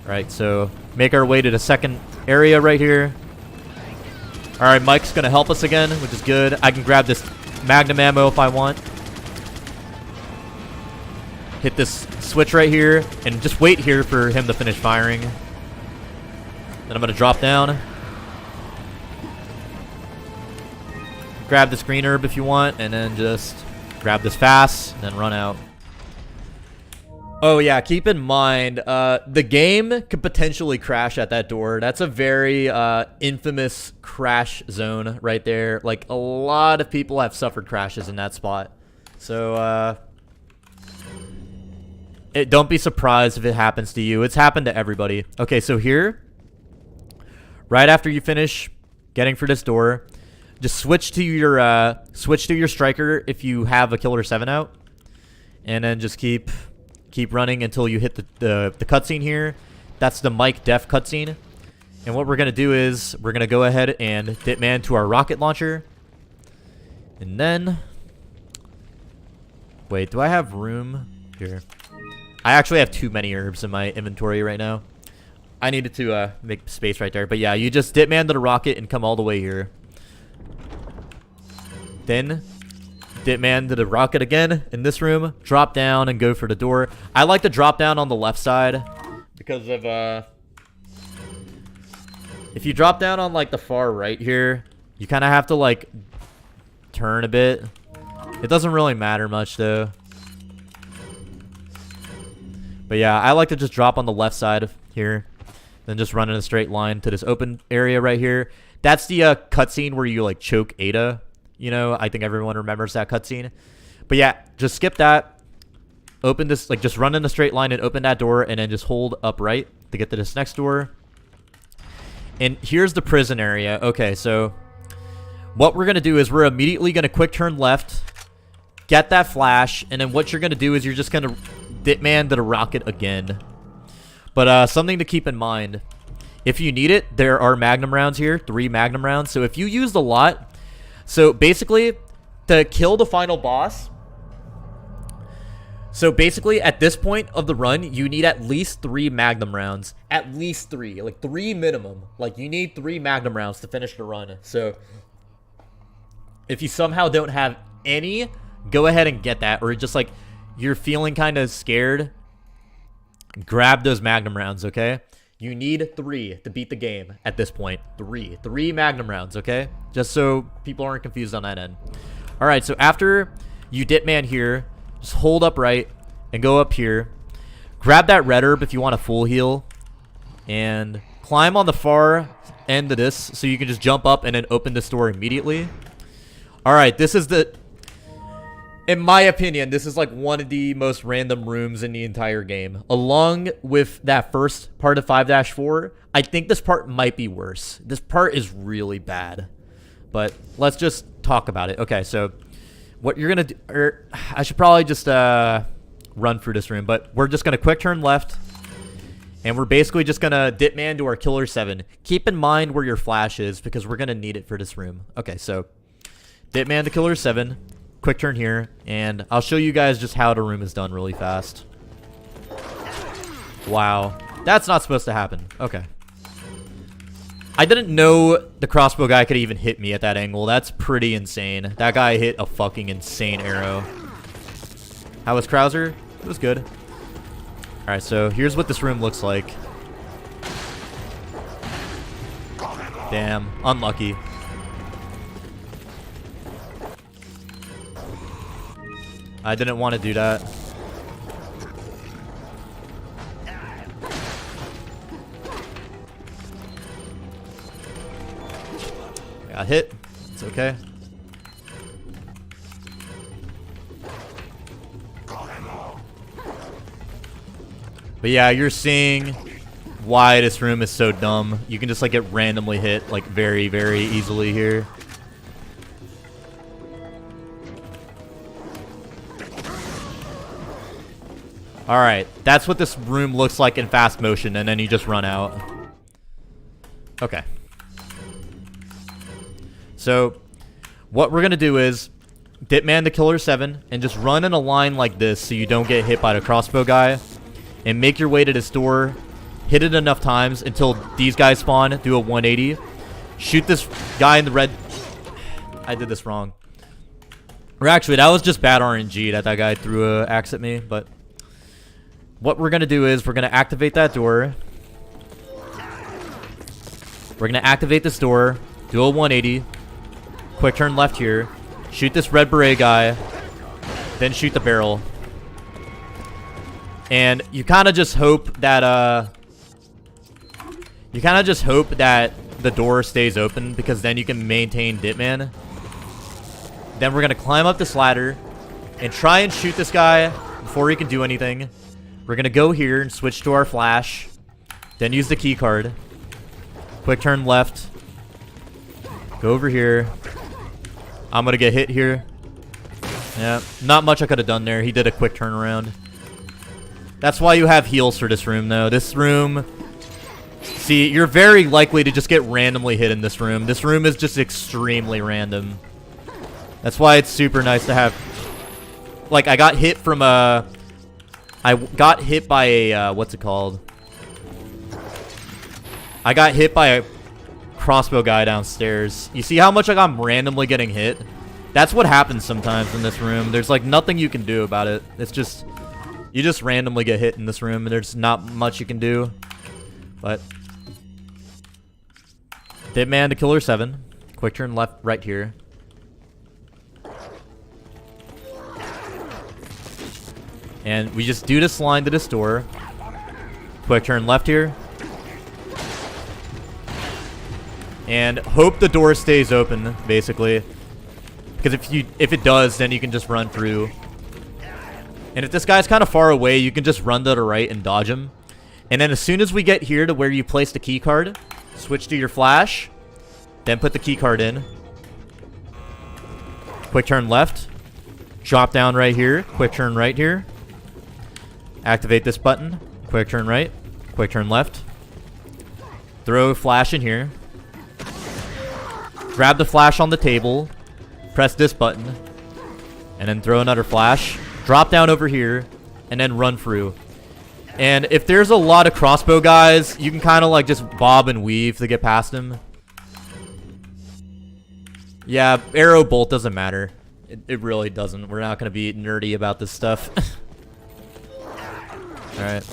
Alright, so make our way to the second area right here. Alright, Mike's gonna help us again, which is good. I can grab this magnum ammo if I want. Hit this switch right here, and just wait here for him to finish firing. Then I'm gonna drop down. Grab this green herb if you want, and then just grab this fast, and then run out. Oh yeah, keep in mind, the game could potentially crash at that door. That's a very infamous crash zone right there. Like, a lot of people have suffered crashes in that spot. So, don't be surprised if it happens to you. It's happened to everybody. Okay, so here, right after you finish getting for this door, just switch to your striker if you have a killer 7 out, and then just keep running until you hit the cutscene here. That's the Mike Def cutscene. And what we're going to do is we're going to go ahead and Ditman to our rocket launcher. And then... Wait, do I have room? Here. I actually have too many herbs in my inventory right now. I needed to make space right there. But yeah, you just Ditman to the rocket and come all the way here. Then... Ditman to the rocket again in this room. Drop down and go for the door. I like to drop down on the left side because of if you drop down on like the far right here, you kind of have to like turn a bit. It doesn't really matter much though. But yeah, I like to just drop on the left side here, then just run in a straight line to this open area right here. That's the cutscene where you like choke Ada. You know, I think everyone remembers that cutscene. But yeah, just skip that. Open this, like, just run in a straight line and open that door, and then just hold up right to get to this next door. And here's the prison area. Okay, so what we're going to do is we're immediately going to quick turn left get that flash, and then what you're going to do is you're just going to Ditman to the rocket again. But something to keep in mind, if you need it, there are Magnum rounds here, 3 Magnum rounds. So if you used a lot, so basically, to kill the final boss, so basically at this point of the run, you need at least 3 Magnum rounds. At least 3, like 3 minimum. Like you need 3 Magnum rounds to finish the run. So if you somehow don't have any, go ahead and get that, or just like you're feeling kind of scared, grab those Magnum rounds, okay? You need 3 to beat the game at this point. 3 Magnum rounds, okay? Just so people aren't confused on that end. All right, so after you Ditman here, just hold up right and go up here. Grab that red herb if you want a full heal, and climb on the far end of this so you can just jump up and then open this door immediately. All right, this is the, in my opinion, this is like one of the most random rooms in the entire game. Along with that first part of 5-4, I think this part might be worse. This part is really bad. But let's just talk about it. Okay, so what you're going to do, or I should probably just run through this room, but we're just going to quick turn left, and we're basically just going to Ditman to our Killer 7. Keep in mind where your flash is, because we're going to need it for this room. Okay, so Ditman to Killer 7. Quick turn here, and I'll show you guys just how the room is done really fast. Wow. That's not supposed to happen. Okay. I didn't know the crossbow guy could even hit me at that angle. That's pretty insane. That guy hit a fucking insane arrow. How was Krauser? It was good. Alright, so here's what this room looks like. Damn. Unlucky. I didn't want to do that. I got hit. It's okay. But yeah, you're seeing why this room is so dumb. You can just like get randomly hit like very, very easily here. Alright, that's what this room looks like in fast motion, and then you just run out. Okay. So, what we're going to do is Ditman to Killer 7, and just run in a line like this so you don't get hit by the crossbow guy. And make your way to this door. Hit it enough times until these guys spawn. Do a 180. Shoot this guy in the red. I did this wrong. Or actually, that was just bad RNG that guy threw an axe at me, but what we're going to do is we're going to activate that door. We're going to activate this door. Do a 180. Quick turn left here. Shoot this red beret guy. Then shoot the barrel. And you kind of just hope that, the door stays open, because then you can maintain Ditman. Then we're going to climb up this ladder and try and shoot this guy before he can do anything. We're going to go here and switch to our flash. Then use the key card. Quick turn left. Go over here. I'm going to get hit here. Yeah, not much I could have done there. He did a quick turnaround. That's why you have heals for this room, though. This room... See, you're very likely to just get randomly hit in this room. This room is just extremely random. That's why it's super nice to have... Like, I got hit from a... I got hit by a... what's it called? I got hit by a crossbow guy downstairs. You see how much like I'm randomly getting hit? That's what happens sometimes in this room. There's like nothing you can do about it. It's just... You just randomly get hit in this room, and there's not much you can do. But... Ditman to Killer 7. Quick turn left, right here. And we just do this line to this door. Quick turn left here. And hope the door stays open, basically. Because if it does, then you can just run through. And if this guy's kind of far away, you can just run to the right and dodge him. And then as soon as we get here to where you place the key card, switch to your flash, then put the key card in. Quick turn left. Drop down right here. Quick turn right here. Activate this button. Quick turn right. Quick turn left. Throw flash in here. Grab the flash on the table. Press this button. And then throw another flash. Drop down over here. And then run through. And if there's a lot of crossbow guys, you can kind of like just bob and weave to get past them. Yeah, arrow bolt doesn't matter. It really doesn't. We're not going to be nerdy about this stuff. Alright.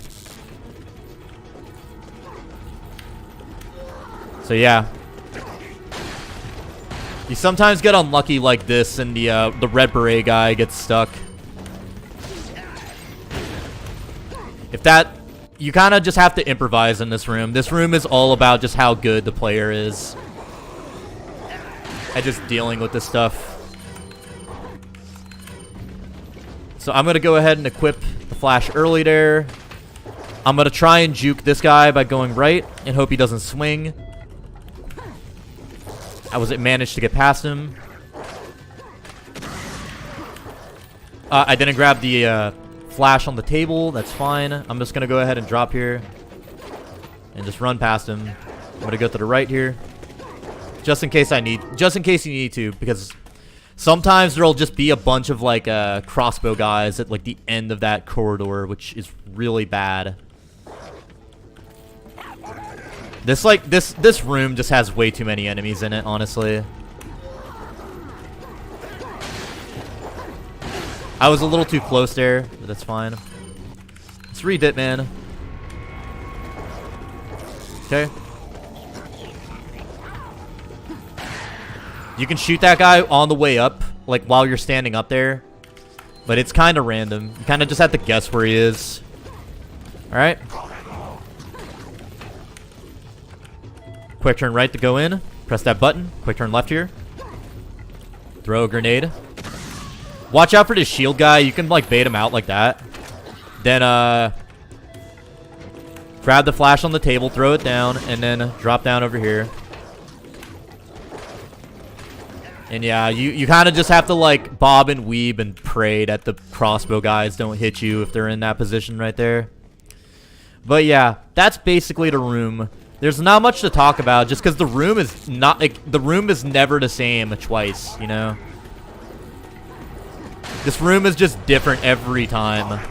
So yeah. You sometimes get unlucky like this and the red beret guy gets stuck. If that... You kind of just have to improvise in this room. This room is all about just how good the player is. And just dealing with this stuff. So I'm going to go ahead and equip the flash early there. I'm going to try and juke this guy by going right and hope he doesn't swing. I managed to get past him. I didn't grab the flash on the table. That's fine. I'm just going to go ahead and drop here. And just run past him. I'm going to go to the right here. Just in case you need to. Because sometimes there'll just be a bunch of like crossbow guys at like the end of that corridor. Which is really bad. This room just has way too many enemies in it, honestly. I was a little too close there, but that's fine. Let's read it, man. Okay. You can shoot that guy on the way up, like while you're standing up there. But it's kind of random. You kind of just have to guess where he is. Alright. Quick turn right to go in. Press that button. Quick turn left here. Throw a grenade. Watch out for this shield guy. You can like bait him out like that. Then grab the flash on the table, throw it down, and then drop down over here. And yeah, you kind of just have to like bob and weave and pray that the crossbow guys don't hit you if they're in that position right there. But yeah, that's basically the room. There's not much to talk about just because the room is not like the room is never the same twice, you know. This room is just different every time.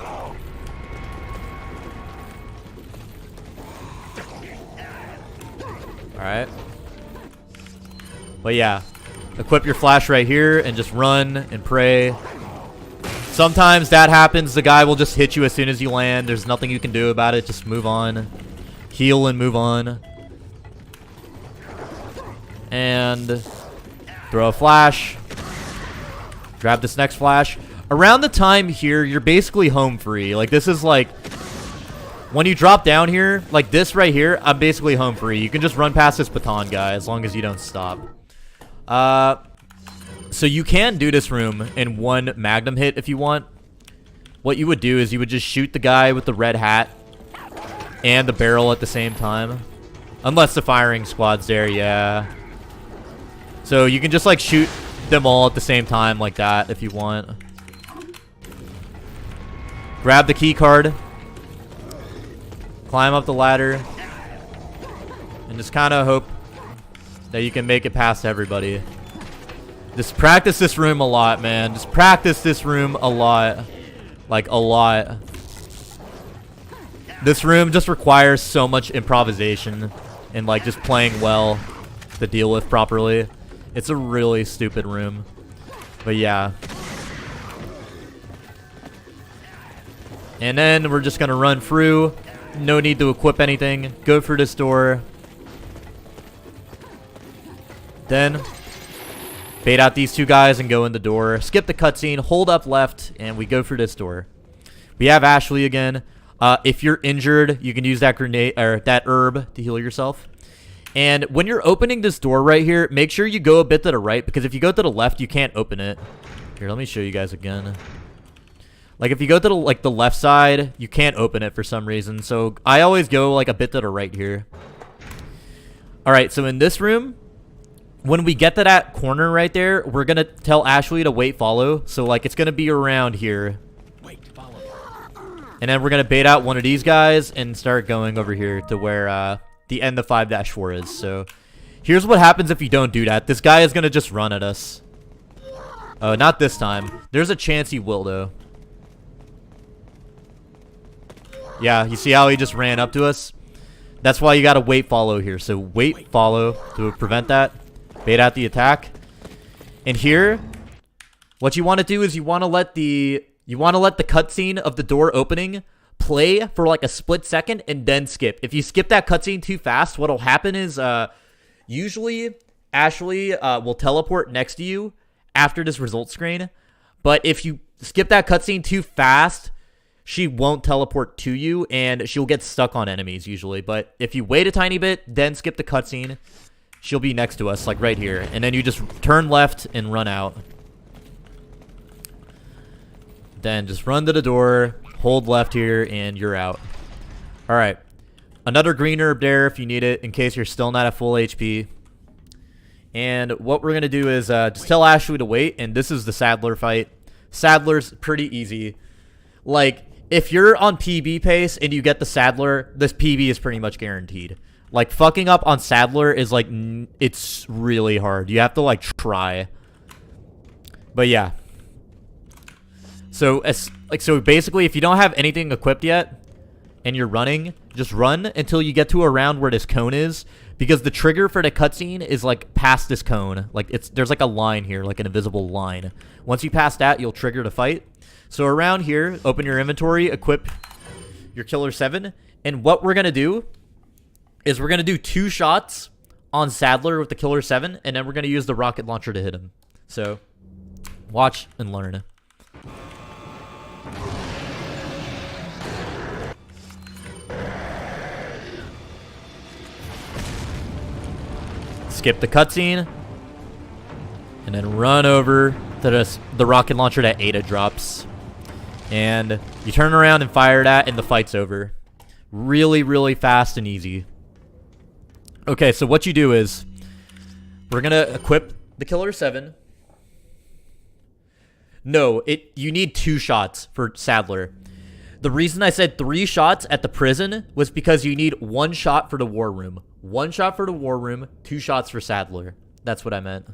Alright. But yeah. Equip your flash right here and just run and pray. Sometimes that happens. The guy will just hit you as soon as you land. There's nothing you can do about it. Just move on. Heal and move on. And throw a flash. Grab this next flash. Around the time here, you're basically home free. Like, this is like... When you drop down here, like this right here, I'm basically home free. You can just run past this baton guy as long as you don't stop. So you can do this room in one magnum hit if you want. What you would do is you would just shoot the guy with the red hat and the barrel at the same time. Unless the firing squad's there, yeah. So you can just like shoot them all at the same time like that if you want. Grab the key card. Climb up the ladder. And just kind of hope that you can make it past everybody. Just practice this room a lot, man. Just practice this room a lot. Like, a lot. This room just requires so much improvisation and, like, just playing well to deal with properly. It's a really stupid room. But, yeah. And then we're just going to run through. No need to equip anything. Go through this door. Then bait out these two guys and go in the door. Skip the cutscene, hold up left, and we go through this door. We have Ashley again. If you're injured, you can use that grenade or that herb to heal yourself. And when you're opening this door right here, make sure you go a bit to the right, because if you go to the left, you can't open it. Here, let me show you guys again. Like, if you go to the left side, you can't open it for some reason. So I always go like a bit to the right here. All right, so in this room, when we get to that corner right there, we're going to tell Ashley to wait follow. So, like, it's going to be around here. Wait, follow. And then we're going to bait out one of these guys and start going over here to where the end of 5-4 is. So, here's what happens if you don't do that. This guy is going to just run at us. Oh, not this time. There's a chance he will, though. Yeah, you see how he just ran up to us? That's why you got to wait follow here. So, wait follow to prevent that. Bait out the attack. And here, what you want to do is you want to let the cutscene of the door opening play for like a split second and then skip. If you skip that cutscene too fast, what'll happen is usually Ashley will teleport next to you after this result screen. But if you skip that cutscene too fast, she won't teleport to you and she'll get stuck on enemies usually. But if you wait a tiny bit, then skip the cutscene, she'll be next to us, like right here. And then you just turn left and run out. Then just run to the door, hold left here, and you're out. Alright. Another green herb there if you need it, in case you're still not at full HP. And what we're going to do is just tell Ashley to wait, and this is the Sadler fight. Sadler's pretty easy. Like, if you're on PB pace and you get the Sadler, this PB is pretty much guaranteed. Like, fucking up on Sadler is, like, it's really hard. You have to, like, try. But, yeah. So, so basically, if you don't have anything equipped yet and you're running, just run until you get to around where this cone is. Because the trigger for the cutscene is, like, past this cone. Like, there's, like, a line here, like an invisible line. Once you pass that, you'll trigger the fight. So, around here, open your inventory, equip your Killer 7. And what we're going to do is we're going to do 2 shots on Sadler with the Killer 7, and then we're going to use the rocket launcher to hit him. So, watch and learn. Skip the cutscene, and then run over to the rocket launcher that Ada drops. And you turn around and fire that, and the fight's over. Really, really fast and easy. Okay, so what you do is, we're going to equip the Killer 7. No, you need 2 shots for Sadler. The reason I said 3 shots at the prison was because you need 1 shot for the war room. 1 shot for the war room, 2 shots for Sadler. That's what I meant.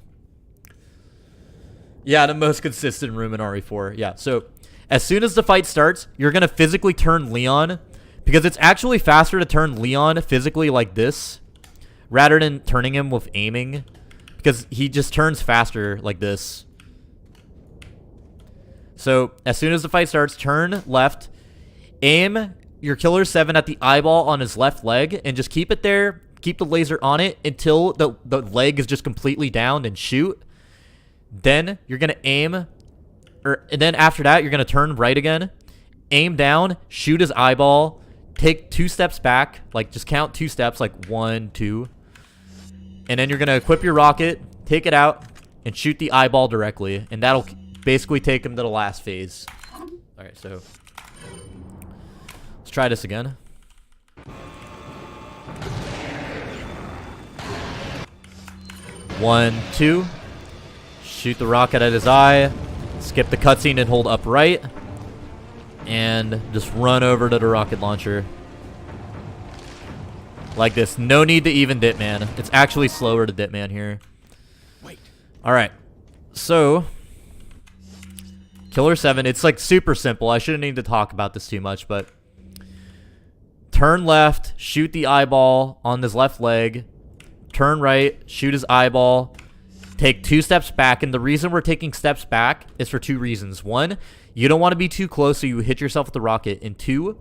Yeah, the most consistent room in RE4. Yeah, so as soon as the fight starts, you're going to physically turn Leon, because it's actually faster to turn Leon physically like this rather than turning him with aiming, because he just turns faster like this. So as soon as the fight starts, turn left, aim your Killer 7 at the eyeball on his left leg, and just keep it there. Keep the laser on it until the leg is just completely down, and shoot. Then you're going to aim, and then after that, you're going to turn right again, aim down, shoot his eyeball, take 2 steps back, like just count 2 steps, like 1, 2. And then you're going to equip your rocket, take it out, and shoot the eyeball directly. And that'll basically take him to the last phase. Alright, so let's try this again. One, 2. Shoot the rocket at his eye. Skip the cutscene and hold upright. And just run over to the rocket launcher. Like this. No need to even dip, man. It's actually slower to dip, man, here. Wait. Alright. So, Killer 7. It's like super simple. I shouldn't need to talk about this too much, but turn left, shoot the eyeball on his left leg. Turn right, shoot his eyeball. Take 2 steps back, and the reason we're taking steps back is for 2 reasons. 1, you don't want to be too close so you hit yourself with the rocket. And 2,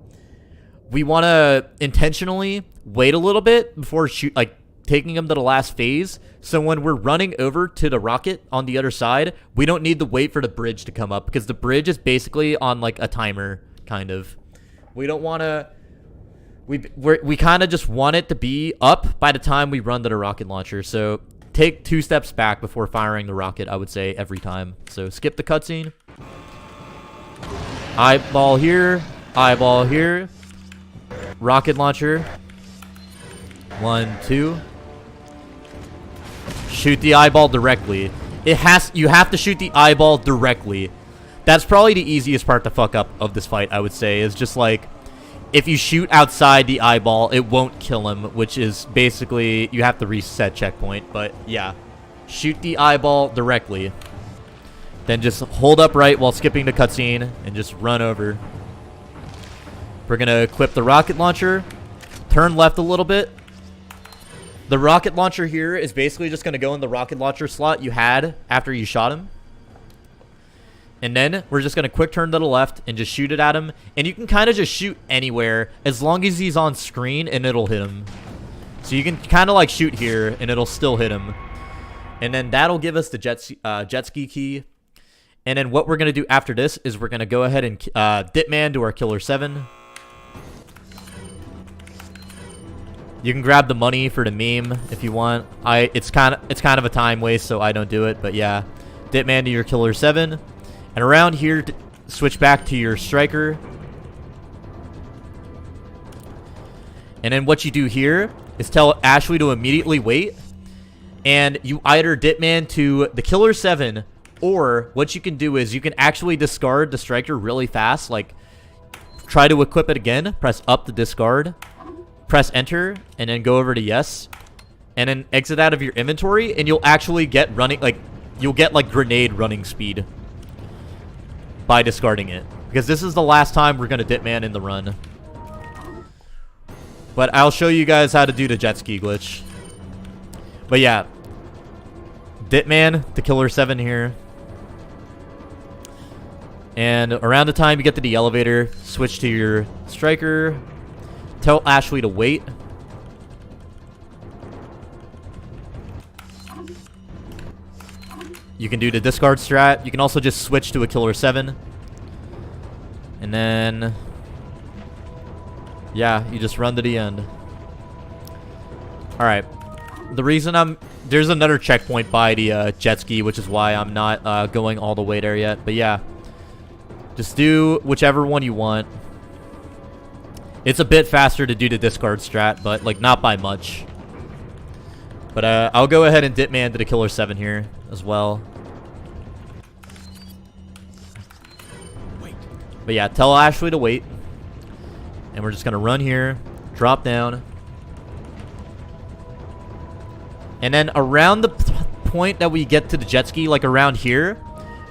we want to intentionally wait a little bit before taking him to the last phase. So when we're running over to the rocket on the other side, we don't need to wait for the bridge to come up, because the bridge is basically on like a timer, kind of. We don't want to... We kind of just want it to be up by the time we run to the rocket launcher. So take 2 steps back before firing the rocket, I would say, every time. So skip the cutscene. Eyeball here. Eyeball here. Rocket launcher. 1, 2. shoot the eyeball directly. You have to shoot the eyeball directly. That's probably the easiest part to fuck up of this fight, I would say, is just like, if you shoot outside the eyeball, it won't kill him, which is basically, you have to reset checkpoint, but yeah. Shoot the eyeball directly. Then just hold up right while skipping the cutscene, and just run over. We're gonna equip the rocket launcher, turn left a little bit. The rocket launcher here is basically just gonna go in the rocket launcher slot you had after you shot him. And then we're just going to quick turn to the left and just shoot it at him. And you can kind of just shoot anywhere as long as he's on screen and it'll hit him. So you can kind of like shoot here and it'll still hit him. And then that'll give us the jet ski key. And then what we're going to do after this is we're going to go ahead and Ditman to our Killer 7. You can grab the money for the meme if you want. It's kind of a time waste, so I don't do it. But yeah, Ditman to your Killer 7. And around here, switch back to your striker. And then what you do here is tell Ashley to immediately wait. And you either Ditman to the Killer 7, or what you can do is you can actually discard the striker really fast. Like, try to equip it again. Press up to discard. Press enter, and then go over to yes. And then exit out of your inventory, and you'll actually get running, like, you'll get, like, grenade running speed by discarding it, because this is the last time we're gonna Ditman in the run. But I'll show you guys how to do the jet ski glitch. But yeah, Ditman to Killer 7 here, and around the time you get to the elevator, switch to your striker, tell Ashley to wait. You can do the discard strat. You can also just switch to a Killer 7. And then, yeah, you just run to the end. Alright. The reason there's another checkpoint by the jet ski, which is why I'm not going all the way there yet. But yeah, just do whichever one you want. It's a bit faster to do the discard strat, but like not by much. But I'll go ahead and Ditman to the Killer 7 here as well. But yeah, tell Ashley to wait. And we're just going to run here, drop down. And then around the point that we get to the jet ski, like around here,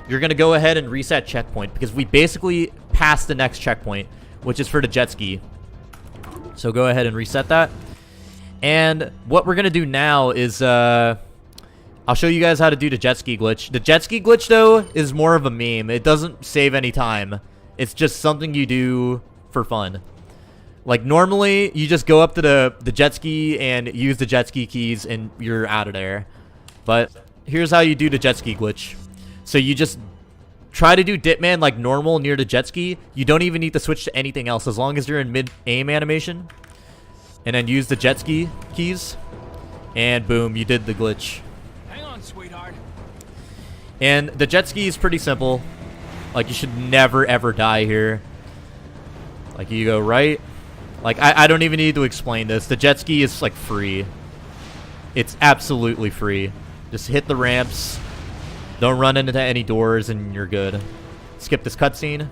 you're going to go ahead and reset checkpoint, because we basically passed the next checkpoint, which is for the jet ski. So go ahead and reset that. And what we're going to do now is I'll show you guys how to do the jet ski glitch. The jet ski glitch, though, is more of a meme. It doesn't save any time. It's just something you do for fun. Like, normally, you just go up to the jet ski and use the jet ski keys, and you're out of there. But here's how you do the jet ski glitch. So you just try to do Ditman like normal near the jet ski. You don't even need to switch to anything else, as long as you're in mid-aim animation. And then use the jet ski keys. And boom, you did the glitch. Hang on, sweetheart. And the jet ski is pretty simple. Like, you should never, ever die here. Like, you go right. Like, I don't even need to explain this. The jet ski is, like, free. It's absolutely free. Just hit the ramps. Don't run into any doors, and you're good. Skip this cutscene.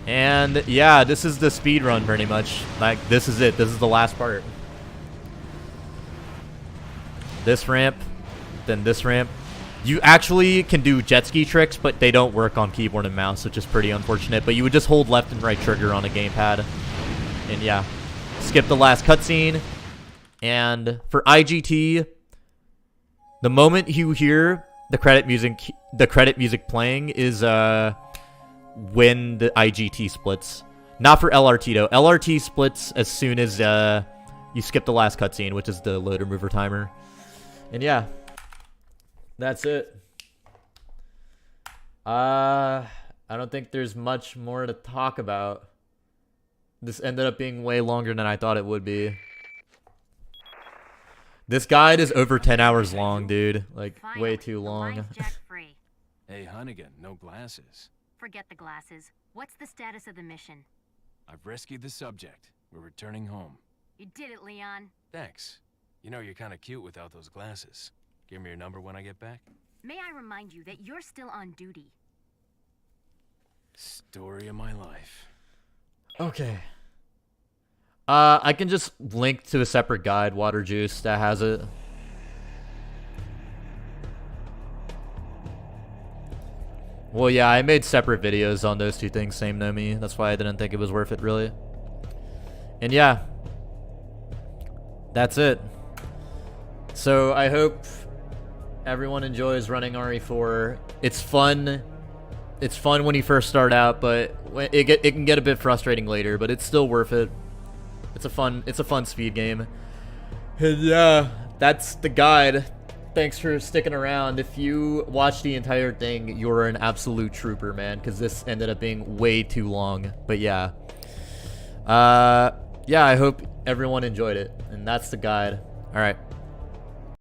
And, yeah, this is the speed run, pretty much. Like, this is it. This is the last part. This ramp. Then this ramp. You actually can do jet ski tricks, but they don't work on keyboard and mouse, which is pretty unfortunate. But you would just hold left and right trigger on a gamepad. And yeah, skip the last cutscene. And for IGT, the moment you hear the credit music playing is when the IGT splits. Not for LRT though. LRT splits as soon as you skip the last cutscene, which is the loader mover timer. And yeah. That's it. I don't think there's much more to talk about. This ended up being way longer than I thought it would be. This guide is over 10 hours long, dude. Like, way too long. Hey, Hunnigan, no glasses. Forget the glasses. What's the status of the mission? I've rescued the subject. We're returning home. You did it, Leon. Thanks. You know you're kind of cute without those glasses. Give me your number when I get back. May I remind you that you're still on duty? Story of my life. Okay. I can just link to a separate guide, Water Juice, that has it. Well, yeah, I made separate videos on those two things, same Nomi. That's why I didn't think it was worth it, really. And yeah, that's it. So I hope everyone enjoys running RE4. It's fun. It's fun when you first start out, but it can get a bit frustrating later, but it's still worth it. It's a fun speed game. And yeah, that's the guide. Thanks for sticking around. If you watched the entire thing, you're an absolute trooper, man, because this ended up being way too long. But yeah. Yeah, I hope everyone enjoyed it. And that's the guide. All right.